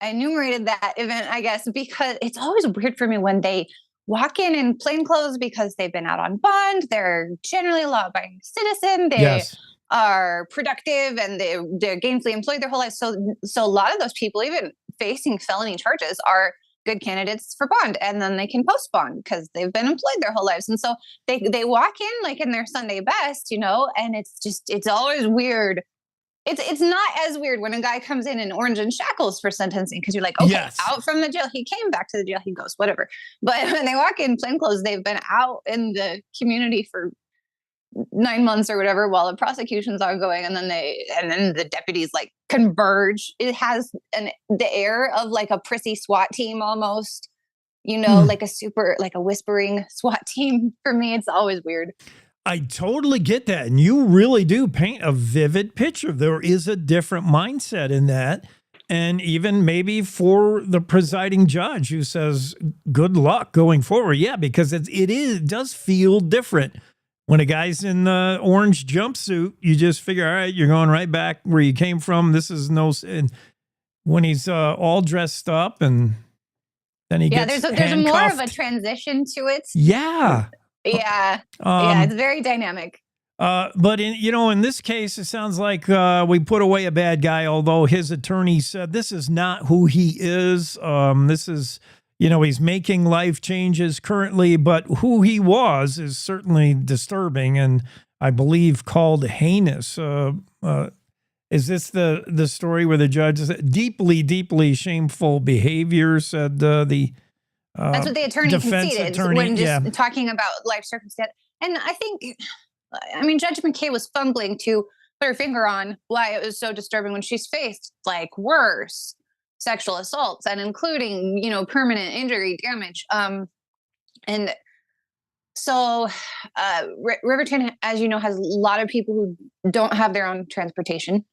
enumerated that event, I guess, because it's always weird for me when they walk in plain clothes because they've been out on bond. They're generally a law-abiding citizen. They are productive and they're gainfully employed their whole life. So a lot of those people, even facing felony charges, are good candidates for bond, and then they can post bond because they've been employed their whole lives. And so they walk in like in their Sunday best, and it's always weird. It's not as weird when a guy comes in orange and shackles for sentencing, because you're like, okay, out from the jail, he came back to the jail, he goes, whatever. But when they walk in plain clothes, they've been out in the community for 9 months or whatever while the prosecution's ongoing, and then the deputies like converge. It has the air of like a prissy SWAT team almost, like a whispering SWAT team. For me, it's always weird. I totally get that. And you really do paint a vivid picture. There is a different mindset in that. And even maybe for the presiding judge who says, good luck going forward. Yeah, because it does feel different. When a guy's in the orange jumpsuit, you just figure, all right, you're going right back where you came from. This is and when he's all dressed up and then he gets there's more of a transition to it. Yeah. Yeah. It's very dynamic. But in this case, it sounds like we put away a bad guy, although his attorney said this is not who he is. This is, he's making life changes currently, but who he was is certainly disturbing and I believe called heinous. Is this the story where the judge said deeply, deeply shameful behavior, said the that's what the attorney conceded when talking about life circumstance. And I think, Judge McKay was fumbling to put her finger on why it was so disturbing when she's faced like worse sexual assaults and including, permanent injury damage. And so Riverton, as you know, has a lot of people who don't have their own transportation.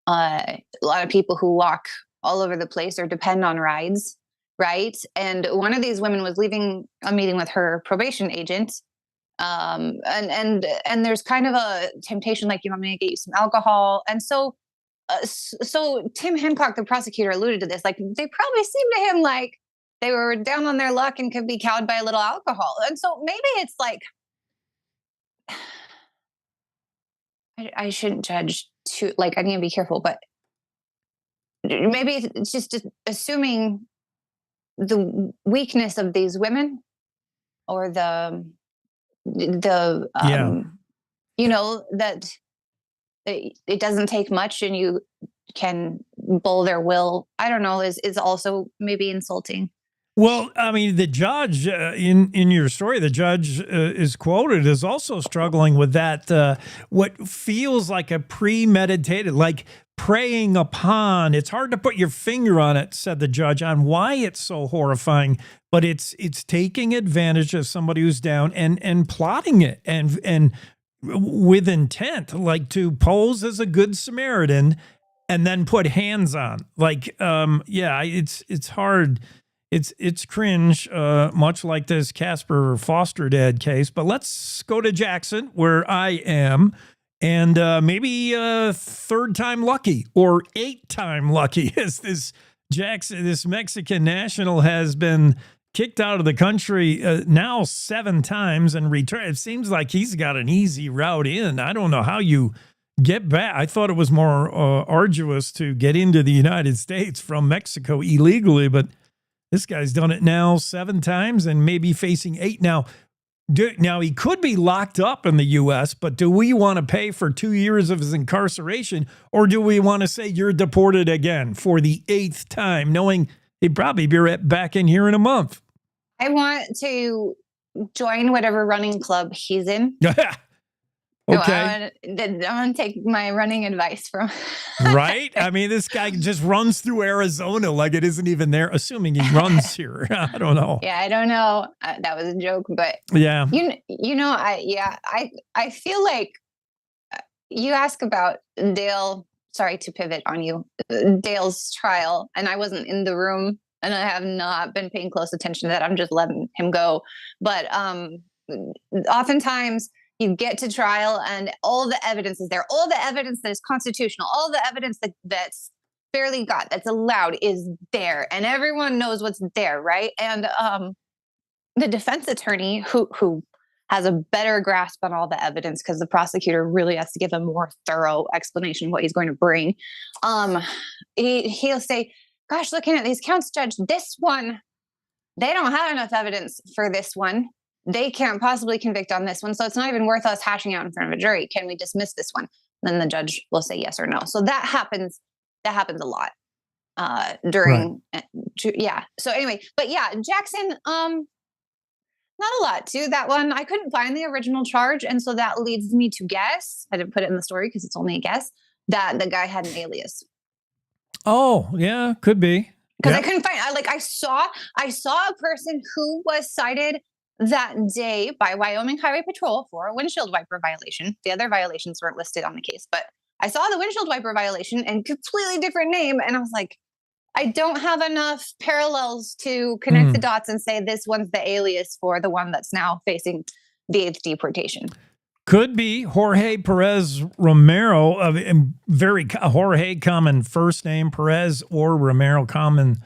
A lot of people who walk all over the place or depend on rides. Right. And one of these women was leaving a meeting with her probation agent. And there's kind of a temptation, like, I'm going to get you some alcohol. And so Tim Hancock, the prosecutor, alluded to this. Like, they probably seemed to him like they were down on their luck and could be cowed by a little alcohol. And so maybe it's like, I shouldn't judge too, like, I need to be careful, but maybe it's just assuming the weakness of these women or that it doesn't take much and you can bull their will. I don't know, is also maybe insulting. Well, the judge in your story, the judge is quoted as also struggling with that, what feels like a premeditated, like preying upon. It's hard to put your finger on it, said the judge, on why it's so horrifying, but it's taking advantage of somebody who's down and plotting it and with intent, like to pose as a good Samaritan and then put hands on. Like, it's hard. It's cringe, much like this Casper foster dad case. But let's go to Jackson, where I am, and maybe third time lucky or 8-time lucky, as this Mexican national has been kicked out of the country now 7 times and returned. It seems like he's got an easy route in. I don't know how you get back. I thought it was more arduous to get into the United States from Mexico illegally, but this guy's done it now 7 times and maybe facing 8 now. Now, he could be locked up in the U.S., but do we want to pay for 2 years of his incarceration, or do we want to say you're deported again for the 8th time, knowing he'd probably be right back in here in a month? I want to join whatever running club he's in. Okay. I want to take my running advice from. Right? This guy just runs through Arizona like it isn't even there, assuming he runs here. I don't know. Yeah, I don't know. That was a joke, but yeah. I feel like you ask about Dale. Sorry to pivot on you. Dale's trial, and I wasn't in the room, and I have not been paying close attention to that. I'm just letting him go. But oftentimes you get to trial and all the evidence is there. All the evidence that is constitutional, all the evidence that's fairly got, that's allowed is there. And everyone knows what's there, right? And the defense attorney who has a better grasp on all the evidence, because the prosecutor really has to give a more thorough explanation of what he's going to bring. He'll say, gosh, looking at these counts, Judge, this one, they don't have enough evidence for this one. They can't possibly convict on this one. So it's not even worth us hashing out in front of a jury. Can we dismiss this one? And then the judge will say yes or no. So that happens a lot during, yeah. So anyway, but yeah, Jackson, Not a lot to that one. I couldn't find the original charge, and so that leads me to guess. I didn't put it in the story because it's only a guess that the guy had an alias. Oh, yeah, could be. Because I couldn't find. I saw a person who was cited that day by Wyoming Highway Patrol for a windshield wiper violation. The other violations weren't listed on the case, but I saw the windshield wiper violation and completely different name, and I was like, I don't have enough parallels to connect the dots and say this one's the alias for the one that's now facing the 8th deportation. Could be Jorge Perez Romero, Jorge common first name, Perez, or Romero common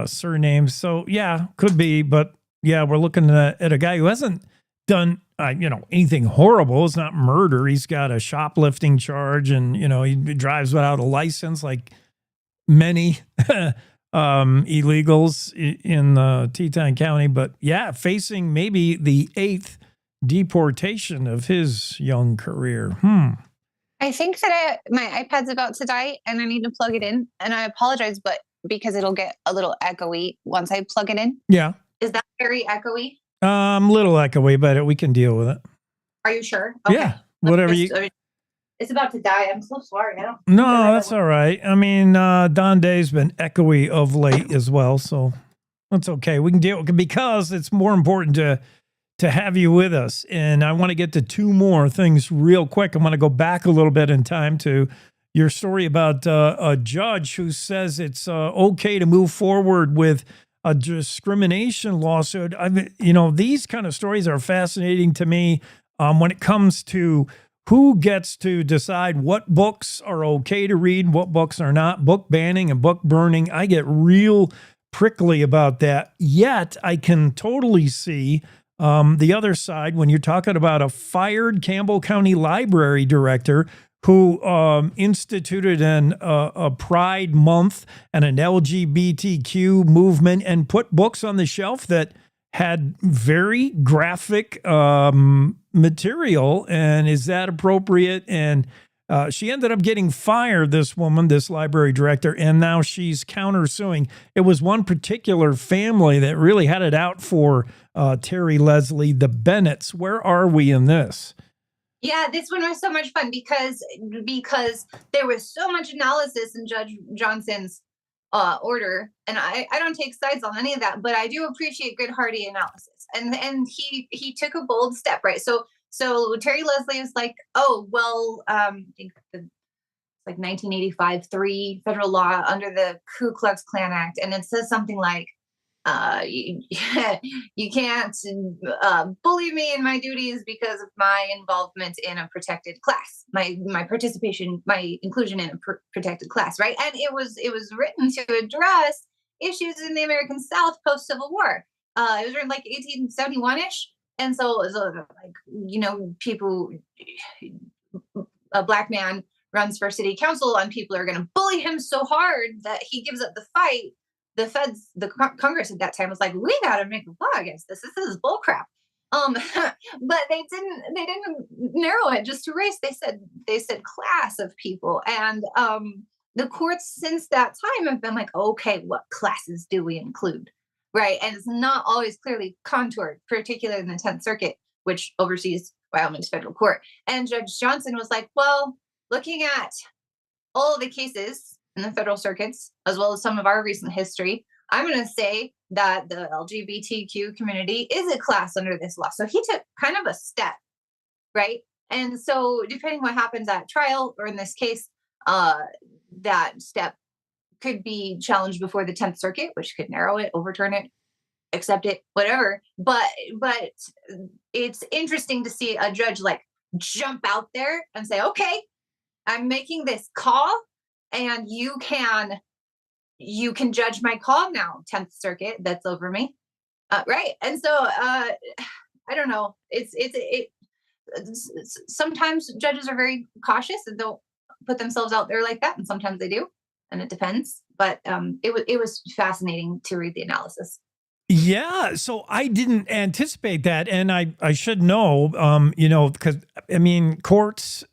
surname. So yeah, could be, but yeah, we're looking at a guy who hasn't done anything horrible. It's not murder. He's got a shoplifting charge, and he drives without a license, like many illegals in Teton County. But yeah, facing maybe the 8th deportation of his young career. I think that my iPad's about to die and I need to plug it in, and I apologize, but because it'll get a little echoey once I plug it in. Yeah. Is that very echoey? Little echoey, but we can deal with it. Are you sure? Okay. Yeah. Whatever you. It's about to die. I'm so sorry. I don't. No, that's all right. I mean, Don Day's been echoey of late as well, so that's okay. We can deal with it because it's more important to have you with us. And I want to get to 2 more things real quick. I want to go back a little bit in time to your story about a judge who says it's okay to move forward with a discrimination lawsuit. These kind of stories are fascinating to me when it comes to who gets to decide what books are okay to read, what books are not. Book banning and book burning. I get real prickly about that. Yet I can totally see the other side when you're talking about a fired Campbell County Library director who instituted a Pride Month and an LGBTQ movement and put books on the shelf that had very graphic material. And is that appropriate? And she ended up getting fired, this woman, this library director, and now she's countersuing. It was one particular family that really had it out for Terry Leslie, the Bennetts. Where are we in this? Yeah, this one was so much fun because there was so much analysis in Judge Johnson's order, and I don't take sides on any of that, but I do appreciate good hearty analysis. And he took a bold step, right? So Terry Leslie is like, oh well, I think it's like 1985 3 federal law under the Ku Klux Klan Act, and it says something like, you can't bully me in my duties because of my involvement in a protected class, my participation, my inclusion in a protected class, right? And it was written to address issues in the American South post Civil War. It was written like 1871-ish, and so like people, a black man runs for city council, and people are going to bully him so hard that he gives up the fight. The feds, the Congress at that time was like, we got to make a law against this. This is bullcrap. But they didn't narrow it just to race. They said class of people, and the courts since that time have been like, okay, what classes do we include, right? And it's not always clearly contoured, particularly in the 10th Circuit, which oversees Wyoming's federal court. And Judge Johnson was like, well, looking at all of the cases in the federal circuits, as well as some of our recent history, I'm going to say that the LGBTQ community is a class under this law. So he took kind of a step, right? And so depending what happens at trial, or in this case, that step could be challenged before the 10th Circuit, which could narrow it, overturn it, accept it, whatever. But it's interesting to see a judge like jump out there and say, okay, I'm making this call, and you can judge my call now, 10th Circuit, that's over me, right? And so I don't know. It's sometimes judges are very cautious and don't put themselves out there like that, and sometimes they do, and it depends. But it was fascinating to read the analysis. Yeah, so I didn't anticipate that, and I should know, because I mean, courts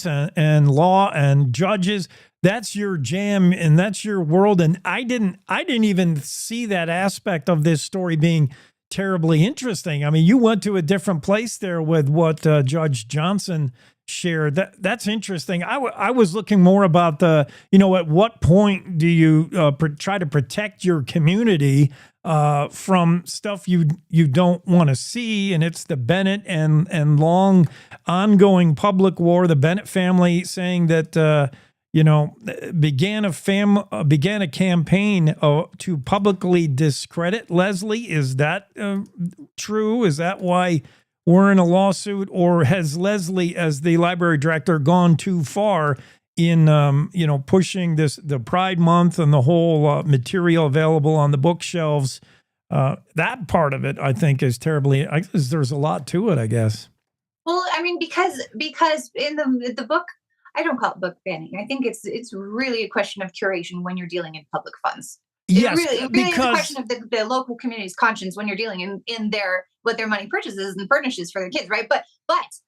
and law and judges, that's your jam and that's your world, and I didn't even see that aspect of this story being terribly interesting. I mean, you went to a different place there with what Judge Johnson shared. That's interesting. I was looking more about the, at what point do you try to protect your community from stuff you don't want to see, and it's the Bennett and long ongoing public war. The Bennett family saying that began a campaign to publicly discredit Leslie. Is that true? Is that why we're in a lawsuit, or has Leslie, as the library director, gone too far in pushing the Pride Month and the whole material available on the bookshelves? That part of it, I think, is terribly. There's a lot to it, I guess. Well, I mean, because in the book, I don't call it book banning. I think it's really a question of curation when you're dealing in public funds. Yes, it really is a question of the local community's conscience when you're dealing in what their money purchases and furnishes for their kids, right? But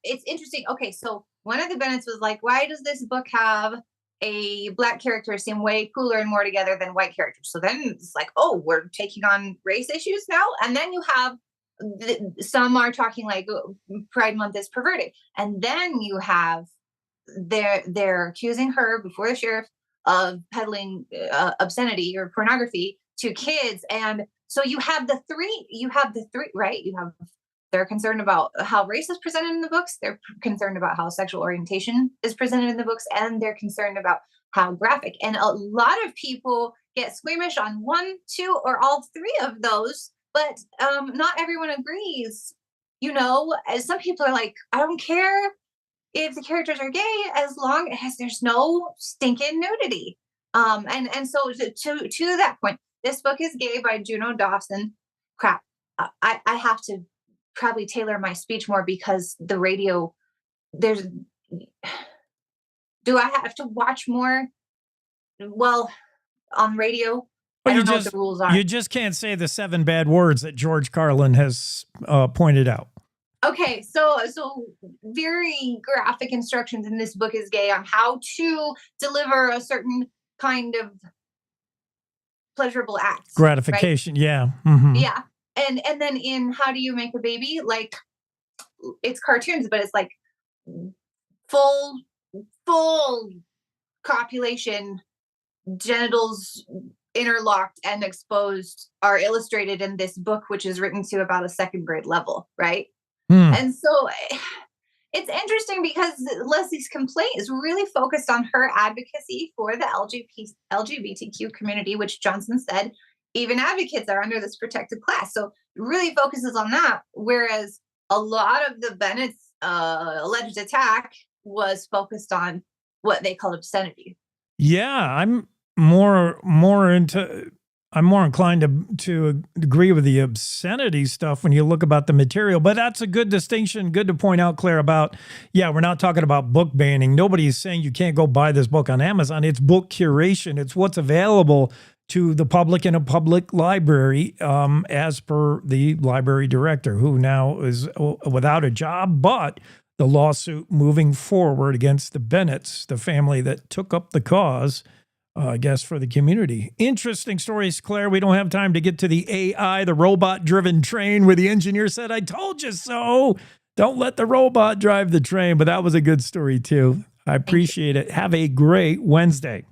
it's interesting. Okay, so one of the Bennetts was like, why does this book have a Black character seem way cooler and more together than white characters? So then it's like, oh, we're taking on race issues now. And then you have some are talking like Pride Month is perverted. And then you have they're accusing her before the sheriff of peddling obscenity or pornography to kids. And so you have the three, right? They're concerned about how race is presented in the books. They're concerned about how sexual orientation is presented in the books, and they're concerned about how graphic. And a lot of people get squeamish on one, two, or all three of those, but not everyone agrees. Some people are like, I don't care if the characters are gay as long as there's no stinking nudity. And so to that point, this book is gay by Juno Dawson. Crap. I have to probably tailor my speech more because the radio, do I have to watch more? Well, on radio, I don't know what the rules are. You just can't say the 7 bad words that George Carlin has pointed out. Okay, so very graphic instructions in this book is gay on how to deliver a certain kind of pleasurable act. Gratification, right? Yeah. Mm-hmm. Yeah. And then in How Do You Make a Baby, like it's cartoons, but it's like full copulation, genitals interlocked and exposed are illustrated in this book, which is written to about a 2nd grade level, right? And so it's interesting because Leslie's complaint is really focused on her advocacy for the LGBTQ community, which Johnson said even advocates are under this protected class. So it really focuses on that. Whereas a lot of the Bennett's alleged attack was focused on what they called obscenity. Yeah, I'm more inclined to agree with the obscenity stuff when you look about the material, but that's a good distinction. Good to point out, Claire, about, we're not talking about book banning. Nobody is saying you can't go buy this book on Amazon. It's book curation. It's what's available to the public in a public library, as per the library director, who now is without a job, but the lawsuit moving forward against the Bennetts, the family that took up the cause, I guess, for the community. Interesting stories, Claire. We don't have time to get to the AI, the robot-driven train, where the engineer said, I told you so. Don't let the robot drive the train. But that was a good story, too. I appreciate it. Have a great Wednesday.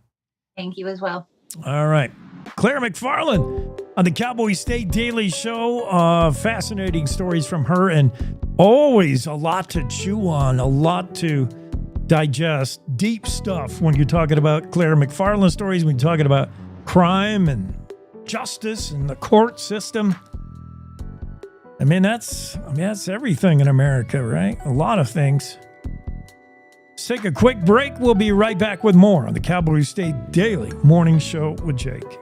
Thank you as well. All right. Claire McFarland on the Cowboy State Daily Show. Fascinating stories from her, and always a lot to chew on, a lot to digest, deep stuff when you're talking about Claire McFarland stories, when you're talking about crime and justice and the court system. I mean, that's everything in America, right? A lot of things. Let's take a quick break. We'll be right back with more on the Cowboy State Daily Morning Show with Jake.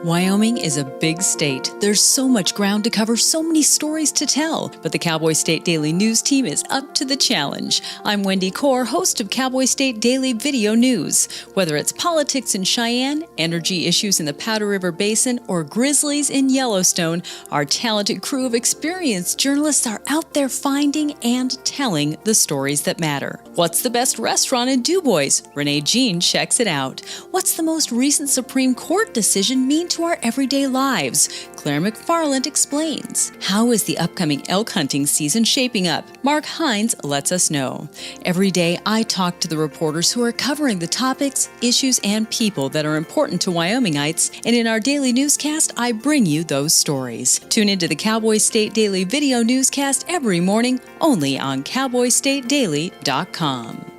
Wyoming is a big state. There's so much ground to cover, so many stories to tell. But the Cowboy State Daily News team is up to the challenge. I'm Wendy Core, host of Cowboy State Daily Video News. Whether it's politics in Cheyenne, energy issues in the Powder River Basin, or grizzlies in Yellowstone, our talented crew of experienced journalists are out there finding and telling the stories that matter. What's the best restaurant in DuBois? Renee Jean checks it out. What's the most recent Supreme Court decision mean to our everyday lives? Claire McFarland explains. How is the upcoming elk hunting season shaping up? Mark Hines lets us know. Every day, I talk to the reporters who are covering the topics, issues, and people that are important to Wyomingites, and in our daily newscast, I bring you those stories. Tune into the Cowboy State Daily Video Newscast every morning, only on CowboyStateDaily.com.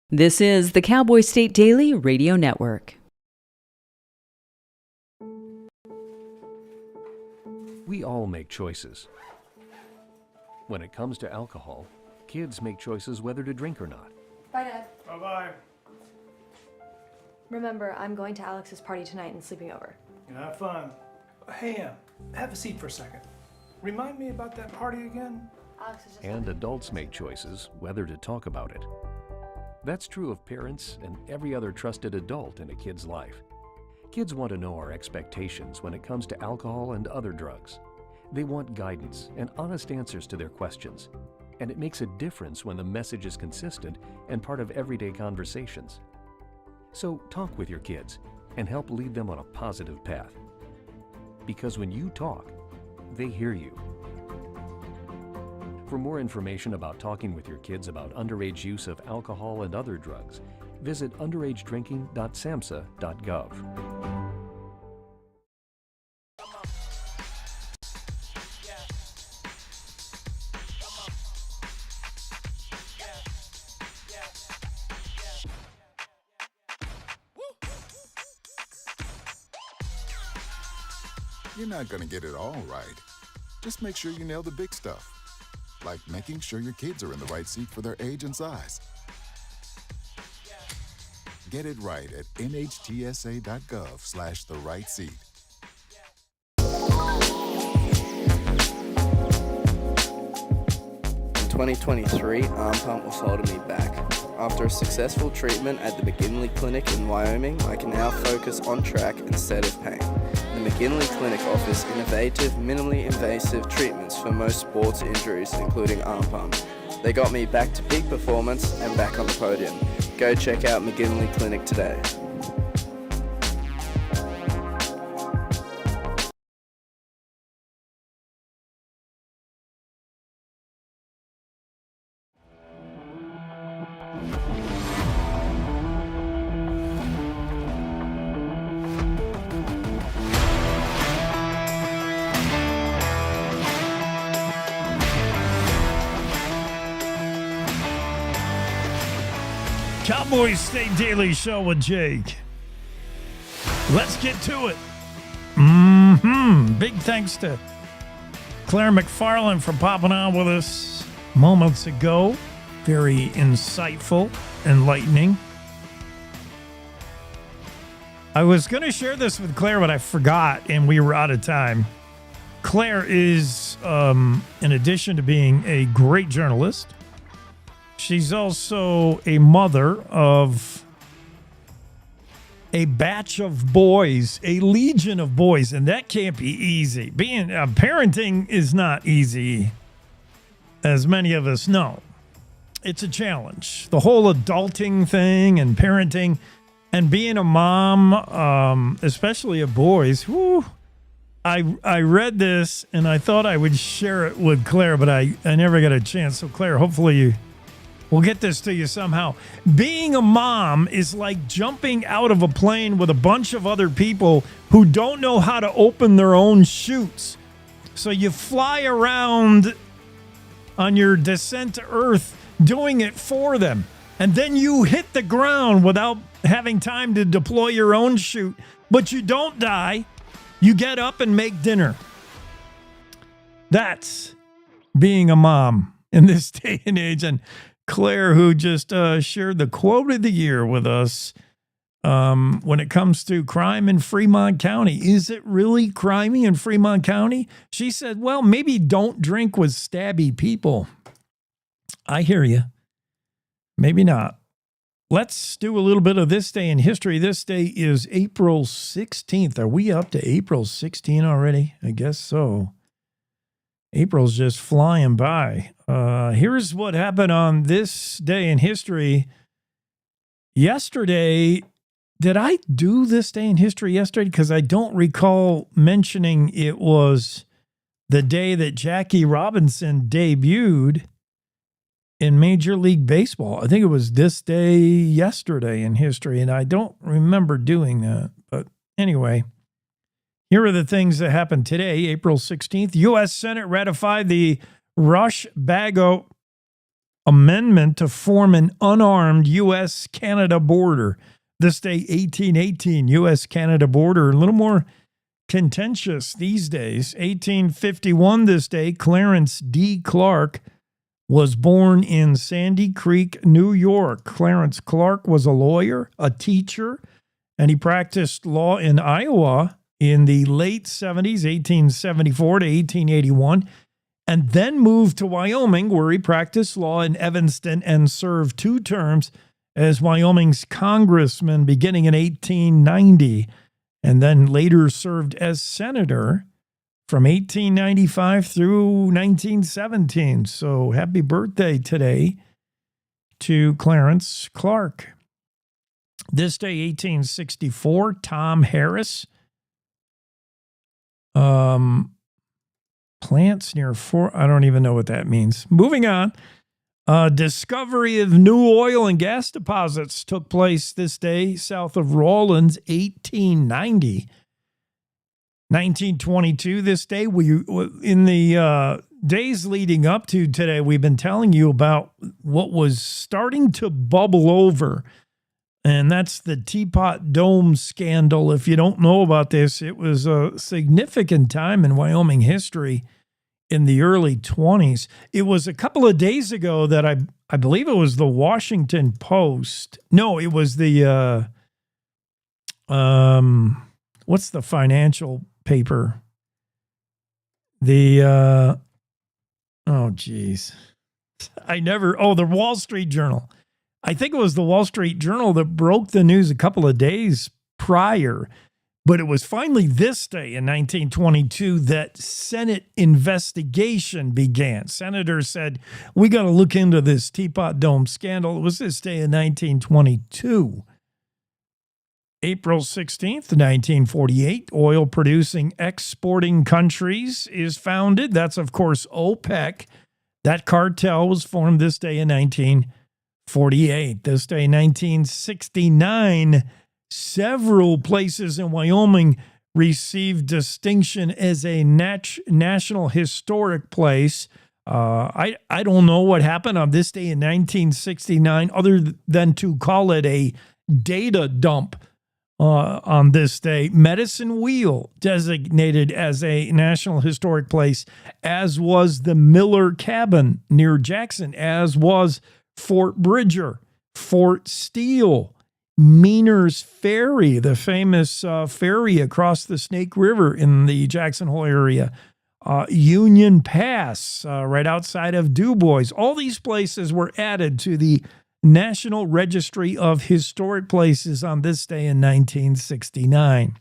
This is the Cowboy State Daily Radio Network. We all make choices. When it comes to alcohol, kids make choices whether to drink or not. Bye, Dad. Bye-bye. Remember, I'm going to Alex's party tonight and sleeping over. Have fun. Hey, have a seat for a second. Remind me about that party again? Alex is just And adults make choices whether to talk about it. That's true of parents and every other trusted adult in a kid's life. Kids want to know our expectations when it comes to alcohol and other drugs. They want guidance and honest answers to their questions. And it makes a difference when the message is consistent and part of everyday conversations. So talk with your kids and help lead them on a positive path. Because when you talk, they hear you. For more information about talking with your kids about underage use of alcohol and other drugs, visit underagedrinking.samhsa.gov. You're not going to get it all right. Just make sure you nail the big stuff, like making sure your kids are in the right seat for their age and size. Get it right at nhtsa.gov/the-right-seat. In 2023, arm pump was holding me back. After a successful treatment at the McGinley Clinic in Wyoming, I can now focus on track instead of pain. The McGinley Clinic offers innovative, minimally invasive treatments for most sports injuries, including arm pump. They got me back to peak performance and back on the podium. Go check out McGinley Clinic today. Cowboy State Daily Show with Jake. Let's get to it. Big thanks to Claire McFarland for popping on with us moments ago. Very insightful, enlightening. I was going to share this with Claire, but I forgot, and we were out of time. Claire is, in addition to being a great journalist, she's also a mother of a batch of boys, a legion of boys, and that can't be easy. Parenting is not easy, as many of us know. It's a challenge. The whole adulting thing and parenting and being a mom, especially of boys. Whew, I read this and I thought I would share it with Claire, but I never got a chance. So Claire, hopefully we'll get this to you somehow. Being a mom is like jumping out of a plane with a bunch of other people who don't know how to open their own chutes. So you fly around on your descent to Earth doing it for them. And then you hit the ground without having time to deploy your own chute. But you don't die. You get up and make dinner. That's being a mom in this day and age. And Claire, who just shared the quote of the year with us, when it comes to crime in Fremont County. Is it really crimey in Fremont County? She said, well, maybe don't drink with stabby people. I hear you. Maybe not. Let's do a little bit of this day in history. This day is April 16th. Are we up to April 16 already? I guess so. April's just flying by. Here's what happened on this day in history. Yesterday, did I do this day in history yesterday? Because I don't recall mentioning it was the day that Jackie Robinson debuted in Major League Baseball. I think it was this day yesterday in history, and I don't remember doing that. But anyway, here are the things that happened today, April 16th. U.S. Senate ratified the Rush-Bagot Amendment to form an unarmed U.S.-Canada border. This day, 1818, U.S.-Canada border, a little more contentious these days. 1851, this day, Clarence D. Clark was born in Sandy Creek, New York. Clarence Clark was a lawyer, a teacher, and he practiced law in Iowa in the late 70s, 1874 to 1881, and then moved to Wyoming, where he practiced law in Evanston and served 2 terms as Wyoming's congressman beginning in 1890, and then later served as senator from 1895 through 1917. So happy birthday today to Clarence Clark. This day, 1864, Tom Harris. Plants near I don't even know what that means. Moving on. Discovery of new oil and gas deposits took place this day south of Rawlins, 1890. 1922, this day, in the days leading up to today, we've been telling you about what was starting to bubble over, and that's the Teapot Dome scandal. If you don't know about this, it was a significant time in Wyoming history in the early 20s. It was a couple of days ago that I believe it was the Washington Post. No, it was the, what's the financial paper? The the Wall Street Journal. I think it was the Wall Street Journal that broke the news a couple of days prior, but it was finally this day in 1922 that Senate investigation began. Senators said, we got to look into this Teapot Dome scandal. It was this day in 1922. April 16th, 1948, oil-producing exporting countries is founded. That's, of course, OPEC. That cartel was formed this day in 1948. This day, 1969, several places in Wyoming received distinction as a national historic place. I don't know what happened on this day in 1969 other than to call it a data dump. On this day, Medicine Wheel designated as a National Historic Place, as was the Miller Cabin near Jackson, as was Fort Bridger, Fort Steele, Meaner's Ferry, the famous ferry across the Snake River in the Jackson Hole area, Union Pass right outside of Du Bois. All these places were added to the National Registry of Historic Places on this day in 1969.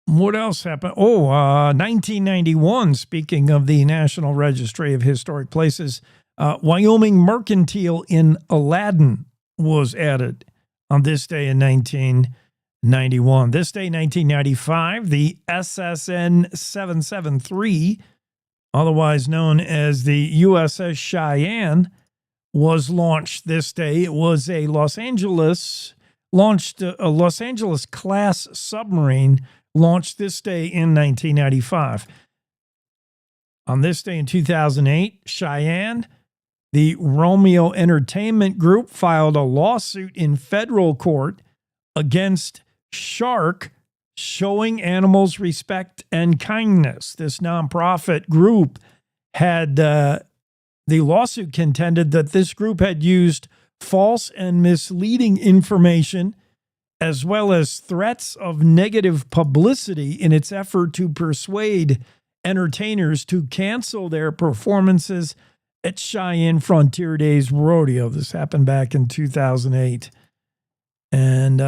What else happened? 1991, speaking of the National Registry of Historic Places, Wyoming Mercantile in Aladdin was added on this day in 1991. This day, 1995, the SSN 773, otherwise known as the USS Cheyenne, was launched this day. It was a Los Angeles class submarine launched this day in 1995. On this day in 2008, Cheyenne, the Romeo Entertainment Group, filed a lawsuit in federal court against Shark, Showing Animals Respect and Kindness. This nonprofit group had The lawsuit contended that this group had used false and misleading information as well as threats of negative publicity in its effort to persuade entertainers to cancel their performances at Cheyenne Frontier Days Rodeo. This happened back in 2008. And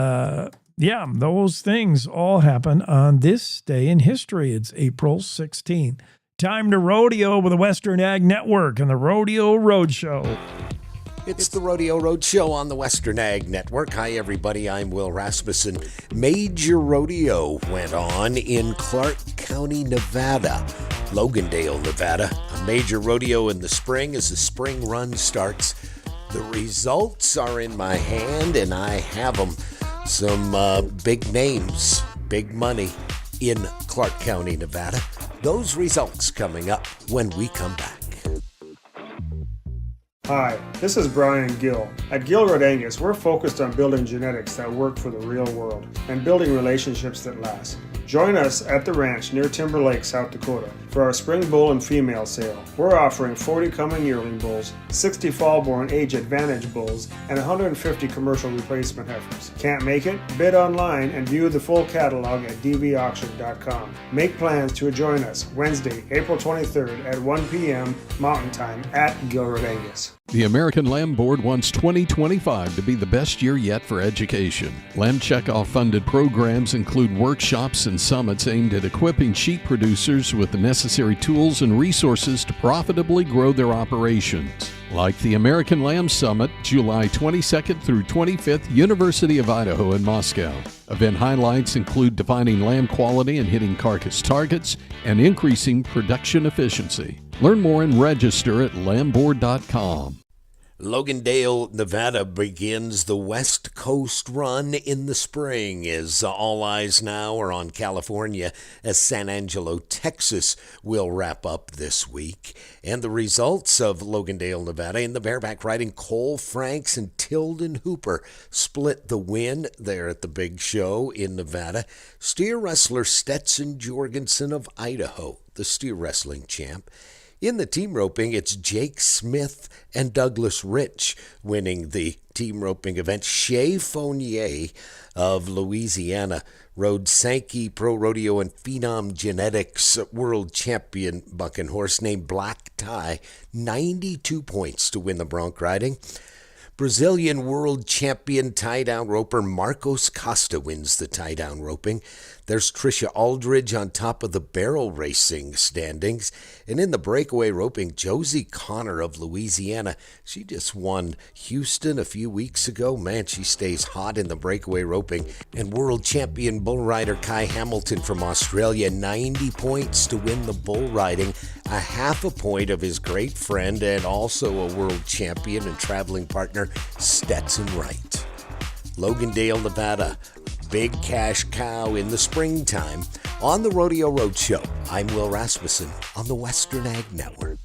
yeah, those things all happen on this day in history. It's April 16th. Time to rodeo with the Western Ag Network and the Rodeo Roadshow. It's the Rodeo Roadshow on the Western Ag Network. Hi, everybody. I'm Will Rasmussen. Major rodeo went on in Clark County, Nevada, Logandale, Nevada. A major rodeo in the spring as the spring run starts. The results are in my hand, and I have them. Some big names, big money in Clark County, Nevada. Those results coming up when we come back. Hi, this is Brian Gill. At Gilroyd Angus, we're focused on building genetics that work for the real world and building relationships that last. Join us at the ranch near Timber Lake, South Dakota for our spring bull and female sale. We're offering 40 coming yearling bulls, 60 fall-born age advantage bulls, and 150 commercial replacement heifers. Can't make it? Bid online and view the full catalog at dvauction.com. Make plans to join us Wednesday, April 23rd at 1 p.m. Mountain Time at Gilroyd Angus. The American Lamb Board wants 2025 to be the best year yet for education. Lamb Checkoff funded programs include workshops and summits aimed at equipping sheep producers with the necessary tools and resources to profitably grow their operations. Like the American Lamb Summit, July 22nd through 25th, University of Idaho in Moscow. Event highlights include defining lamb quality and hitting carcass targets and increasing production efficiency. Learn more and register at lambboard.com. Logandale, Nevada begins the West Coast run in the spring as all eyes now are on California as San Angelo, Texas will wrap up this week. And the results of Logandale, Nevada in the bareback riding, Cole Franks and Tilden Hooper split the win there at the big show in Nevada. Steer wrestler Stetson Jorgensen of Idaho, the steer wrestling champ. In the team roping, it's Jake Smith and Douglas Rich winning the team roping event. Shea Fournier of Louisiana rode Sankey Pro Rodeo and Phenom Genetics world champion bucking horse named Black Tie, 92 points to win the bronc riding. Brazilian world champion tie-down roper Marcos Costa wins the tie-down roping. There's Tricia Aldridge on top of the barrel racing standings. And in the breakaway roping, Josie Connor of Louisiana. She just won Houston a few weeks ago. Man, she stays hot in the breakaway roping. And world champion bull rider Kai Hamilton from Australia, 90 points to win the bull riding. A half a point of his great friend and also a world champion and traveling partner, Stetson Wright. Logandale, Nevada. Big cash cow in the springtime on the Rodeo Roadshow. I'm Will Rasmussen on the Western Ag Network.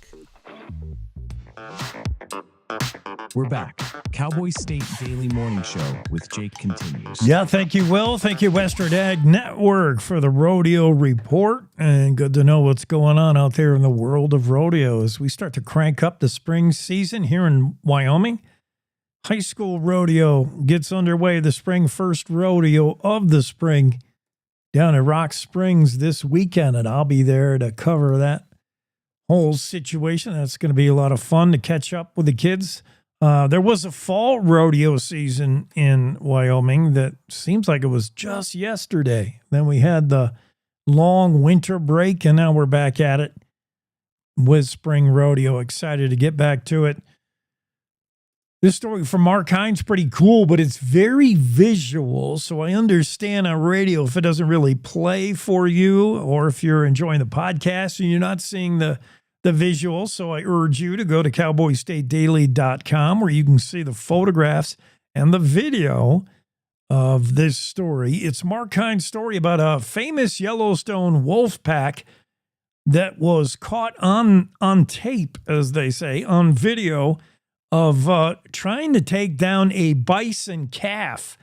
We're back. Cowboy State Daily Morning Show with Jake continues. Yeah, thank you, Will. Thank you, Western Ag Network, for the Rodeo Report. And good to know what's going on out there in the world of rodeo as we start to crank up the spring season here in Wyoming. High school rodeo gets underway, the spring first rodeo of the spring down at Rock Springs this weekend, and I'll be there to cover that whole situation. That's going to be a lot of fun to catch up with the kids. There was a fall rodeo season in Wyoming that seems like it was just yesterday. Then we had the long winter break, and now we're back at it with spring rodeo. Excited to get back to it. This story from Mark Hines pretty cool, but it's very visual, so I understand on radio if it doesn't really play for you or if you're enjoying the podcast and you're not seeing the visual. So I urge you to go to cowboystatedaily.com where you can see the photographs and the video of this story. It's Mark Hines' story about a famous Yellowstone wolf pack that was caught on tape, as they say, on video, of trying to take down a bison calf,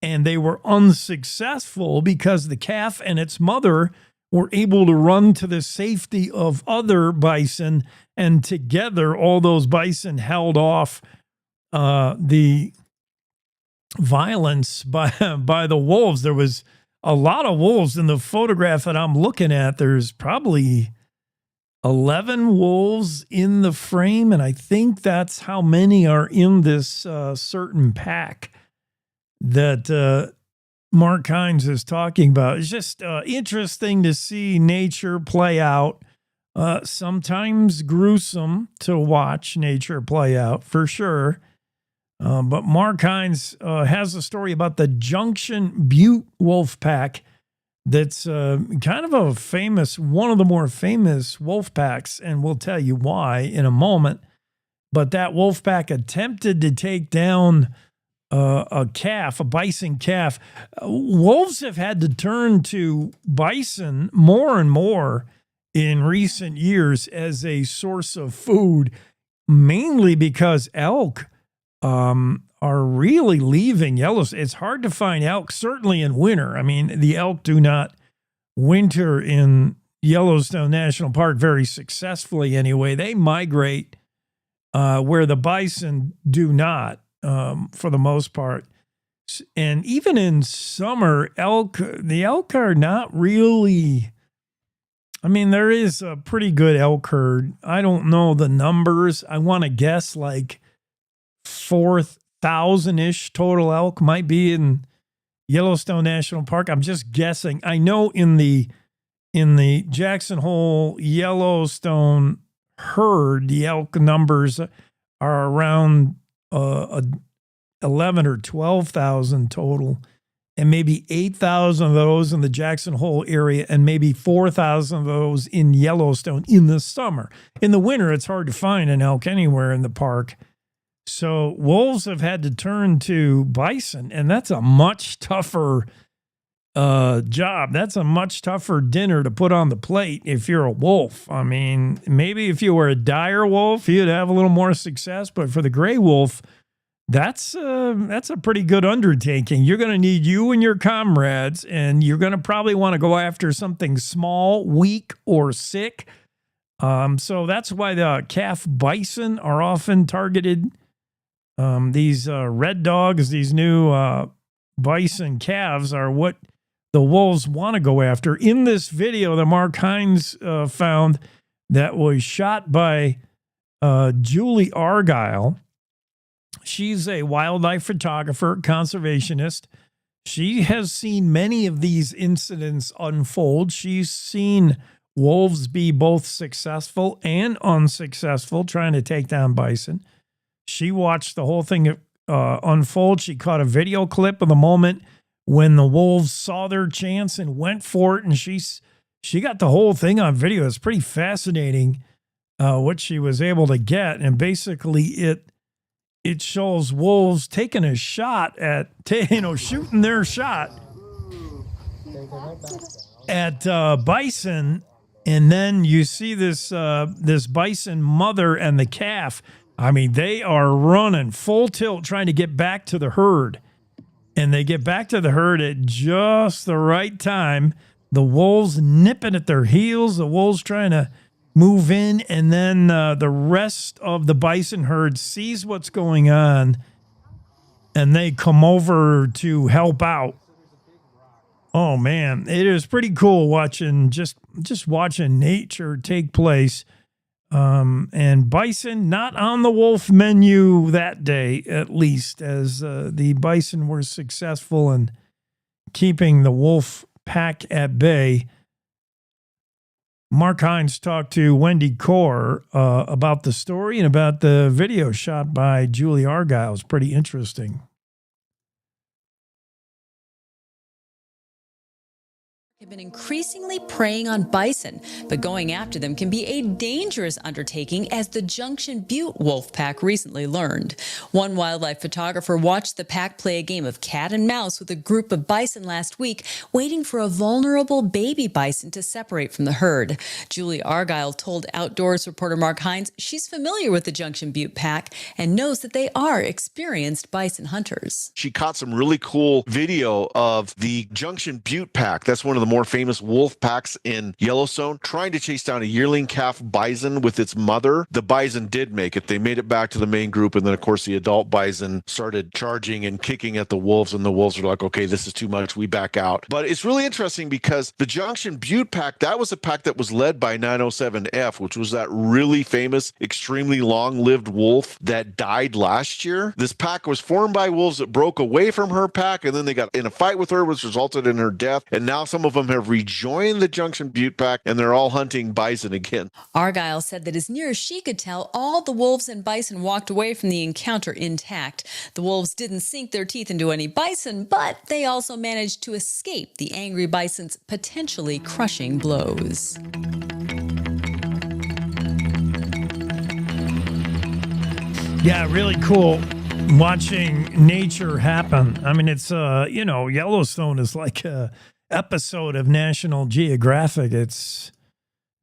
and they were unsuccessful because the calf and its mother were able to run to the safety of other bison, and together all those bison held off the violence by the wolves. There was a lot of wolves in the photograph that I'm looking at. There's probably 11 wolves in the frame, and I think that's how many are in this certain pack that Mark Hines is talking about. It's just interesting to see nature play out. Sometimes gruesome to watch nature play out, for sure. But Mark Hines has a story about the Junction Butte wolf pack that's kind of a famous, one of the more famous wolf packs, and we'll tell you why in a moment. But that wolf pack attempted to take down a calf, a bison calf. Wolves have had to turn to bison more and more in recent years as a source of food, mainly because elk are really leaving Yellowstone. It's hard to find elk, certainly in winter. I mean, the elk do not winter in Yellowstone National Park very successfully anyway. They migrate where the bison do not, for the most part. And even in summer, the elk are not really... I mean, there is a pretty good elk herd. I don't know the numbers. I want to guess like 4,000-ish total elk might be in Yellowstone National Park. I'm just guessing. I know in the Jackson Hole Yellowstone herd, the elk numbers are around 11 or 12,000 total, and maybe 8,000 of those in the Jackson Hole area, and maybe 4,000 of those in Yellowstone in the summer. In the winter, it's hard to find an elk anywhere in the park. So wolves have had to turn to bison, and that's a much tougher job. That's a much tougher dinner to put on the plate if you're a wolf. I mean, maybe if you were a dire wolf, you'd have a little more success, but for the gray wolf, that's a pretty good undertaking. You're going to need you and your comrades, and you're going to probably want to go after something small, weak, or sick. So that's why the calf bison are often targeted. These red dogs, these new bison calves are what the wolves want to go after. In this video that Mark Hines found that was shot by Julie Argyle, she's a wildlife photographer, conservationist. She has seen many of these incidents unfold. She's seen wolves be both successful and unsuccessful trying to take down bison. She watched the whole thing unfold. She caught a video clip of the moment when the wolves saw their chance and went for it, and she got the whole thing on video. It's pretty fascinating what she was able to get, and basically it shows wolves taking a shot at, shooting their shot at bison, and then you see this bison mother and the calf. I mean, they are running full tilt trying to get back to the herd. And they get back to the herd at just the right time. The wolves nipping at their heels. The wolves trying to move in. And then the rest of the bison herd sees what's going on. And they come over to help out. Oh, man. It is pretty cool watching, just watching nature take place. And bison not on the wolf menu that day, at least, as the bison were successful in keeping the wolf pack at bay. Mark Hines talked to Wendy Core about the story and about the video shot by Julie Argyle. It's pretty interesting. Have been increasingly preying on bison, but going after them can be a dangerous undertaking, as the Junction Butte wolf pack recently learned. One wildlife photographer watched the pack play a game of cat and mouse with a group of bison last week, waiting for a vulnerable baby bison to separate from the herd. Julie Argyle told Outdoors reporter Mark Hines she's familiar with the Junction Butte pack and knows that they are experienced bison hunters. She caught some really cool video of the Junction Butte pack. That's one of the more more famous wolf packs in Yellowstone, trying to chase down a yearling calf bison with its mother. The bison did make it. They made it back to the main group, and then, of course, the adult bison started charging and kicking at the wolves, and the wolves were like, okay, this is too much. We back out. But it's really interesting because the Junction Butte pack, that was a pack that was led by 907F, which was that really famous, extremely long-lived wolf that died last year. This pack was formed by wolves that broke away from her pack, and then they got in a fight with her, which resulted in her death. And now some of them have rejoined the Junction Butte pack, and they're all hunting bison again. Argyle said that as near as she could tell, all the wolves and bison walked away from the encounter intact. The wolves didn't sink their teeth into any bison, but they also managed to escape the angry bison's potentially crushing blows. Yeah, really cool watching nature happen. I mean, it's, Yellowstone is like a episode of National Geographic. It's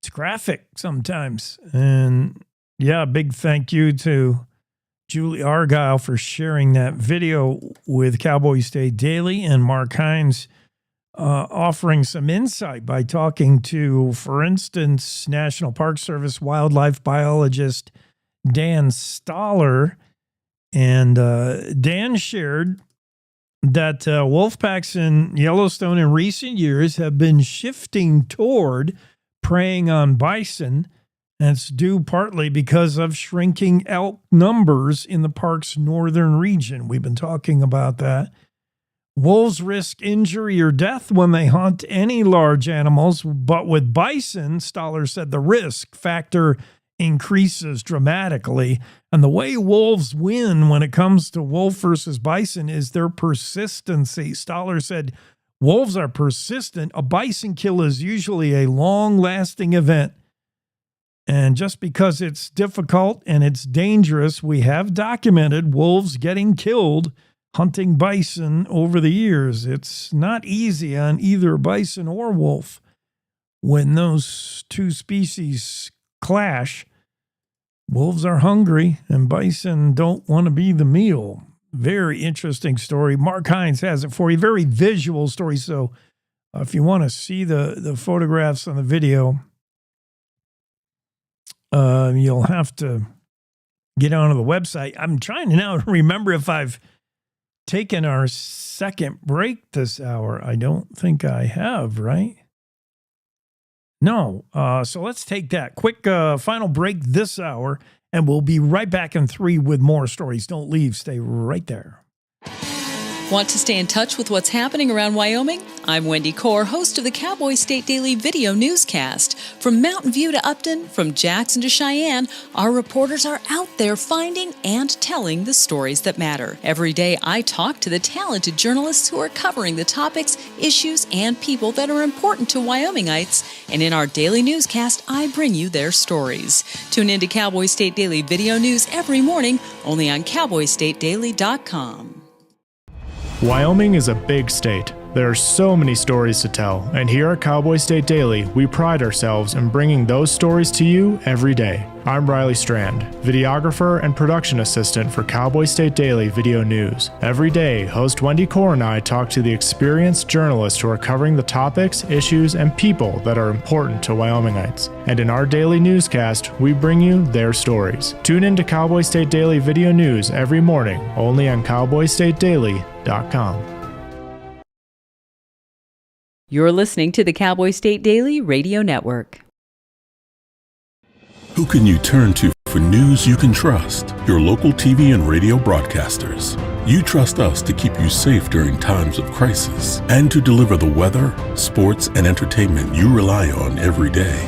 graphic sometimes. And yeah, big thank you to Julie Argyle for sharing that video with Cowboy State Daily, and Mark Hines offering some insight by talking to, for instance, National Park Service wildlife biologist Dan Stoller. And Dan shared that wolf packs in Yellowstone in recent years have been shifting toward preying on bison. And it's due partly because of shrinking elk numbers in the park's northern region. We've been talking about that. Wolves risk injury or death when they hunt any large animals, but with bison, Stoller said the risk factor increases dramatically. And the way wolves win when it comes to wolf versus bison is their persistency. Stoller said wolves are persistent. A bison kill is usually a long-lasting event. And just because it's difficult and it's dangerous, we have documented wolves getting killed hunting bison over the years. It's not easy on either bison or wolf when those two species clash. Wolves are hungry and bison don't want to be the meal. Very interesting story. Mark Hines has it for you. Very visual story. So if you want to see the photographs on the video, you'll have to get onto the website. I'm trying to now remember if I've taken our second break this hour. I don't think I have, right? No. So let's take that quick final break this hour, and we'll be right back in 3 with more stories. Don't leave. Stay right there. Want to stay in touch with what's happening around Wyoming? I'm Wendy Core, host of the Cowboy State Daily video newscast. From Mountain View to Upton, from Jackson to Cheyenne, our reporters are out there finding and telling the stories that matter. Every day, I talk to the talented journalists who are covering the topics, issues, and people that are important to Wyomingites. And in our daily newscast, I bring you their stories. Tune in to Cowboy State Daily video news every morning, only on CowboyStateDaily.com. Wyoming is a big state. There are so many stories to tell, and here at Cowboy State Daily, we pride ourselves in bringing those stories to you every day. I'm Riley Strand, videographer and production assistant for Cowboy State Daily Video News. Every day, host Wendy Core and I talk to the experienced journalists who are covering the topics, issues, and people that are important to Wyomingites. And in our daily newscast, we bring you their stories. Tune in to Cowboy State Daily Video News every morning, only on CowboyStateDaily.com. You're listening to the Cowboy State Daily Radio Network. Who can you turn to for news you can trust? Your local TV and radio broadcasters. You trust us to keep you safe during times of crisis and to deliver the weather, sports, and entertainment you rely on every day.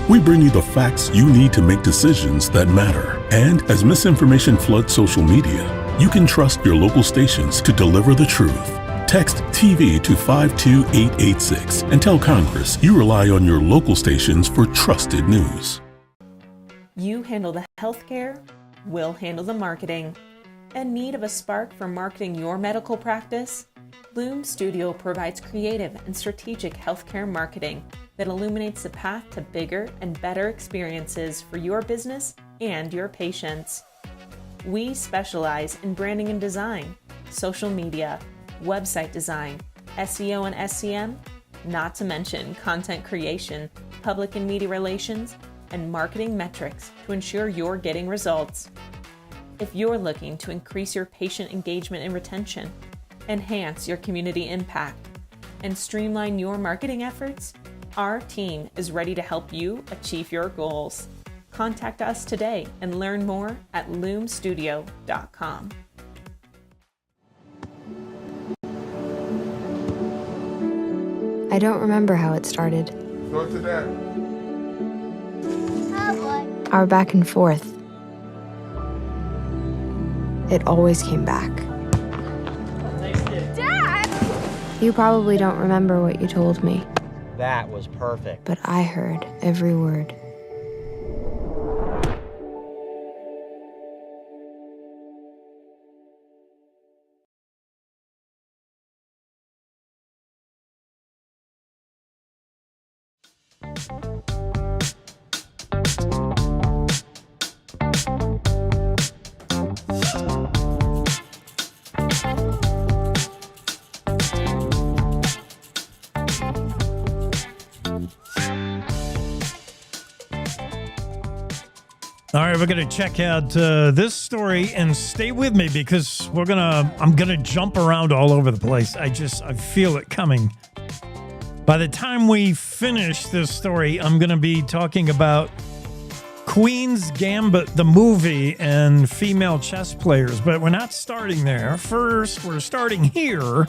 We bring you the facts you need to make decisions that matter. And as misinformation floods social media, you can trust your local stations to deliver the truth. Text TV to 52886 and tell Congress you rely on your local stations for trusted news. You handle the healthcare, we'll handle the marketing. In need of a spark for marketing your medical practice? Loom Studio provides creative and strategic healthcare marketing that illuminates the path to bigger and better experiences for your business and your patients. We specialize in branding and design, social media, website design, SEO and SEM, not to mention content creation, public and media relations, and marketing metrics to ensure you're getting results. If you're looking to increase your patient engagement and retention, enhance your community impact, and streamline your marketing efforts, our team is ready to help you achieve your goals. Contact us today and learn more at loomstudio.com. I don't remember how it started. Go to that. Cowboy. Our back and forth. It always came back. Dad! You probably don't remember what you told me, That was perfect. but I heard every word. All right, we're going to check out this story and stay with me because I'm going to jump around all over the place. I feel it coming. By the time we finish this story, I'm going to be talking about Queen's Gambit, the movie, and female chess players, but we're not starting there. First, we're starting here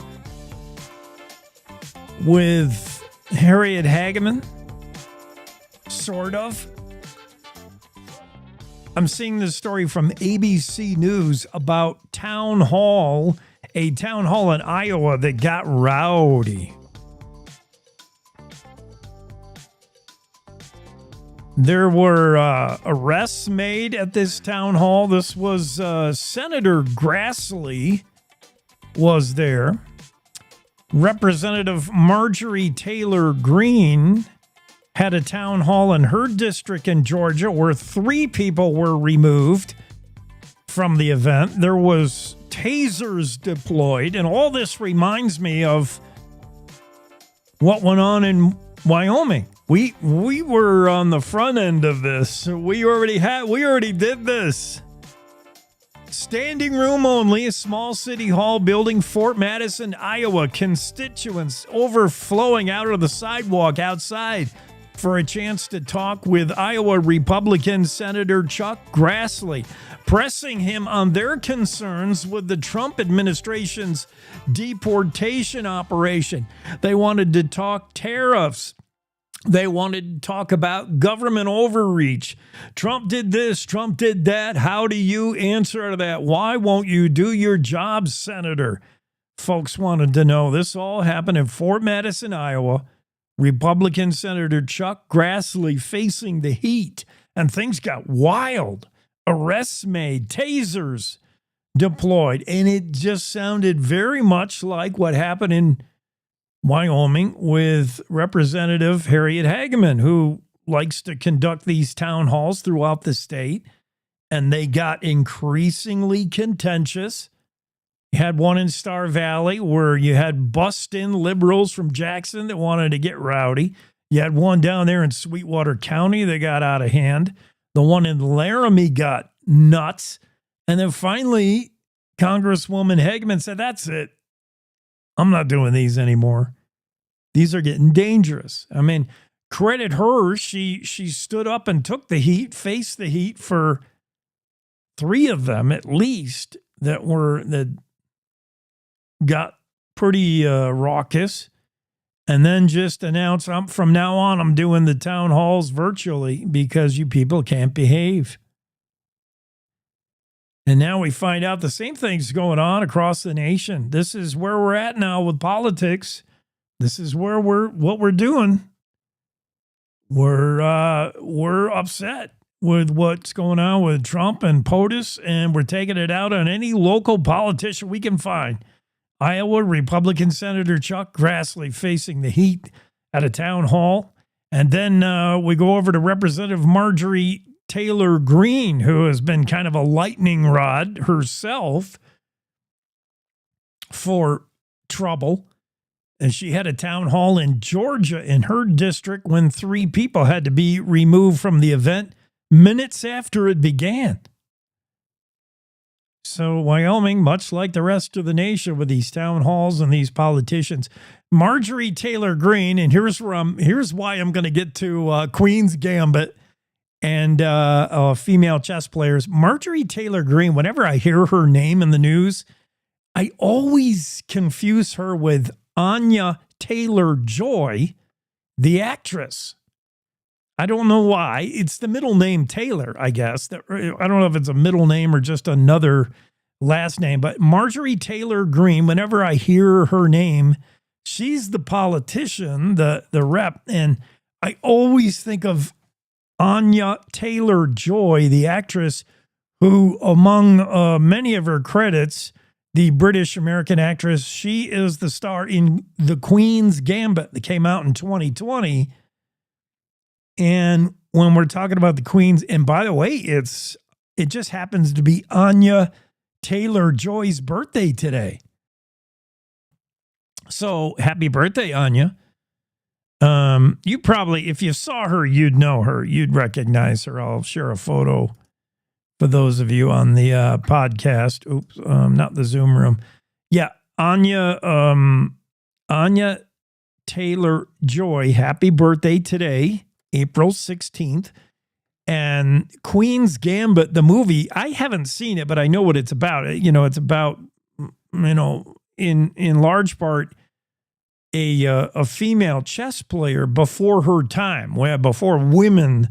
with Harriet Hageman, sort of. I'm seeing this story from ABC News about a town hall in Iowa that got rowdy. There were arrests made at this town hall. This was Senator Grassley was there. Representative Marjorie Taylor Greene had a town hall in her district in Georgia where 3 people were removed from the event. There was tasers deployed, and all this reminds me of what went on in Wyoming. We were on the front end of this. We already did this. Standing room only, a small city hall building, Fort Madison, Iowa. Constituents overflowing out of the sidewalk outside for a chance to talk with Iowa Republican Senator Chuck Grassley, pressing him on their concerns with the Trump administration's deportation operation. They wanted to talk tariffs. They wanted to talk about government overreach. Trump did this, Trump did that. How do you answer to that? Why won't you do your job, Senator? Folks wanted to know. This all happened in Fort Madison, Iowa. Republican Senator Chuck Grassley facing the heat, and things got wild. Arrests made, tasers deployed, and it just sounded very much like what happened in Wyoming with Representative Harriet Hageman, who likes to conduct these town halls throughout the state, and they got increasingly contentious. You had one in Star Valley where you had bust-in liberals from Jackson that wanted to get rowdy. You had one down there in Sweetwater County that got out of hand. The one in Laramie got nuts. And then finally, Congresswoman Hageman said, that's it. I'm not doing these anymore. These are getting dangerous. I mean, credit her. She stood up and took the heat, faced the heat for 3 of them at least that got pretty raucous, and then just announced, from now on, I'm doing the town halls virtually because you people can't behave. And now we find out the same thing's going on across the nation. This is where we're at now with politics. This is where what we're doing. We're upset with what's going on with Trump and POTUS, and we're taking it out on any local politician we can find. Iowa Republican Senator Chuck Grassley facing the heat at a town hall. And then we go over to Representative Marjorie Taylor Greene, who has been kind of a lightning rod herself for trouble. And she had a town hall in Georgia in her district when 3 people had to be removed from the event minutes after it began. So Wyoming, much like the rest of the nation with these town halls and these politicians, Marjorie Taylor Greene, and here's why I'm going to get to Queen's Gambit and female chess players. Marjorie Taylor Greene, whenever I hear her name in the news, I always confuse her with Anya Taylor-Joy, the actress. I don't know why. It's the middle name Taylor, I guess. I don't know if it's a middle name or just another last name, but Marjorie Taylor Greene, whenever I hear her name, she's the politician, the rep, and I always think of Anya Taylor-Joy, the actress, who, among many of her credits, the British-American actress, she is the star in The Queen's Gambit that came out in 2020. And when we're talking about the Queen's, and by the way, it just happens to be Anya Taylor-Joy's birthday today. So happy birthday, Anya. You probably, if you saw her, you'd know her. You'd recognize her. I'll share a photo for those of you on the podcast. Oops, not the Zoom room. Yeah, Anya Taylor-Joy, happy birthday today, April 16th. And Queen's Gambit, the movie, I haven't seen it, but I know what it's about. It's about, in large part, a female chess player before her time, before women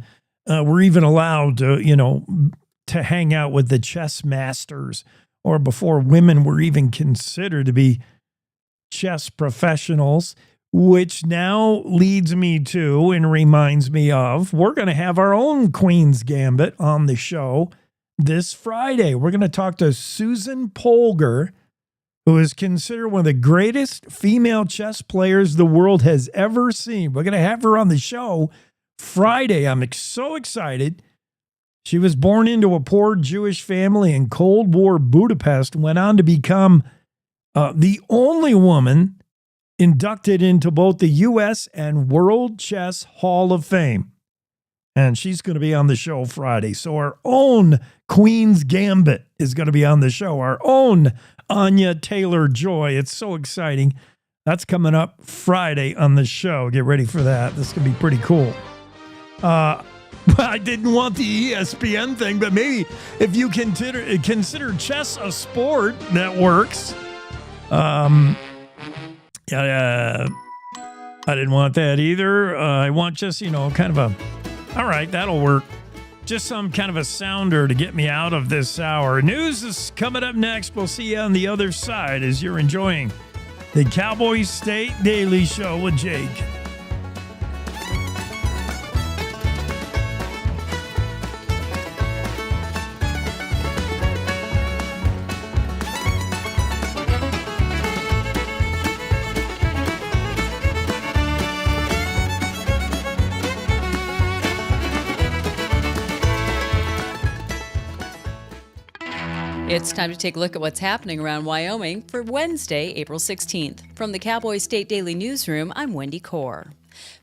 were even allowed to hang out with the chess masters, or before women were even considered to be chess professionals, which now leads me to and reminds me of, we're going to have our own Queen's Gambit on the show this Friday. We're going to talk to Susan Polgar, who is considered one of the greatest female chess players the world has ever seen. We're going to have her on the show Friday. I'm so excited. She was born into a poor Jewish family in Cold War Budapest and went on to become the only woman inducted into both the U.S. and World Chess Hall of Fame. And she's going to be on the show Friday. So our own Queen's Gambit is going to be on the show. Our own Anya Taylor-Joy. It's so exciting. That's coming up Friday on the show. Get ready for that. This could be pretty cool. I didn't want the ESPN thing, but maybe if you consider chess a sport, that works. I didn't want that either. I want just, kind of a, all right, that'll work. Just some kind of a sounder to get me out of this hour. News is coming up next. We'll see you on the other side as you're enjoying the Cowboy State Daily Show with Jake. It's time to take a look at what's happening around Wyoming for Wednesday, April 16th. From the Cowboy State Daily Newsroom, I'm Wendy Core.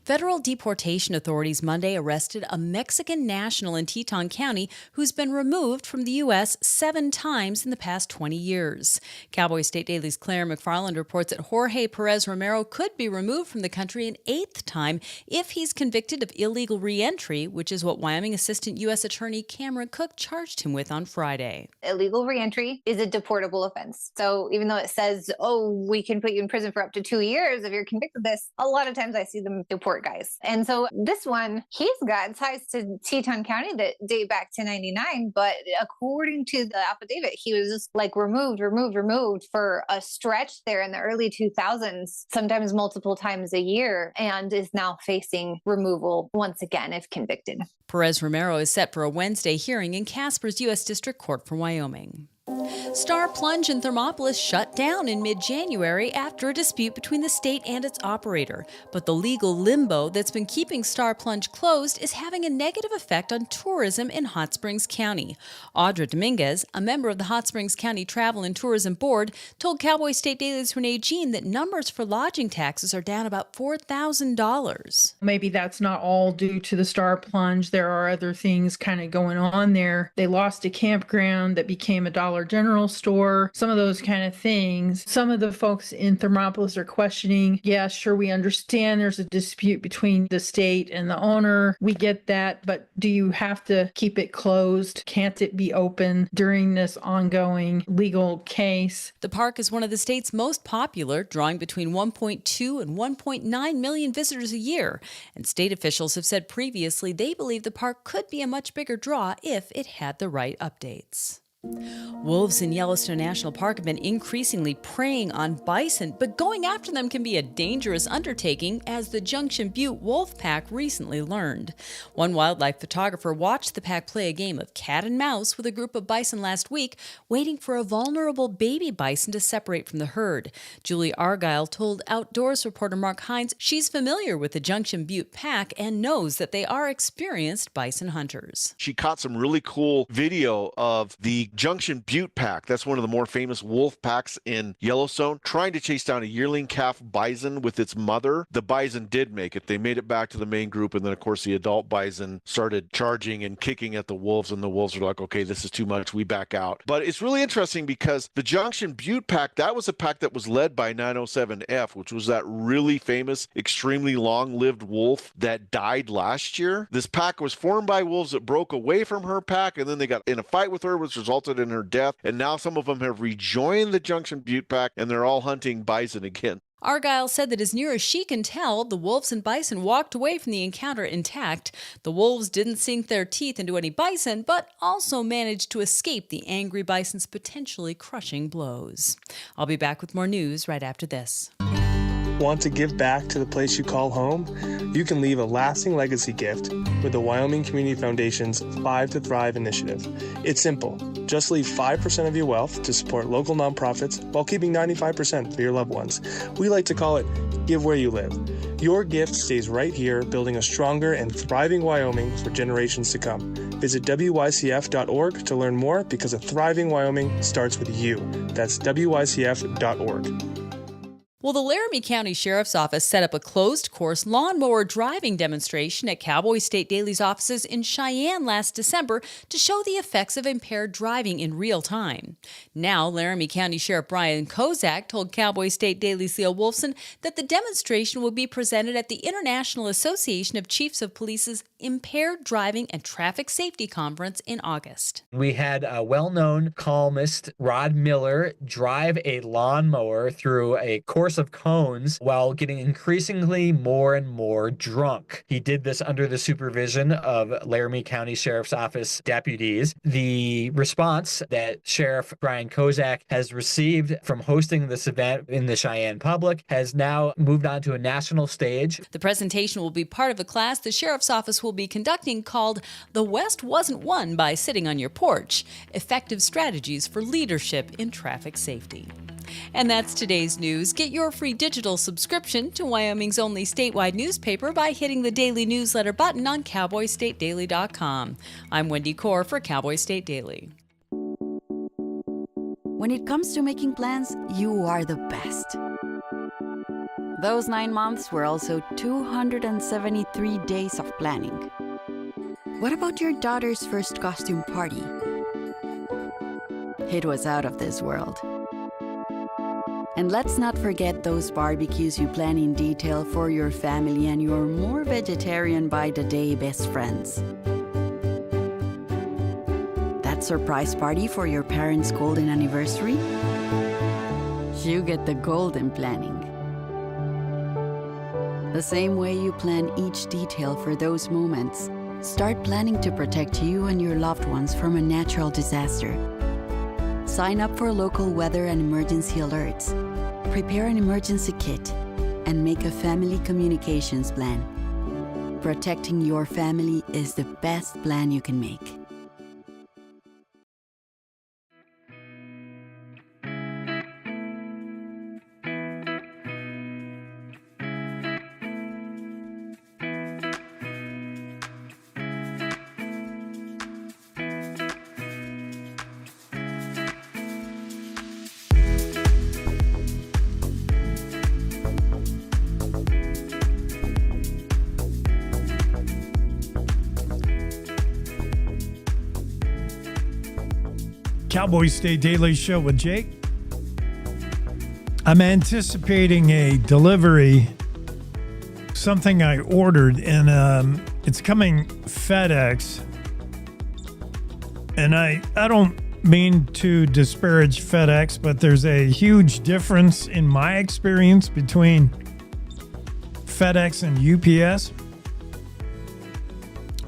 Federal deportation authorities Monday arrested a Mexican national in Teton County who's been removed from the U.S. 7 times in the past 20 years. Cowboy State Daily's Claire McFarland reports that Jorge Perez Romero could be removed from the country an 8th time if he's convicted of illegal reentry, which is what Wyoming Assistant U.S. Attorney Cameron Cook charged him with on Friday. Illegal reentry is a deportable offense. So even though it says, we can put you in prison for up to 2 years if you're convicted of this, a lot of times I see them deport guys. And so this one, he's got ties to Teton County that date back to 99, but according to the affidavit, he was just like removed for a stretch there in the early 2000s, sometimes multiple times a year, and is now facing removal once again if convicted. Perez Romero is set for a Wednesday hearing in Casper's U.S. District Court for Wyoming. Star Plunge in Thermopolis shut down in mid-January after a dispute between the state and its operator. But the legal limbo that's been keeping Star Plunge closed is having a negative effect on tourism in Hot Springs County. Audra Dominguez, a member of the Hot Springs County Travel and Tourism Board, told Cowboy State Daily's Renee Jean that numbers for lodging taxes are down about $4,000. Maybe that's not all due to the Star Plunge. There are other things kind of going on there. They lost a campground that became a Dollar General store, some of those kind of things. Some of the folks in Thermopolis are questioning, yeah, sure, we understand there's a dispute between the state and the owner. We get that, but do you have to keep it closed? Can't it be open during this ongoing legal case? The park is one of the state's most popular, drawing between 1.2 and 1.9 million visitors a year. And state officials have said previously they believe the park could be a much bigger draw if it had the right updates. Wolves in Yellowstone National Park have been increasingly preying on bison, but going after them can be a dangerous undertaking, as the Junction Butte wolf pack recently learned. One wildlife photographer watched the pack play a game of cat and mouse with a group of bison last week, waiting for a vulnerable baby bison to separate from the herd. Julie Argyle told Outdoors reporter Mark Hines she's familiar with the Junction Butte pack and knows that they are experienced bison hunters. She caught some really cool video of the Junction Butte pack. That's one of the more famous wolf packs in Yellowstone, trying to chase down a yearling calf bison with its mother. The bison did make it. They made it back to the main group, and then of course the adult bison started charging and kicking at the wolves, and the wolves were like, okay, this is too much, we back out. But it's really interesting because the Junction Butte pack, that was a pack that was led by 907F, which was that really famous, extremely long-lived wolf that died last year. This pack was formed by wolves that broke away from her pack, and then they got in a fight with her, which resulted in her death, and now some of them have rejoined the Junction Butte pack, and they're all hunting bison again. Argyle said that as near as she can tell, the wolves and bison walked away from the encounter intact. The wolves didn't sink their teeth into any bison, but also managed to escape the angry bison's potentially crushing blows. I'll be back with more news right after this. Want to give back to the place you call home? You can leave a lasting legacy gift with the Wyoming Community Foundation's 5 to Thrive initiative. It's simple. Just leave 5% of your wealth to support local nonprofits while keeping 95% for your loved ones. We like to call it Give Where You Live. Your gift stays right here, building a stronger and thriving Wyoming for generations to come. Visit wycf.org to learn more, because a thriving Wyoming starts with you. That's wycf.org. Well, the Laramie County Sheriff's Office set up a closed-course lawnmower driving demonstration at Cowboy State Daily's offices in Cheyenne last December to show the effects of impaired driving in real time. Now, Laramie County Sheriff Brian Kozak told Cowboy State Daily's Leo Wolfson that the demonstration will be presented at the International Association of Chiefs of Police's Impaired Driving and Traffic Safety Conference in August. We had a well-known columnist, Rod Miller, drive a lawnmower through a course of cones while getting increasingly more and more drunk. He did this under the supervision of Laramie County Sheriff's Office deputies. The response that Sheriff Brian Kozak has received from hosting this event in the Cheyenne public has now moved on to a national stage. The presentation will be part of a class the Sheriff's Office will be conducting called The West Wasn't Won by Sitting on Your Porch: Effective Strategies for Leadership in Traffic Safety. And that's today's news. Get your free digital subscription to Wyoming's only statewide newspaper by hitting the daily newsletter button on cowboystatedaily.com. I'm Wendy Core for Cowboy State Daily. When it comes to making plans, you are the best. Those 9 months were also 273 days of planning. What about your daughter's first costume party? It was out of this world. And let's not forget those barbecues you plan in detail for your family and your more vegetarian by the day best friends. That surprise party for your parents' golden anniversary? You get the golden planning. The same way you plan each detail for those moments, start planning to protect you and your loved ones from a natural disaster. Sign up for local weather and emergency alerts. Prepare an emergency kit and make a family communications plan. Protecting your family is the best plan you can make. Cowboy State Daily Show with Jake. I'm anticipating a delivery, something I ordered, and it's coming FedEx. And I don't mean to disparage FedEx, but there's a huge difference in my experience between FedEx and UPS.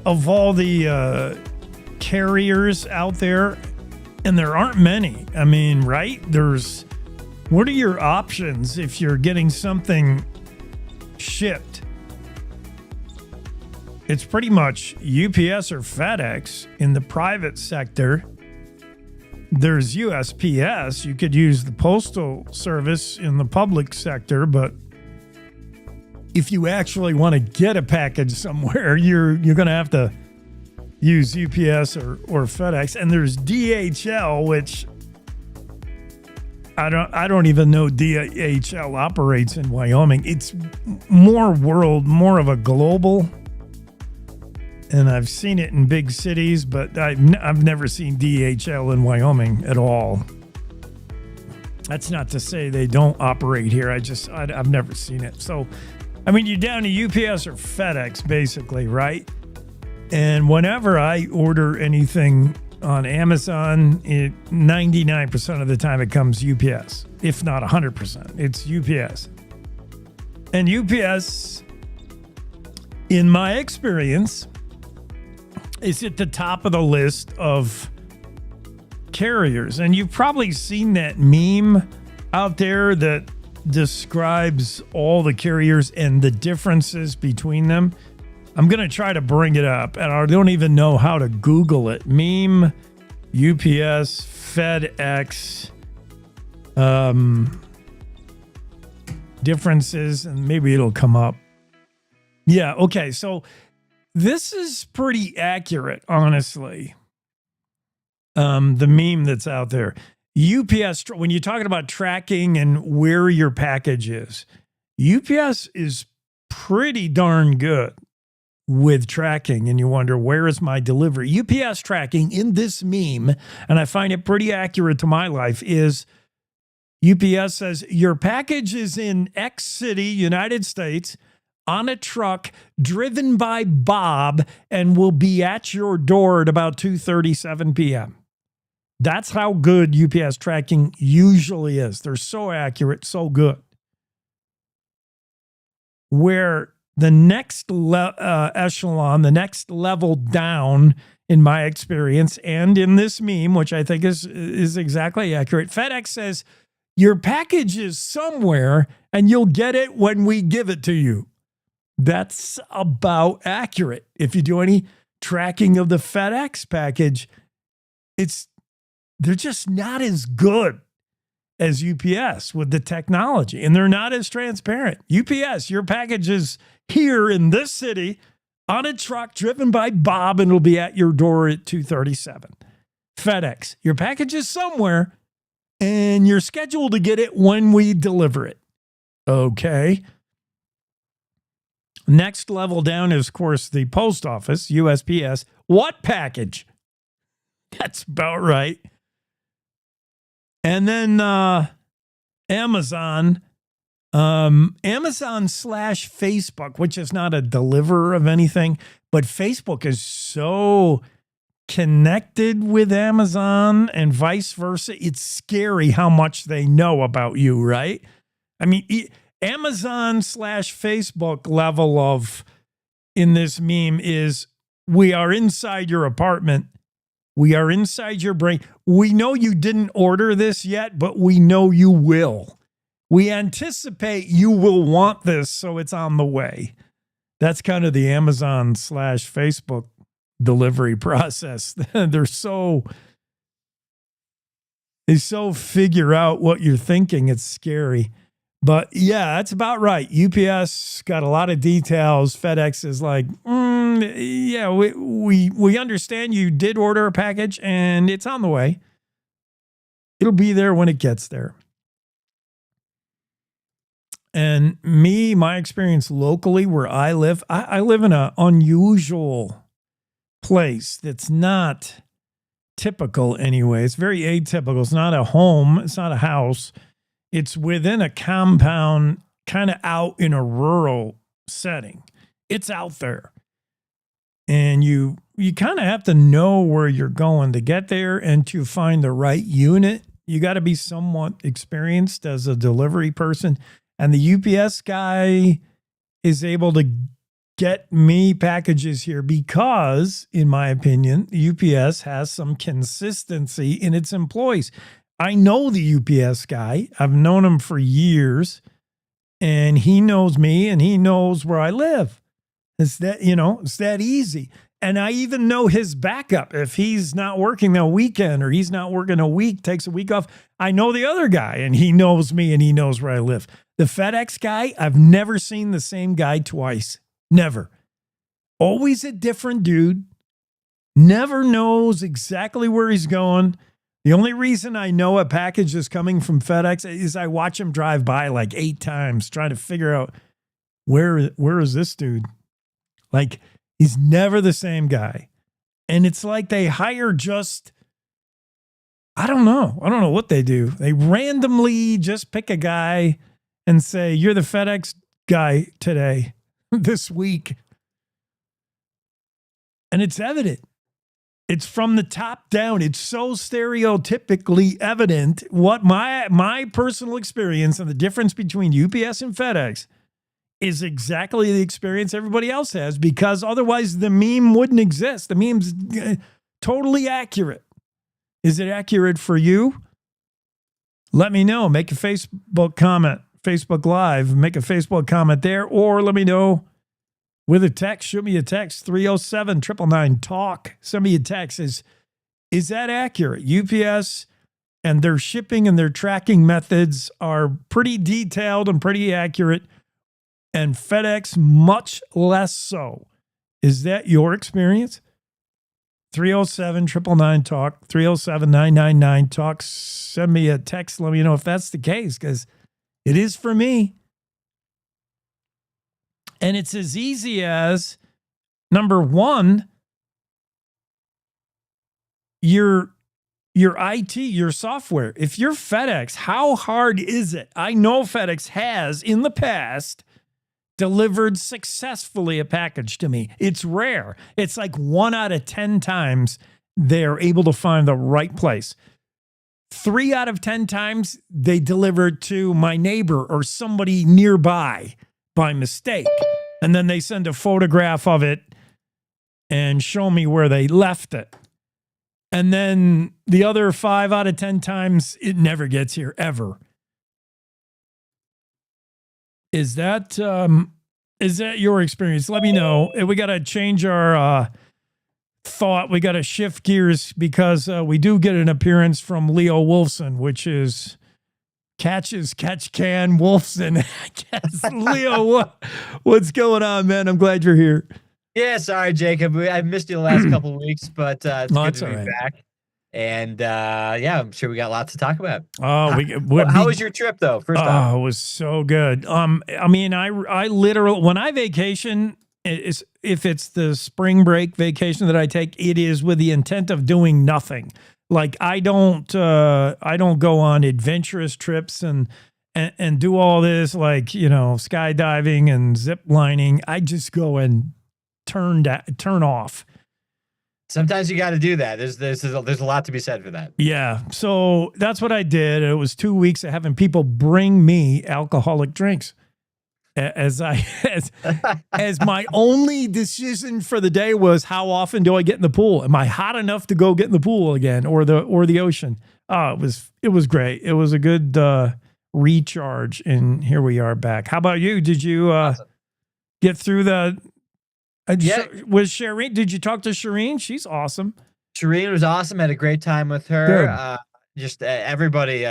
Of all the carriers out there, and there aren't many. I mean, right? What are your options if you're getting something shipped? It's pretty much UPS or FedEx. In the private sector, there's USPS. You could use the postal service in the public sector, but if you actually want to get a package somewhere, you're going to have to use UPS or FedEx. And there's DHL, which I don't even know DHL operates in Wyoming. It's more of a global, and I've seen it in big cities, but I've never seen DHL in Wyoming at all. That's not to say they don't operate here. I've never seen it. So, I mean, you're down to UPS or FedEx, basically, right? And whenever I order anything on Amazon, 99% of the time it comes UPS, if not 100%. It's UPS. And UPS, in my experience, is at the top of the list of carriers. And you've probably seen that meme out there that describes all the carriers and the differences between them. I'm going to try to bring it up, and I don't even know how to Google it. Meme, UPS, FedEx, differences, and maybe it'll come up. Yeah, okay, so this is pretty accurate, honestly. The meme that's out there. UPS, when you're talking about tracking and where your package is, UPS is pretty darn good with tracking, and you wonder, where is my delivery? UPS tracking in this meme, and I find it pretty accurate to my life, is UPS says your package is in X city, United States, on a truck driven by Bob and will be at your door at about 2:37 p.m. That's how good UPS tracking usually is. They're so accurate, so good. Where the next echelon, the next level down, in my experience, and in this meme, which I think is exactly accurate, FedEx says your package is somewhere and you'll get it when we give it to you. That's about accurate. If you do any tracking of the FedEx package, they're just not as good as UPS with the technology, and they're not as transparent. UPS, your package is here in this city on a truck driven by Bob, and it'll be at your door at 2:37. FedEx, your package is somewhere and you're scheduled to get it when we deliver it. Okay. Next level down is, of course, the post office, USPS. What package? That's about right. And then Amazon. Amazon/Facebook, which is not a deliverer of anything, but Facebook is so connected with Amazon and vice versa. It's scary how much they know about you, right? I mean, Amazon/Facebook level of, in this meme, is we are inside your apartment. We are inside your brain. We know you didn't order this yet, but we know you will. We anticipate you will want this, so it's on the way. That's kind of the Amazon/Facebook delivery process. They so figure out what you're thinking. It's scary. But yeah, that's about right. UPS got a lot of details. FedEx is like, yeah, we understand you did order a package and it's on the way. It'll be there when it gets there. And my experience locally where I live, I live in an unusual place that's not atypical anyway. It's very atypical. It's not a home. It's not a house. It's within a compound, kind of out in a rural setting. It's out there. And you kind of have to know where you're going to get there, and to find the right unit, you got to be somewhat experienced as a delivery person. And the UPS guy is able to get me packages here because, in my opinion, UPS has some consistency in its employees. I know the UPS guy. I've known him for years, and he knows me, and he knows where I live. It's that, it's that easy. And I even know his backup. If he's not working that weekend, or he's not working a week, takes a week off, I know the other guy, and he knows me, and he knows where I live. The FedEx guy, I've never seen the same guy twice. Never. Always a different dude. Never knows exactly where he's going. The only reason I know a package is coming from FedEx is I watch him drive by like 8 times trying to figure out where is this dude? Like, he's never the same guy. And it's like they hire I don't know what they do. They randomly just pick a guy and say, you're the FedEx guy today, this week. And it's evident. It's from the top down. It's so stereotypically evident what my personal experience and the difference between UPS and FedEx is exactly the experience everybody else has, because otherwise the meme wouldn't exist. The meme's totally accurate. Is it accurate for you? Let me know. Make a Facebook comment, Facebook Live, make a Facebook comment there, or let me know with a text. Shoot me a text, 307-999-TALK. Send me a text. Is that accurate? UPS and their shipping and their tracking methods are pretty detailed and pretty accurate, and FedEx much less so. Is that your experience? 307-999-TALK, 307-999-TALK. Send me a text. Let me know if that's the case, because it is for me. And it's as easy as, number one, your IT, your software. If you're FedEx, how hard is it? I know FedEx has, in the past, delivered successfully a package to me. It's rare. It's like 1 out of 10 times they're able to find the right place. 3 out of 10 times they delivered to my neighbor or somebody nearby by mistake. And then they send a photograph of it and show me where they left it. And then the other 5 out of 10 times it never gets here, ever. Is that your experience? Let me know. We got to change our thought. We got to shift gears, because we do get an appearance from Leo Wolfson, which is catch can Wolfson. Leo, what's going on, man? I'm glad you're here. Yeah, sorry, Jacob. I missed you the last couple of weeks, but it's good to be back. And I'm sure we got lots to talk about. Oh, how was your trip, though? First off, it was so good. I mean, I literally, when I vacation, if it's the spring break vacation that I take, it is with the intent of doing nothing. Like, I don't go on adventurous trips and do all this, like, skydiving and zip lining. I just go and turn off. Sometimes you got to do that. There's a lot to be said for that. Yeah. So that's what I did. It was 2 weeks of having people bring me alcoholic drinks as my only decision for the day was, how often do I get in the pool? Am I hot enough to go get in the pool again, or the ocean? Oh, it was great. It was a good recharge, and here we are back. How about you? Did you awesome. Get through the? Was Shireen? Did you talk to Shireen? She's awesome. Shireen was awesome. Had a great time with her. Everybody,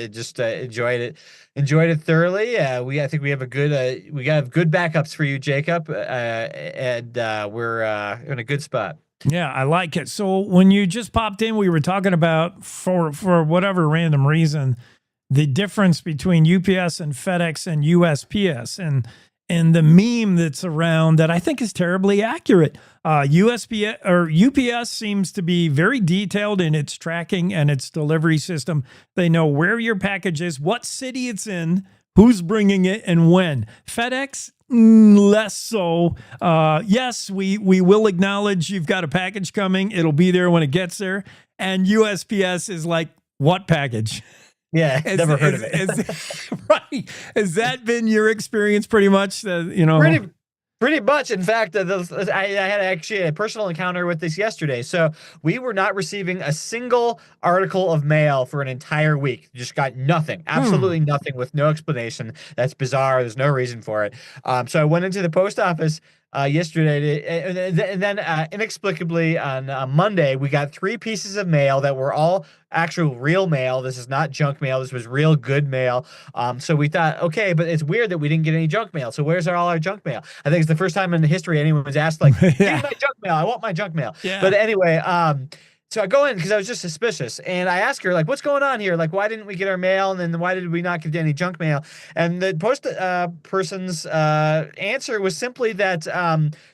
just enjoyed it. Enjoyed it thoroughly. I think we have we got good backups for you, Jacob, and we're in a good spot. Yeah, I like it. So when you just popped in, we were talking about, for whatever random reason, the difference between UPS and FedEx and USPS, and the meme that's around that I think is terribly accurate. UPS seems to be very detailed in its tracking and its delivery system. They know where your package is, what city it's in, who's bringing it, and when. FedEx, less so. Yes, we will acknowledge you've got a package coming. It'll be there when it gets there. And USPS is like, what package? Yeah, never heard of it. Right. Has that been your experience pretty much? Pretty much. In fact, I had actually a personal encounter with this yesterday. So we were not receiving a single article of mail for an entire week. Just got nothing, absolutely nothing, with no explanation. That's bizarre. There's no reason for it. So I went into the post office yesterday, and then inexplicably on Monday, we got 3 pieces of mail that were all actual real mail. This is not junk mail. This was real good mail. So we thought, okay, but it's weird that we didn't get any junk mail. So where's all our junk mail? I think it's the first time in history anyone's asked, like, give me my junk mail. I want my junk mail. Yeah. But anyway, so I go in because I was just suspicious, and I ask her, like, what's going on here? Like, why didn't we get our mail? And then why did we not get any junk mail? And the post person's answer was simply that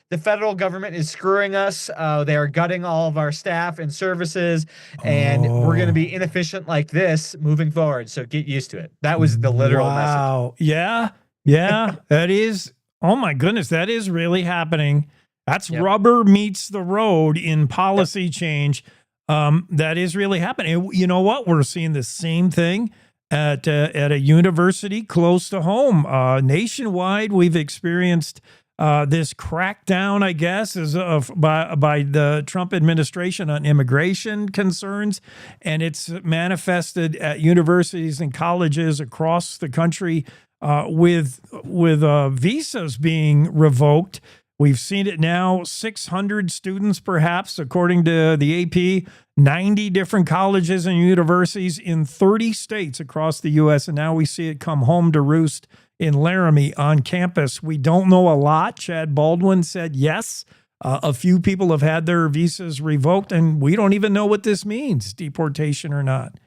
the federal government is screwing us. They are gutting all of our staff and services, and we're going to be inefficient like this moving forward. So get used to it. That was the literal message. Wow. Yeah. Yeah. That is, oh my goodness, that is really happening. That's rubber meets the road in policy change. That is really happening. You know what? We're seeing the same thing at a university close to home. Nationwide, we've experienced this crackdown, I guess, by the Trump administration on immigration concerns, and it's manifested at universities and colleges across the country with visas being revoked. We've seen it now, 600 students perhaps, according to the AP, 90 different colleges and universities in 30 states across the U.S., and now we see it come home to roost in Laramie on campus. We don't know a lot. Chad Baldwin said yes. A few people have had their visas revoked, and we don't even know what this means, deportation or not.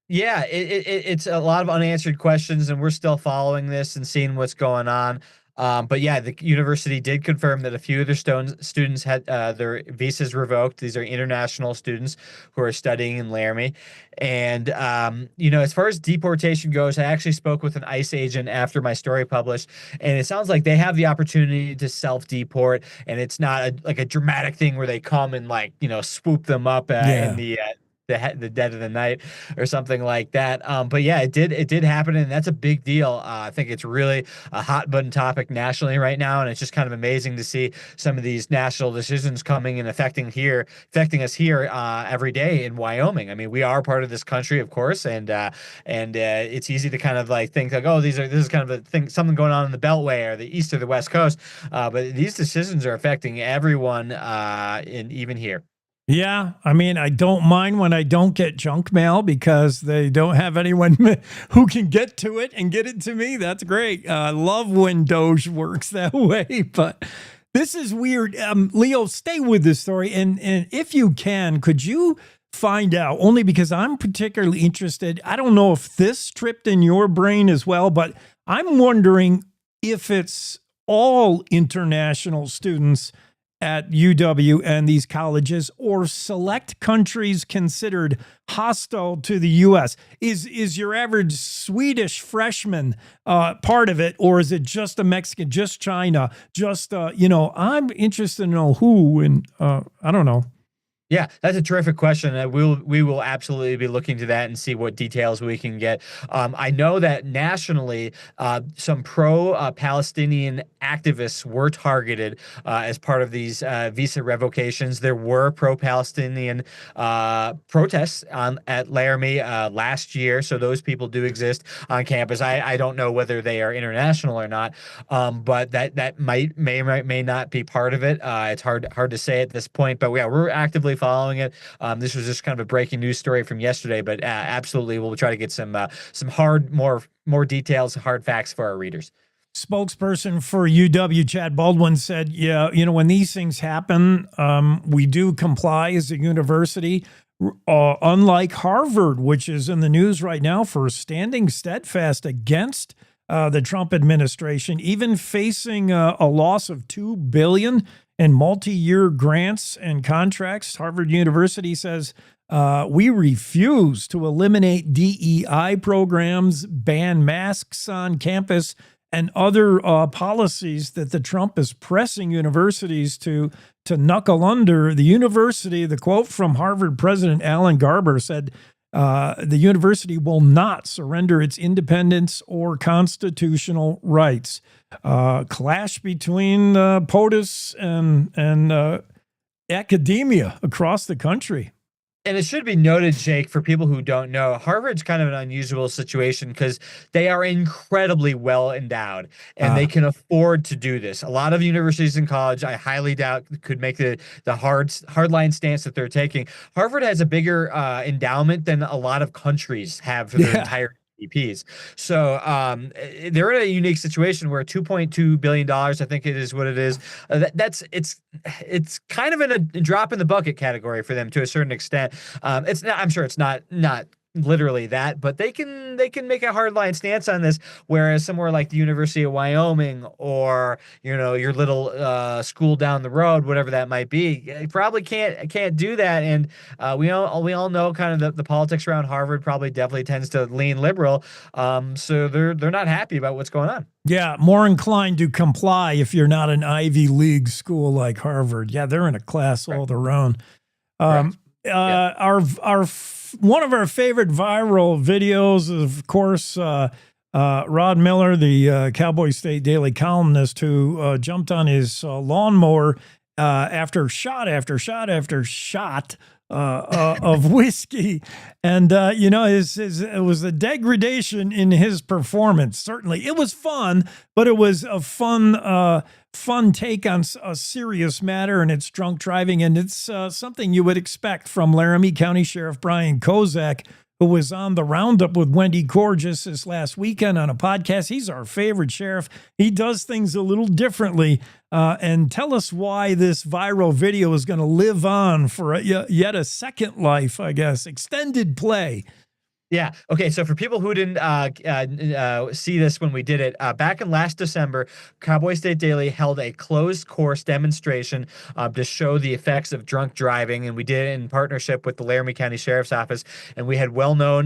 Yeah, it's a lot of unanswered questions, and we're still following this and seeing what's going on. But yeah, the university did confirm that a few of their students had their visas revoked. These are international students who are studying in Laramie. And, as far as deportation goes, I actually spoke with an ICE agent after my story published, and it sounds like they have the opportunity to self-deport, and it's not a dramatic thing where they come and swoop them up in the dead of the night or something like that. But yeah, it did happen, and that's a big deal. I think it's really a hot button topic nationally right now, and it's just kind of amazing to see some of these national decisions coming and affecting us here every day in Wyoming. I mean, we are part of this country, of course, and it's easy to kind of think like, oh, this is kind of a thing, something going on in the Beltway or the East or the West Coast. But these decisions are affecting everyone, even here. Yeah, I mean, I don't mind when I don't get junk mail because they don't have anyone who can get to it and get it to me. That's great. I love when Doge works that way, but this is weird. Leo, stay with this story. And if you can, could you find out, only because I'm particularly interested. I don't know if this tripped in your brain as well, but I'm wondering if it's all international students at UW and these colleges, or select countries considered hostile to the U.S. Is your average Swedish freshman part of it, or is it just a Mexican, just China, just I'm interested to know who, and I don't know. Yeah, that's a terrific question. We will absolutely be looking to that and see what details we can get. I know that nationally, some pro-Palestinian activists were targeted as part of these visa revocations. There were pro-Palestinian protests at Laramie last year, so those people do exist on campus. I don't know whether they are international or not, but that may not be part of it. It's hard to say at this point, but yeah, we're actively following it. This was just kind of a breaking news story from yesterday, but absolutely, we'll try to get some more details, hard facts for our readers. Spokesperson for UW, Chad Baldwin, said, yeah, when these things happen, we do comply as a university, unlike Harvard, which is in the news right now for standing steadfast against the Trump administration, even facing a loss of $2 billion in multi-year grants and contracts. Harvard University says we refuse to eliminate DEI programs, ban masks on campus, and other policies that the Trump is pressing universities to knuckle under. The university, the quote from Harvard President Alan Garber said, the university will not surrender its independence or constitutional rights. Clash between POTUS and academia across the country. And it should be noted, Jake, for people who don't know, Harvard's kind of an unusual situation because they are incredibly well endowed and they can afford to do this. A lot of universities and college, I highly doubt, could make the hardline stance that they're taking. Harvard has a bigger endowment than a lot of countries have for their entire GDPs. So they're in a unique situation where $2.2 billion, I think it is what it is. It's kind of in a drop in the bucket category for them to a certain extent. It's not, I'm sure it's not literally that, but they can make a hardline stance on this, whereas somewhere like the University of Wyoming or your little school down the road, whatever that might be, you probably can't do that. And we all know kind of the politics around Harvard probably definitely tends to lean liberal, so they're not happy about what's going on. Yeah, more inclined to comply if you're not an Ivy League school like Harvard. Yeah, they're in a class all their own. One of our favorite viral videos is, of course, Rod Miller, the Cowboy State Daily columnist, who jumped on his lawnmower after shot after shot after shot of whiskey. And, it was a degradation in his performance. Certainly. It was fun, but it was a fun take on a serious matter, and it's drunk driving. And it's something you would expect from Laramie County Sheriff Brian Kozak, who was on the roundup with Wendy Gorgeous this last weekend on a podcast. He's our favorite sheriff. He does things a little differently. And tell us why this viral video is going to live on for yet a second life, I guess. Extended play. Yeah. Okay. So for people who didn't see this when we did it, back in last December, Cowboy State Daily held a closed course demonstration to show the effects of drunk driving. And we did it in partnership with the Laramie County Sheriff's Office. And we had well-known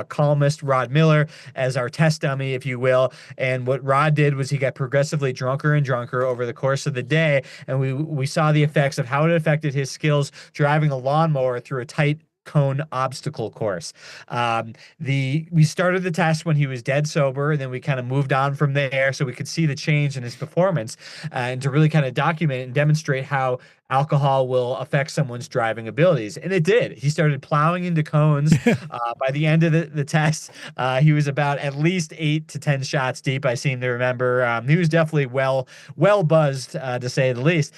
columnist Rod Miller as our test dummy, if you will. And what Rod did was he got progressively drunker and drunker over the course of the day. And we saw the effects of how it affected his skills driving a lawnmower through a tight cone obstacle course. We started the test when he was dead sober, and then we kind of moved on from there so we could see the change in his performance and to really kind of document and demonstrate how alcohol will affect someone's driving abilities. And it did. He started plowing into cones. By the end of the test, he was about at least 8 to 10 shots deep, I seem to remember. He was definitely well buzzed, to say the least.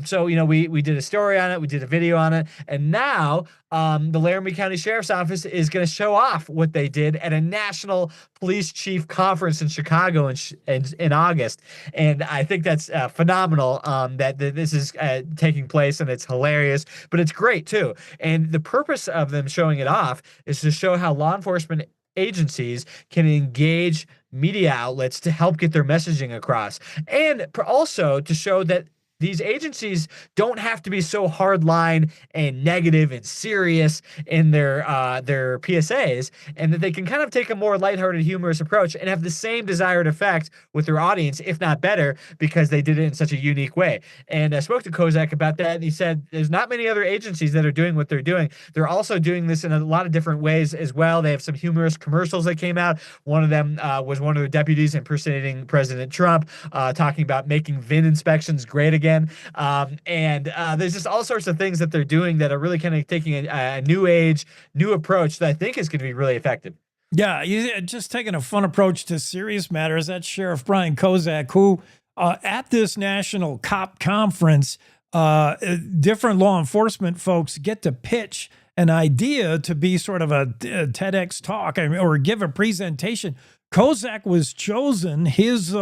So, we did a story on it. We did a video on it. And now the Laramie County Sheriff's Office is going to show off what they did at a national police chief conference in Chicago in August. And I think that's phenomenal that this is taking place, and it's hilarious, but it's great too. And the purpose of them showing it off is to show how law enforcement agencies can engage media outlets to help get their messaging across, and also to show that these agencies don't have to be so hardline and negative and serious in their PSAs, and that they can kind of take a more lighthearted, humorous approach and have the same desired effect with their audience, if not better, because they did it in such a unique way. And I spoke to Kozak about that, and he said there's not many other agencies that are doing what they're doing. They're also doing this in a lot of different ways as well. They have some humorous commercials that came out. One of them was one of the deputies impersonating President Trump, talking about making VIN inspections great again. And there's just all sorts of things that they're doing that are really kind of taking a new approach that I think is going to be really effective. Yeah, just taking a fun approach to serious matters. That's Sheriff Brian Kozak, who at this national cop conference, different law enforcement folks get to pitch an idea to be sort of a TEDx talk or give a presentation. Kozak was chosen. His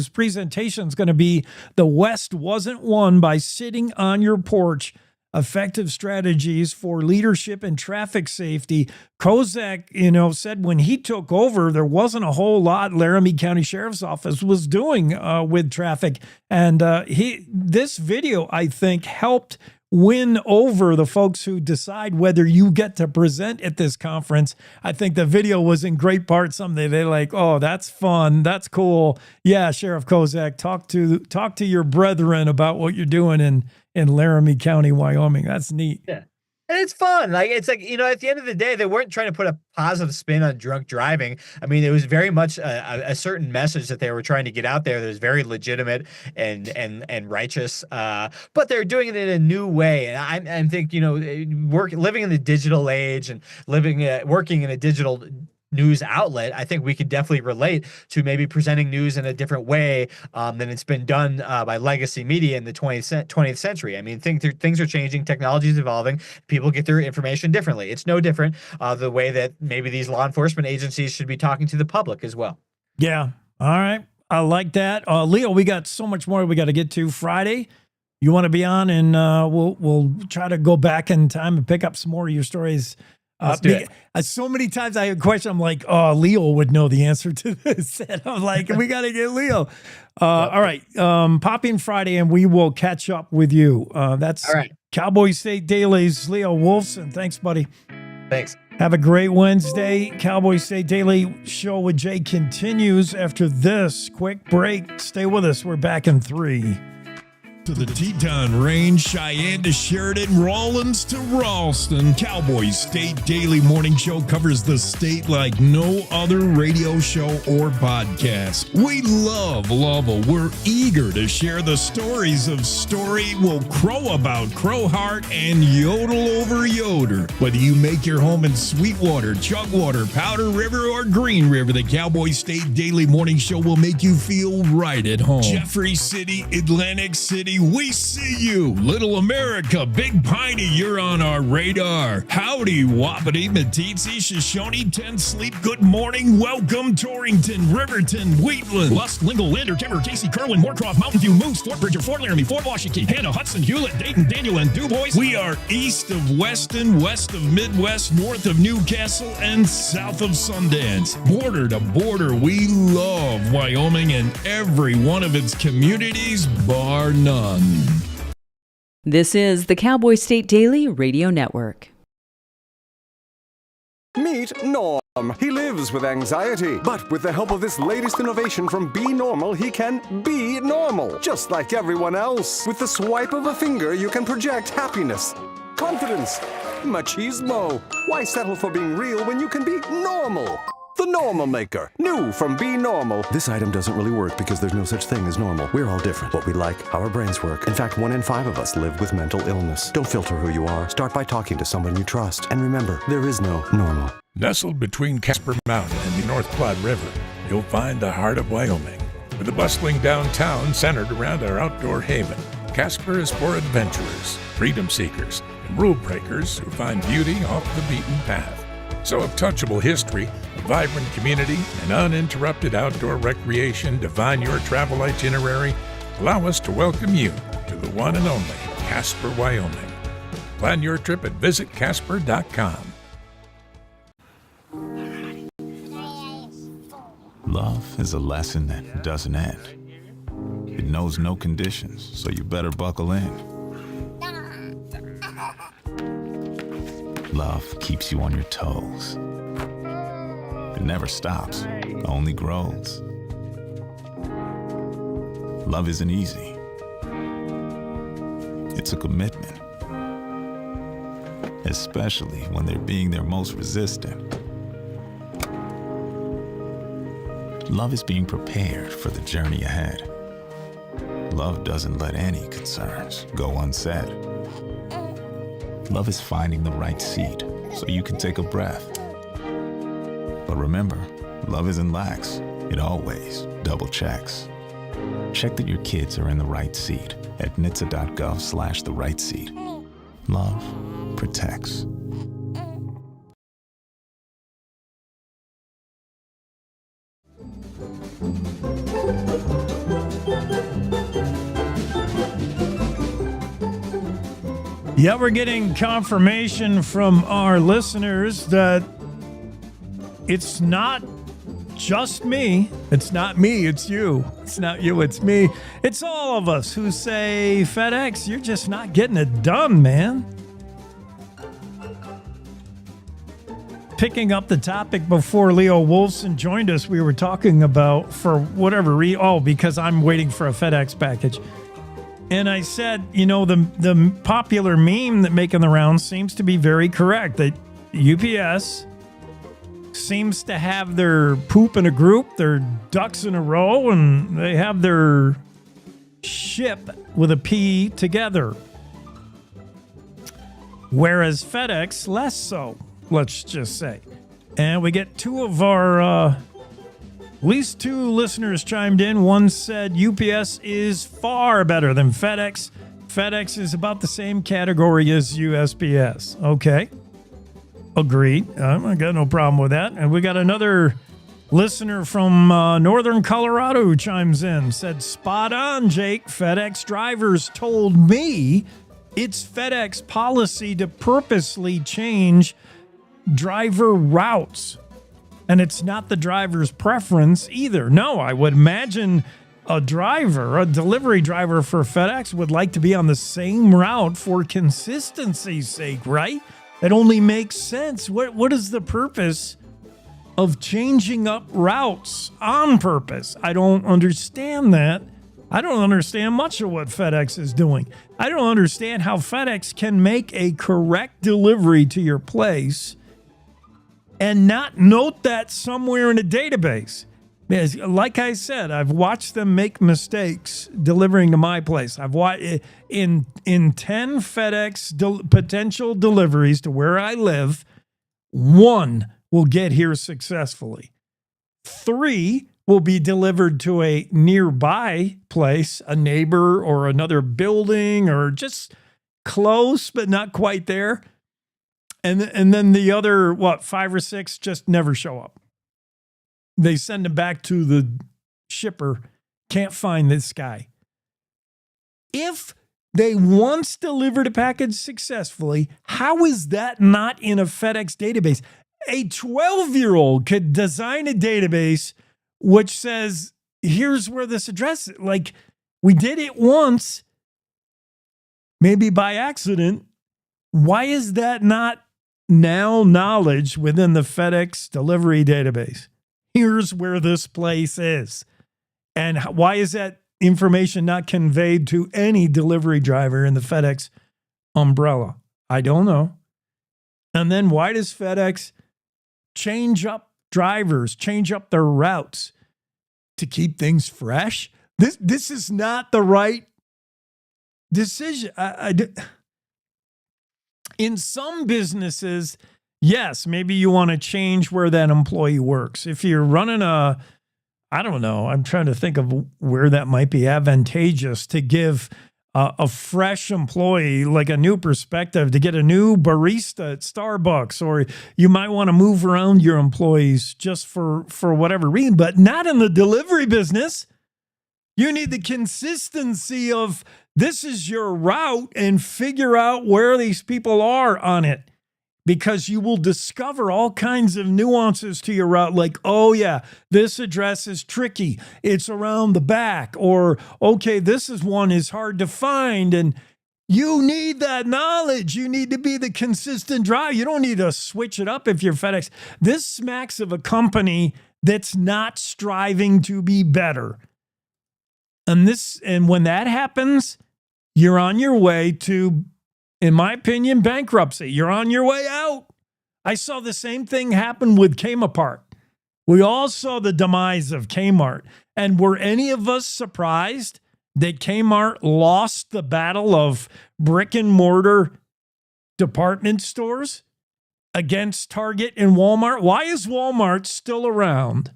presentation is going to be "The West Wasn't Won by Sitting on Your Porch effective strategies for leadership and traffic safety. Kozak, said when he took over, there wasn't a whole lot Laramie County Sheriff's Office was doing with traffic. And this video, I think, helped win over the folks who decide whether you get to present at this conference. I think the video was in great part something they're like, oh, that's fun. That's cool. Yeah, Sheriff Kozak, talk to your brethren about what you're doing in Laramie County, Wyoming. That's neat. Yeah. And it's fun. It's like, at the end of the day, they weren't trying to put a positive spin on drunk driving. I mean, it was very much a certain message that they were trying to get out there that was very legitimate and righteous. But they're doing it in a new way. And I think, living in the digital age and working in a digital news outlet, I think we could definitely relate to maybe presenting news in a different way than it's been done by legacy media in the 20th century. I mean, things are changing, technology is evolving, people get their information differently. It's no different the way that maybe these law enforcement agencies should be talking to the public as well. Yeah. All right. I like that. Leo, we got so much more we got to get to. Friday, you want to be on, and we'll try to go back in time and pick up some more of your stories. Let's do it. So many times I have a question, I'm like, oh, Leo would know the answer to this. And I'm like, we got to get Leo. All right. Pop in Friday and we will catch up with you. That's all right. Cowboy State Daily's Leo Wolfson. Thanks, buddy. Thanks. Have a great Wednesday. Cowboy State Daily show with Jay continues after this quick break. Stay with us. We're back in 3. To the Teton Range, Cheyenne to Sheridan, Rawlins to Ralston, Cowboy State Daily Morning Show covers the state like no other radio show or podcast. We love Lovell. We're eager to share the stories of Story, Will Crow About Crowheart, and Yodel Over Yoder. Whether you make your home in Sweetwater, Chugwater, Powder River, or Green River, the Cowboy State Daily Morning Show will make you feel right at home. Jeffrey City, Atlantic City, we see you. Little America, Big Piney, you're on our radar. Howdy, Wapiti, Meeteetse, Shoshone, Ten Sleep, good morning. Welcome, Torrington, Riverton, Wheatland, Lusk, Lingle, Lander, Timber, Casey, Kerwin, Moorcroft, Mountain View, Moose, Fort Bridger, Fort Laramie, Fort Washington, Hannah, Hudson, Hewlett, Dayton, Daniel, and DuBois. We are east of Weston, west of Midwest, north of Newcastle, and south of Sundance. Border to border, we love Wyoming and every one of its communities, bar none. This is the Cowboy State Daily Radio Network. Meet Norm. He lives with anxiety, but with the help of this latest innovation from Be Normal, he can be normal, just like everyone else. With the swipe of a finger, you can project happiness, confidence, machismo. Why settle for being real when you can be normal? The Normal Maker, new from Be Normal. This item doesn't really work because there's no such thing as normal. We're all different. What we like, how our brains work. In fact, 1 in 5 of us live with mental illness. Don't filter who you are. Start by talking to someone you trust. And remember, there is no normal. Nestled between Casper Mountain and the North Platte River, you'll find the heart of Wyoming. With a bustling downtown centered around our outdoor haven, Casper is for adventurers, freedom seekers, and rule breakers who find beauty off the beaten path. So if touchable history, a vibrant community, and uninterrupted outdoor recreation define your travel itinerary, allow us to welcome you to the one and only Casper, Wyoming. Plan your trip at visitcasper.com. Love is a lesson that doesn't end. It knows no conditions, so you better buckle in. Love keeps you on your toes. It never stops, only grows. Love isn't easy. It's a commitment. Especially when they're being their most resistant. Love is being prepared for the journey ahead. Love doesn't let any concerns go unsaid. Love is finding the right seat so you can take a breath. But remember, love isn't lax. It always double checks. Check that your kids are in the right seat at nhtsa.gov/the right seat. Love protects. Yeah, we're getting confirmation from our listeners that it's not just me. It's not me, it's you. It's not you, it's me. It's all of us who say, FedEx, you're just not getting it done, man. Picking up the topic before Leo Wolfson joined us, we were talking about, for whatever reason, because I'm waiting for a FedEx package. And I said, the popular meme that making the rounds seems to be very correct, that UPS seems to have their poop in a group, their ducks in a row, and they have their ship with a P together. Whereas FedEx, less so, let's just say. And we get two of our... at least two listeners chimed in. One said UPS is far better than FedEx. FedEx is about the same category as USPS. Okay. Agreed. I got no problem with that. And we got another listener from northern Colorado who chimes in. Said, spot on, Jake. FedEx drivers told me it's FedEx policy to purposely change driver routes. And it's not the driver's preference either. No, I would imagine a delivery driver for FedEx would like to be on the same route for consistency's sake, right? It only makes sense. What is the purpose of changing up routes on purpose? I don't understand that. I don't understand much of what FedEx is doing. I don't understand how FedEx can make a correct delivery to your place and not note that somewhere in a database. Because, like I said, I've watched them make mistakes delivering to my place. I've watched in 10 FedEx potential deliveries to where I live, 1 will get here successfully. 3 will be delivered to a nearby place, a neighbor or another building, or just close but not quite there. And then the other, 5 or 6 just never show up. They send them back to the shipper. Can't find this guy. If they once delivered a package successfully, how is that not in a FedEx database? A 12-year-old could design a database which says, here's where this address is. Like, we did it once, maybe by accident. Why is that not now knowledge within the FedEx delivery database? Here's where this place is. And why is that information not conveyed to any delivery driver in the FedEx umbrella? I don't know. And then why does FedEx change up drivers, change up their routes to keep things fresh? This is not the right decision. In some businesses, yes, maybe you want to change where that employee works. If you're running I don't know, I'm trying to think of where that might be advantageous to give a fresh employee like a new perspective, to get a new barista at Starbucks, or you might want to move around your employees just for whatever reason, but not in the delivery business. You need the consistency of this is your route and figure out where these people are on it, because you will discover all kinds of nuances to your route. Like, oh yeah, this address is tricky. It's around the back, or okay, this one is hard to find. And you need that knowledge. You need to be the consistent driver. You don't need to switch it up if you're FedEx. This smacks of a company that's not striving to be better. And when that happens, you're on your way to, in my opinion, bankruptcy. You're on your way out. I saw the same thing happen with Kmart. We all saw the demise of Kmart. And were any of us surprised that Kmart lost the battle of brick and mortar department stores against Target and Walmart? Why is Walmart still around?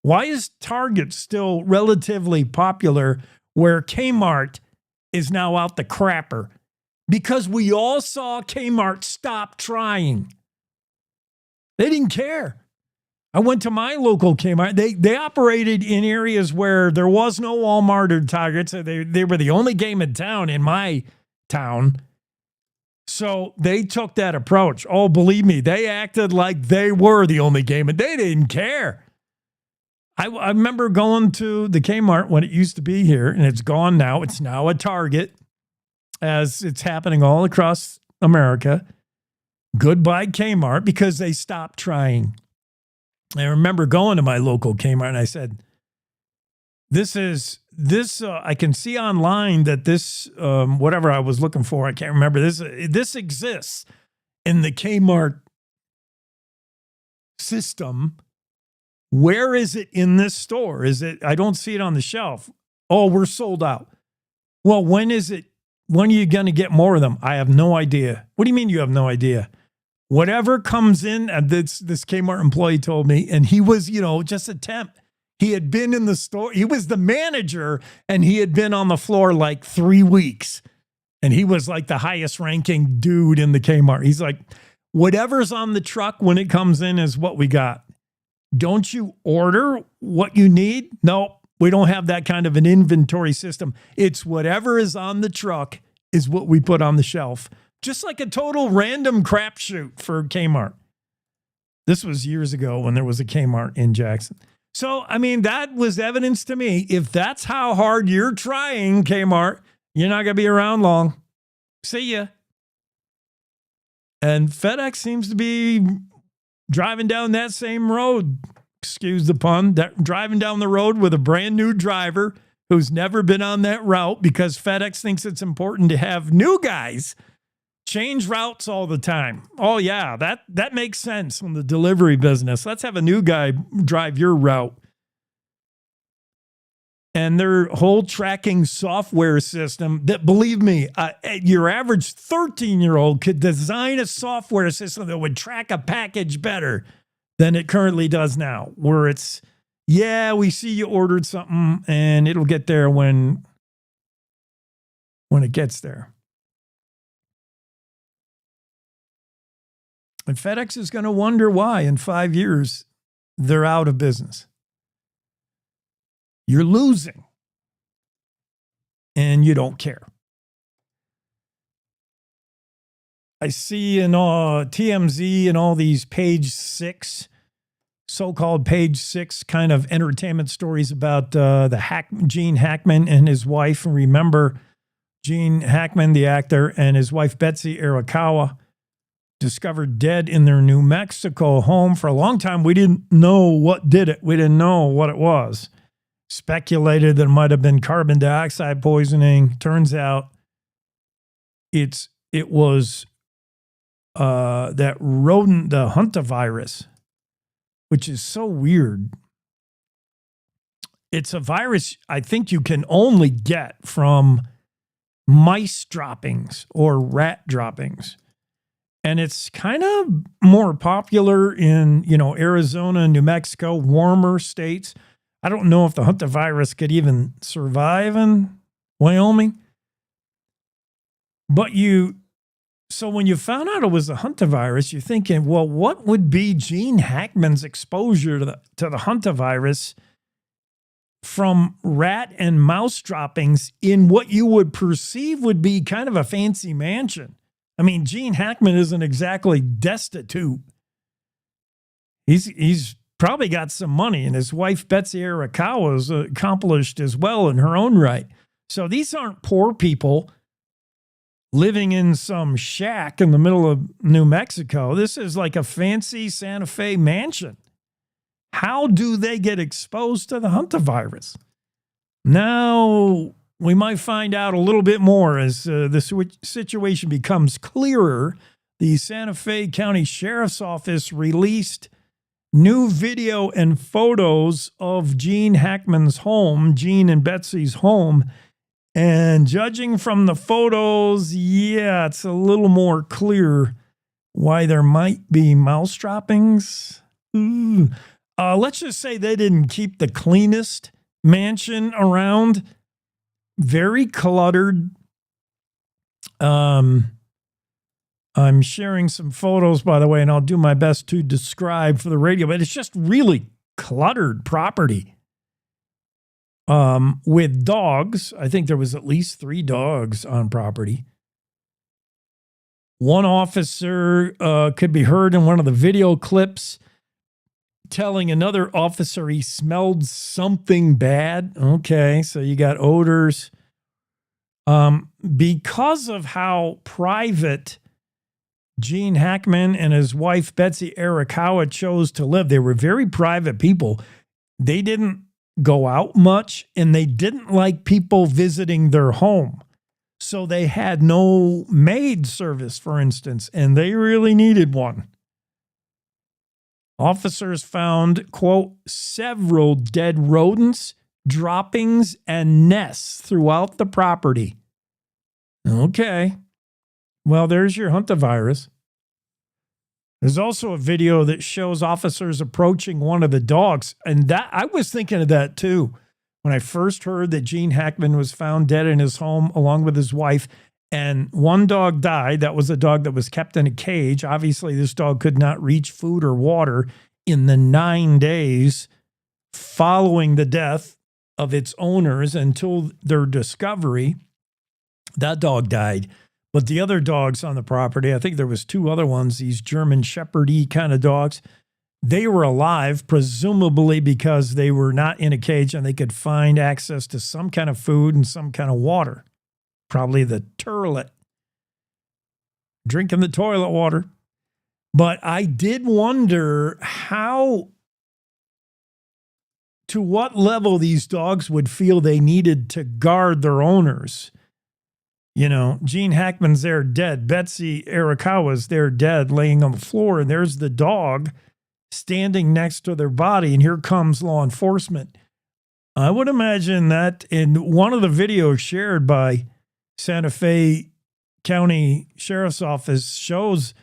Why is Target still relatively popular where Kmart is now out the crapper? Because we all saw Kmart stop trying. They didn't care. I went to my local Kmart. They operated in areas where there was no Walmart or Target. So they were the only game in town, in my town. So they took that approach. Oh, believe me, they acted like they were the only game, and they didn't care. I remember going to the Kmart when it used to be here, and it's gone now. It's now a Target, as it's happening all across America. Goodbye Kmart, because they stopped trying. I remember going to my local Kmart, and I said, I can see online that this, whatever I was looking for, I can't remember, this exists in the Kmart system. Where is it in this store? I don't see it on the shelf. Oh, we're sold out. Well, when are you going to get more of them? I have no idea. What do you mean you have no idea? Whatever comes in, this Kmart employee told me, and he was, just a temp. He had been in the store. He was the manager, and he had been on the floor like 3 weeks. And he was like the highest ranking dude in the Kmart. He's like, whatever's on the truck when it comes in is what we got. Don't you order what you need? No, we don't have that kind of an inventory system. It's whatever is on the truck is what we put on the shelf. Just like a total random crapshoot for Kmart. This was years ago when there was a Kmart in Jackson. So, I mean, that was evidence to me. If that's how hard you're trying, Kmart, you're not going to be around long. See ya. And FedEx seems to be driving down that same road, excuse the pun, driving down the road with a brand new driver who's never been on that route, because FedEx thinks it's important to have new guys change routes all the time. Oh, yeah, that makes sense in the delivery business. Let's have a new guy drive your route. And their whole tracking software system that, believe me, your average 13-year-old could design a software system that would track a package better than it currently does now, where it's, yeah, we see you ordered something and it'll get there when it gets there. And FedEx is going to wonder why in 5 years they're out of business. You're losing. And you don't care. I see in TMZ and all these page 6, so-called page 6 kind of entertainment stories about Gene Hackman and his wife. And remember, Gene Hackman, the actor, and his wife, Betsy Arakawa, discovered dead in their New Mexico home. For a long time, we didn't know what did it. We didn't know what it was. Speculated that it might have been carbon dioxide poisoning. Turns out it was that rodent, the hantavirus, which is so weird. It's a virus I think you can only get from mice droppings or rat droppings. And it's kind of more popular in, Arizona, New Mexico, warmer states. I don't know if the hantavirus could even survive in Wyoming. But so when you found out it was the hantavirus, you're thinking, well, what would be Gene Hackman's exposure to the hantavirus from rat and mouse droppings in what you would perceive would be kind of a fancy mansion? I mean, Gene Hackman isn't exactly destitute. He's probably got some money, and his wife, Betsy Arakawa, is accomplished as well in her own right. So these aren't poor people living in some shack in the middle of New Mexico. This is like a fancy Santa Fe mansion. How do they get exposed to the hantavirus? Now, we might find out a little bit more as the situation becomes clearer. The Santa Fe County Sheriff's Office released new video and photos of Gene Hackman's home, Gene and Betsy's home. And judging from the photos, yeah, it's a little more clear why there might be mouse droppings. Let's just say they didn't keep the cleanest mansion around. Very cluttered. I'm sharing some photos, by the way, and I'll do my best to describe for the radio, but it's just really cluttered property. With dogs. I think there was at least 3 dogs on property. One officer could be heard in one of the video clips telling another officer he smelled something bad. Okay, so you got odors. Because of how private Gene Hackman and his wife Betsy Arakawa chose to live, they were very private people. They didn't go out much, and they didn't like people visiting their home. So they had no maid service, for instance, and they really needed one. Officers found, quote, several dead rodents, droppings, and nests throughout the property. Okay. Well, there's your hantavirus. There's also a video that shows officers approaching one of the dogs. And that I was thinking of that too. When I first heard that Gene Hackman was found dead in his home along with his wife, and one dog died. That was a dog that was kept in a cage. Obviously, this dog could not reach food or water in the 9 days following the death of its owners until their discovery. That dog died. But the other dogs on the property, I think there was 2 other ones, these German Shepherd-y kind of dogs, they were alive, presumably because they were not in a cage and they could find access to some kind of food and some kind of water. Probably the turlet. Drinking the toilet water. But I did wonder to what level these dogs would feel they needed to guard their owners. You know, Gene Hackman's there dead. Betsy Arakawa's there dead, laying on the floor. And there's the dog standing next to their body. And here comes law enforcement. I would imagine that in one of the videos shared by Santa Fe County Sheriff's Office shows,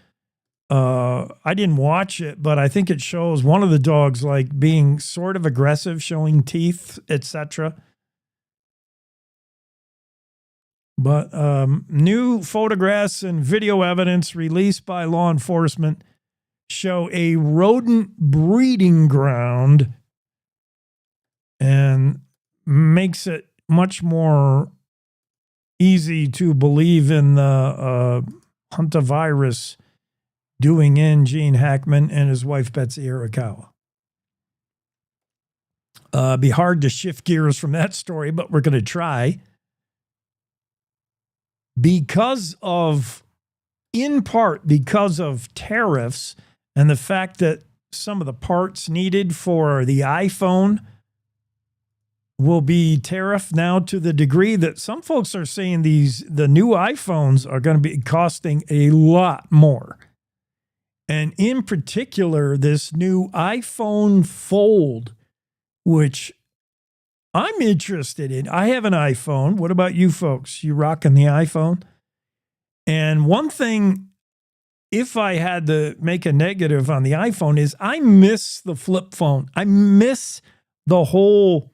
I didn't watch it, but I think it shows one of the dogs like being sort of aggressive, showing teeth, etc. But new photographs and video evidence released by law enforcement show a rodent breeding ground and makes it much more easy to believe in the hantavirus doing in Gene Hackman and his wife Betsy Arakawa. Be hard to shift gears from that story, but we're going to try. In part because of tariffs and the fact that some of the parts needed for the iPhone will be tariffed now to the degree that some folks are saying the new iPhones are going to be costing a lot more. And in particular, this new iPhone Fold, which I'm interested in. I have an iPhone. What about you folks? You rocking the iPhone? And one thing, if I had to make a negative on the iPhone, is I miss the flip phone. I miss the whole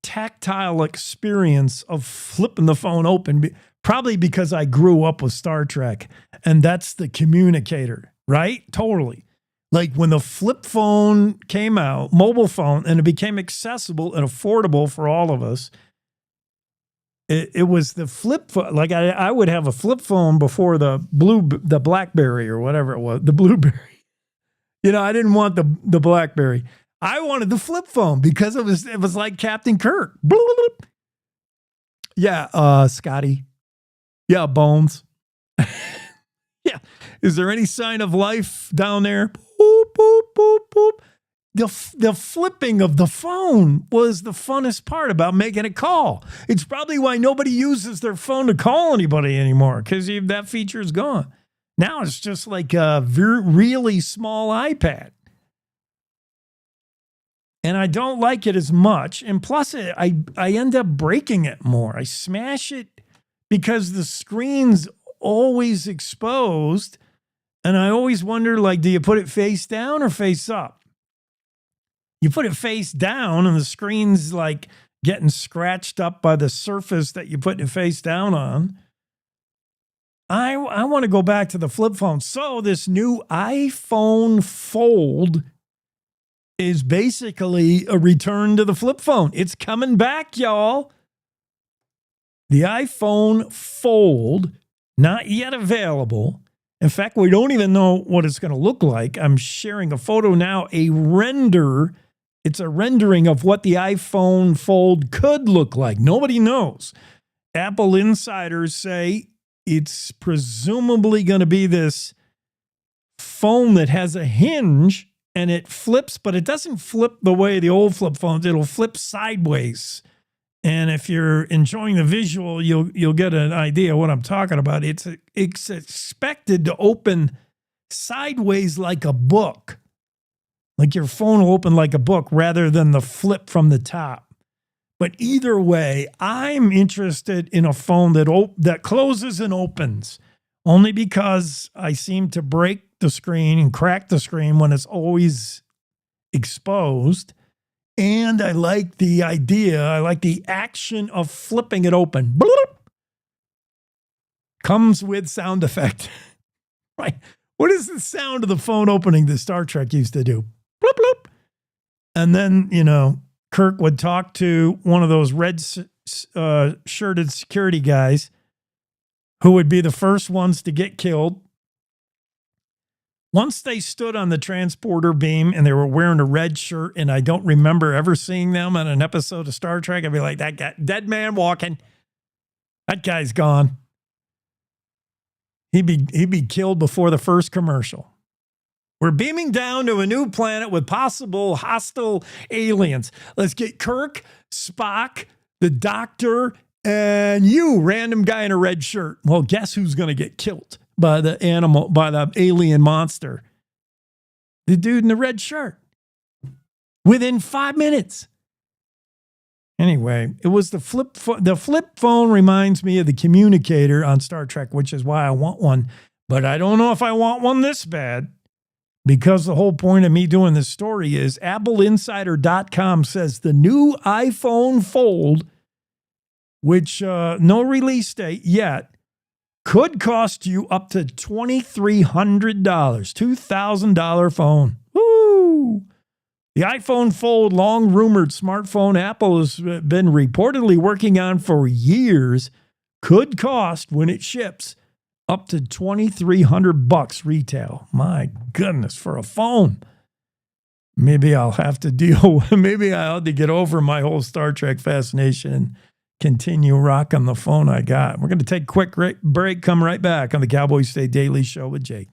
tactile experience of flipping the phone open, probably because I grew up with Star Trek, and that's the communicator, right? Totally. Like when the flip phone came out, mobile phone, and it became accessible and affordable for all of us, it was the flip phone. Like I would have a flip phone before the BlackBerry or whatever it was, the Blueberry. You know, I didn't want the BlackBerry. I wanted the flip phone because it was like Captain Kirk. Yeah, Scotty. Yeah, Bones. Yeah. Is there any sign of life down there? Boop, boop, boop, boop. The flipping of the phone was the funnest part about making a call. It's probably why nobody uses their phone to call anybody anymore, because that feature is gone. Now it's just like a really small iPad. And I don't like it as much. And plus, I end up breaking it more. I smash it because the screen's always exposed. And I always wonder, like, do you put it face down or face up? You put it face down and the screen's like getting scratched up by the surface that you put it face down on. I want to go back to the flip phone. So this new iPhone Fold is basically a return to the flip phone. It's coming back, y'all. The iPhone Fold Not yet available. In fact, we don't even know what it's going to look like. I'm sharing a photo now, a render. It's a rendering of what the iPhone Fold could look like. Nobody knows. Apple insiders say it's presumably going to be this phone that has a hinge and it flips, but it doesn't flip the way the old flip phones. It'll flip sideways. And if you're enjoying the visual, you'll get an idea of what I'm talking about. It's expected to open sideways like a book. Like your phone will open like a book rather than the flip from the top. But either way, I'm interested in a phone that closes and opens, only because I seem to break the screen and crack the screen when it's always exposed. And I like the idea, I like the action of flipping it open. Bloop. Comes with sound effect. Right? What is the sound of the phone opening that Star Trek used to do? Bloop, bloop. And then, Kirk would talk to one of those red shirted security guys who would be the first ones to get killed. Once they stood on the transporter beam and they were wearing a red shirt, and I don't remember ever seeing them on an episode of Star Trek, I'd be like, that guy, dead man walking. That guy's gone. He'd be killed before the first commercial. We're beaming down to a new planet with possible hostile aliens. Let's get Kirk, Spock, the Doctor, and you, random guy in a red shirt. Well, guess who's going to get killed by the alien monster? The dude in the red shirt. Within 5 minutes. Anyway, it was the flip phone. The flip phone reminds me of the communicator on Star Trek, which is why I want one. But I don't know if I want one this bad. Because the whole point of me doing this story is AppleInsider.com says the new iPhone Fold, which no release date yet, could cost you up to $2,300, $2,000 phone. Woo! The iPhone Fold, long rumored smartphone Apple has been reportedly working on for years, could cost, when it ships, up to $2,300 retail. My goodness, for a phone. Maybe I'll have to maybe I'll have to get over my whole Star Trek fascination and continue rocking the phone I got. We're going to take a quick break, come right back on the Cowboy State Daily Show with Jake.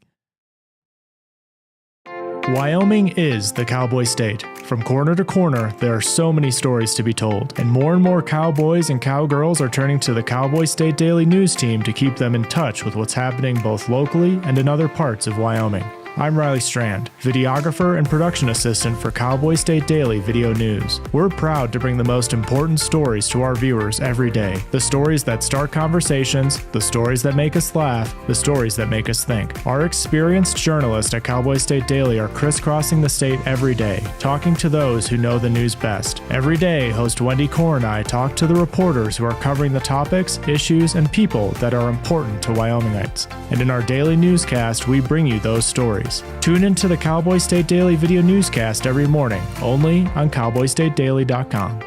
Wyoming is the cowboy state. From corner to corner, there are so many stories to be told, and more cowboys and cowgirls are turning to the Cowboy State Daily News team to keep them in touch with what's happening both locally and in other parts of Wyoming. I'm Riley Strand, videographer and production assistant for Cowboy State Daily Video News. We're proud to bring the most important stories to our viewers every day. The stories that start conversations, the stories that make us laugh, the stories that make us think. Our experienced journalists at Cowboy State Daily are crisscrossing the state every day, talking to those who know the news best. Every day, host Wendy Core and I talk to the reporters who are covering the topics, issues, and people that are important to Wyomingites. And in our daily newscast, we bring you those stories. Tune into the Cowboy State Daily video newscast every morning, only on cowboystatedaily.com.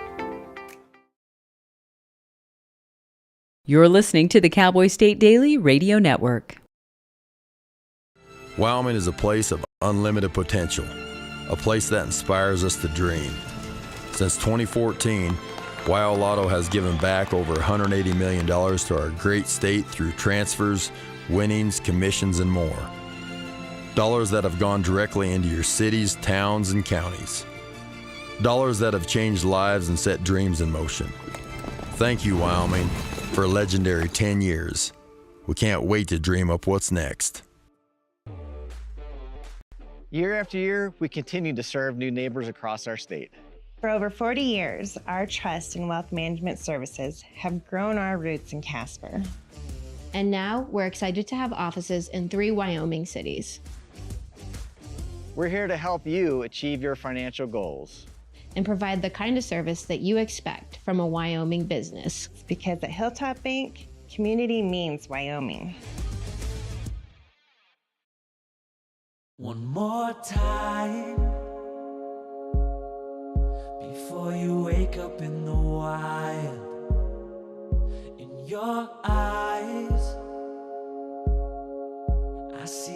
You're listening to the Cowboy State Daily Radio Network. Wyoming is a place of unlimited potential, a place that inspires us to dream. Since 2014, Wyo Lotto has given back over $180 million to our great state through transfers, winnings, commissions, and more. Dollars that have gone directly into your cities, towns, and counties. Dollars that have changed lives and set dreams in motion. Thank you, Wyoming, for a legendary 10 years. We can't wait to dream up what's next. Year after year, we continue to serve new neighbors across our state. For over 40 years, our trust and wealth management services have grown our roots in Casper. And now we're excited to have offices in 3 Wyoming cities. We're here to help you achieve your financial goals and provide the kind of service that you expect from a Wyoming business. Because at Hilltop Bank, community means Wyoming. One more time before you wake up in the wild. In your eyes,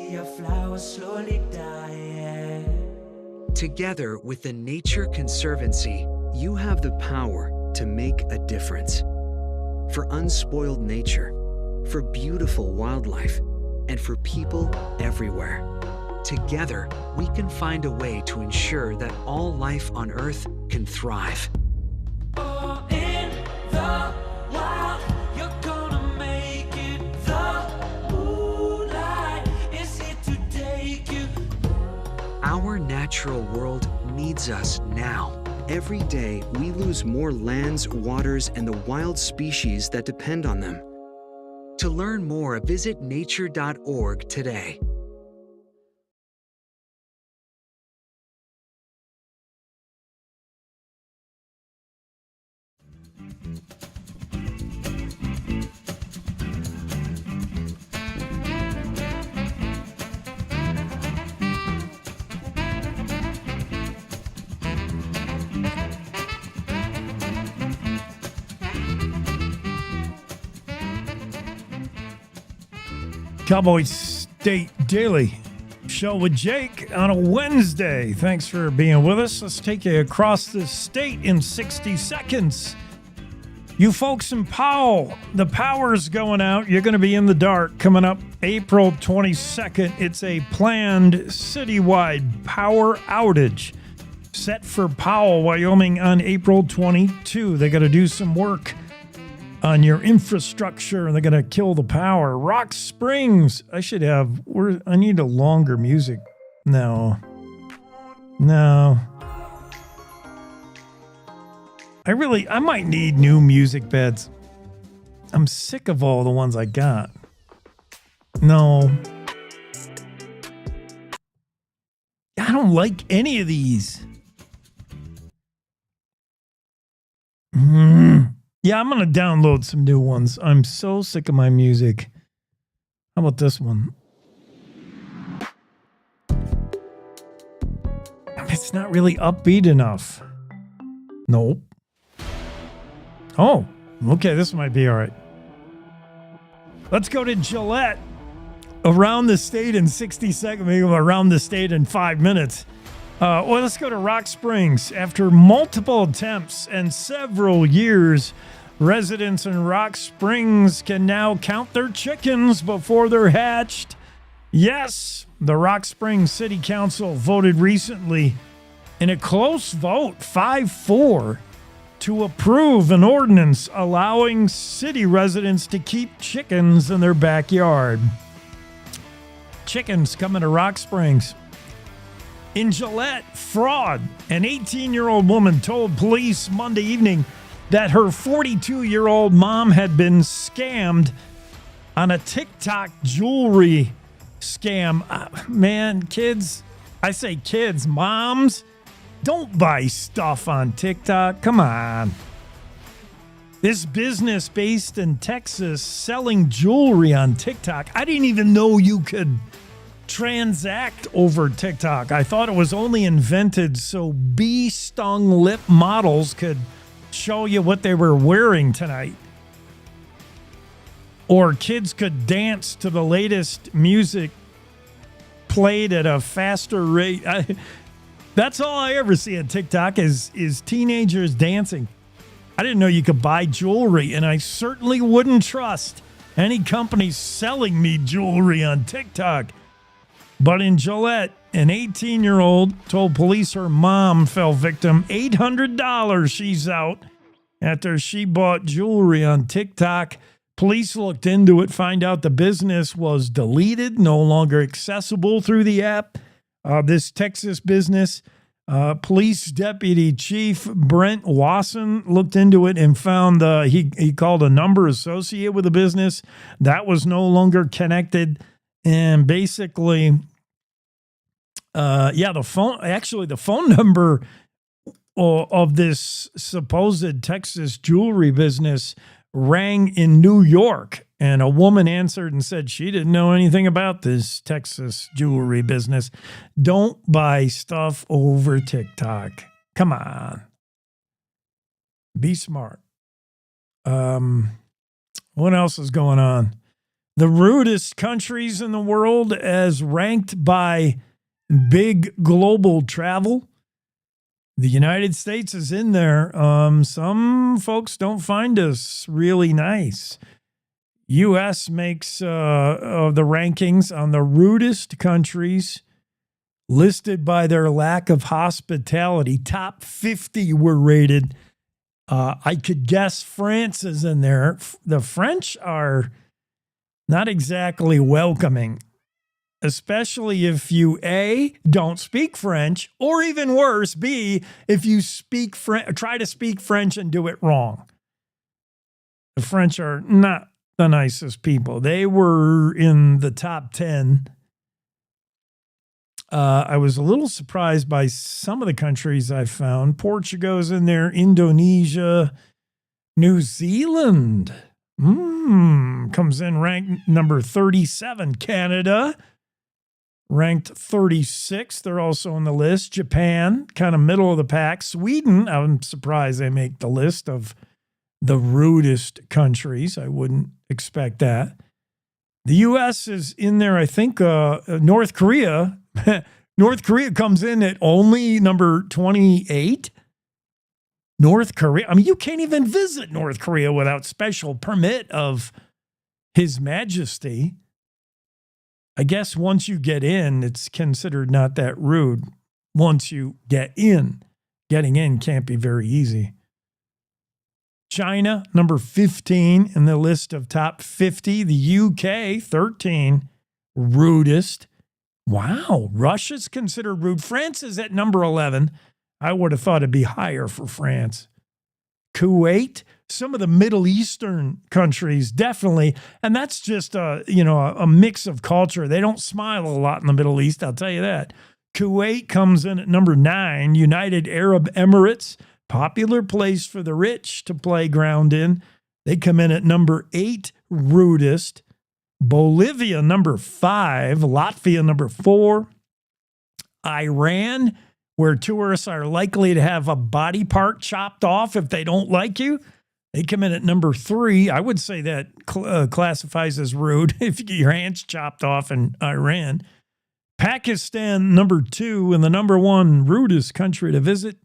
see a flower slowly dying. Together with the Nature Conservancy, you have the power to make a difference. For unspoiled nature, for beautiful wildlife, and for people everywhere. Together, we can find a way to ensure that all life on Earth can thrive. Oh, in the wild, you're gonna make it. The moonlight is here to take you. Our natural world needs us now. Every day, we lose more lands, waters, and the wild species that depend on them. To learn more, visit nature.org today. Cowboy State Daily show with Jake on a Wednesday. Thanks for being with us. Let's take you across the state in 60 seconds. You folks in Powell, the power's going out. You're going to be in the dark coming up April 22nd. It's a planned citywide power outage set for Powell, Wyoming on April 22. They got to do some work on your infrastructure, and they're going to kill the power. Rock Springs. I need a longer music. No. I might need new music beds. I'm sick of all the ones I got. No. I don't like any of these. Yeah, I'm going to download some new ones. I'm so sick of my music. How about this one? It's not really upbeat enough. Nope. Oh, okay, this might be all right. Let's go to Gillette. Around the state in 60 seconds, maybe around the state in 5 minutes. Let's go to Rock Springs. After multiple attempts and several years, residents in Rock Springs can now count their chickens before they're hatched. Yes, the Rock Springs City Council voted recently in a close vote, 5-4, to approve an ordinance allowing city residents to keep chickens in their backyard. Chickens coming to Rock Springs. In Gillette, fraud. An 18-year-old woman told police Monday evening that her 42-year-old mom had been scammed on a TikTok jewelry scam. Man, kids, I say kids, moms, don't buy stuff on TikTok. Come on. This business based in Texas selling jewelry on TikTok. I didn't even know you could transact over TikTok. I thought it was only invented so bee-stung lip models could show you what they were wearing tonight. Or kids could dance to the latest music played at a faster rate. That's all I ever see on TikTok is teenagers dancing. I didn't know you could buy jewelry, and I certainly wouldn't trust any company selling me jewelry on TikTok. But in Gillette, an 18-year-old told police her mom fell victim. $800 she's out after she bought jewelry on TikTok. Police looked into it, find out the business was deleted, no longer accessible through the app. This Texas business, police deputy chief Brent Wasson looked into it and found he called a number associated with the business that was no longer connected. And basically, the phone number of this supposed Texas jewelry business rang in New York, and a woman answered and said she didn't know anything about this Texas jewelry business. Don't buy stuff over TikTok. Come on. Be smart. What else is going on? The rudest countries in the world as ranked by big global travel. The United States is in there. Some folks don't find us really nice. U.S. makes the rankings on the rudest countries listed by their lack of hospitality. Top 50 were rated. I could guess France is in there. The French are not exactly welcoming, especially if you, A, don't speak French, or even worse, B, if you try to speak French and do it wrong. The French are not the nicest people. They were in the top 10. I was a little surprised by some of the countries I found. Portugal's in there, Indonesia, New Zealand. Comes in ranked number 37. Canada, ranked 36. They're also on the list. Japan, kind of middle of the pack. Sweden, I'm surprised they make the list of the rudest countries. I wouldn't expect that. The U.S. is in there, I think. North Korea. North Korea comes in at only number 28. North Korea. I mean, you can't even visit North Korea without special permit of His Majesty. I guess once you get in, it's considered not that rude. Once you get in, getting in can't be very easy. China, number 15 in the list of top 50. The UK, 13, rudest. Wow, Russia's considered rude. France is at number 11. I would have thought it'd be higher for France. Kuwait, some of the Middle Eastern countries, definitely. And that's just a mix of culture. They don't smile a lot in the Middle East, I'll tell you that. Kuwait comes in at number 9. United Arab Emirates, popular place for the rich to play ground in. They come in at number 8, rudest. Bolivia, number 5. Latvia, number 4. Iran, where tourists are likely to have a body part chopped off if they don't like you. They come in at number 3. I would say that classifies as rude if you get your hands chopped off in Iran. Pakistan, number 2, and the number 1 rudest country to visit,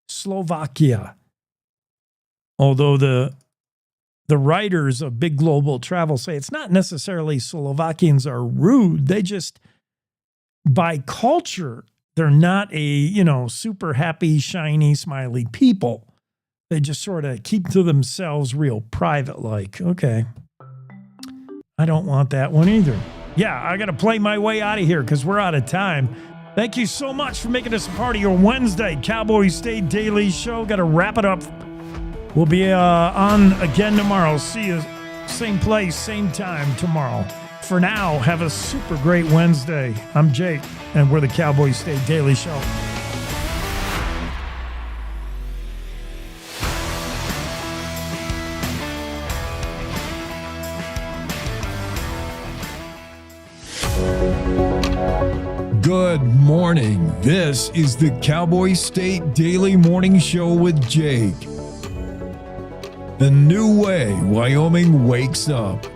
Slovakia. Although the writers of big global travel say it's not necessarily Slovakians are rude. They just, by culture, they're not a, super happy, shiny, smiley people. They just sort of keep to themselves real private-like. Okay. I don't want that one either. Yeah, I got to play my way out of here because we're out of time. Thank you so much for making this a part of your Wednesday Cowboy State Daily Show. Got to wrap it up. We'll be on again tomorrow. See you same place, same time tomorrow. For now, have a super great Wednesday. I'm Jake, and we're the Cowboy State Daily Show. Good morning. This is the Cowboy State Daily Morning Show with Jake. The new way Wyoming wakes up.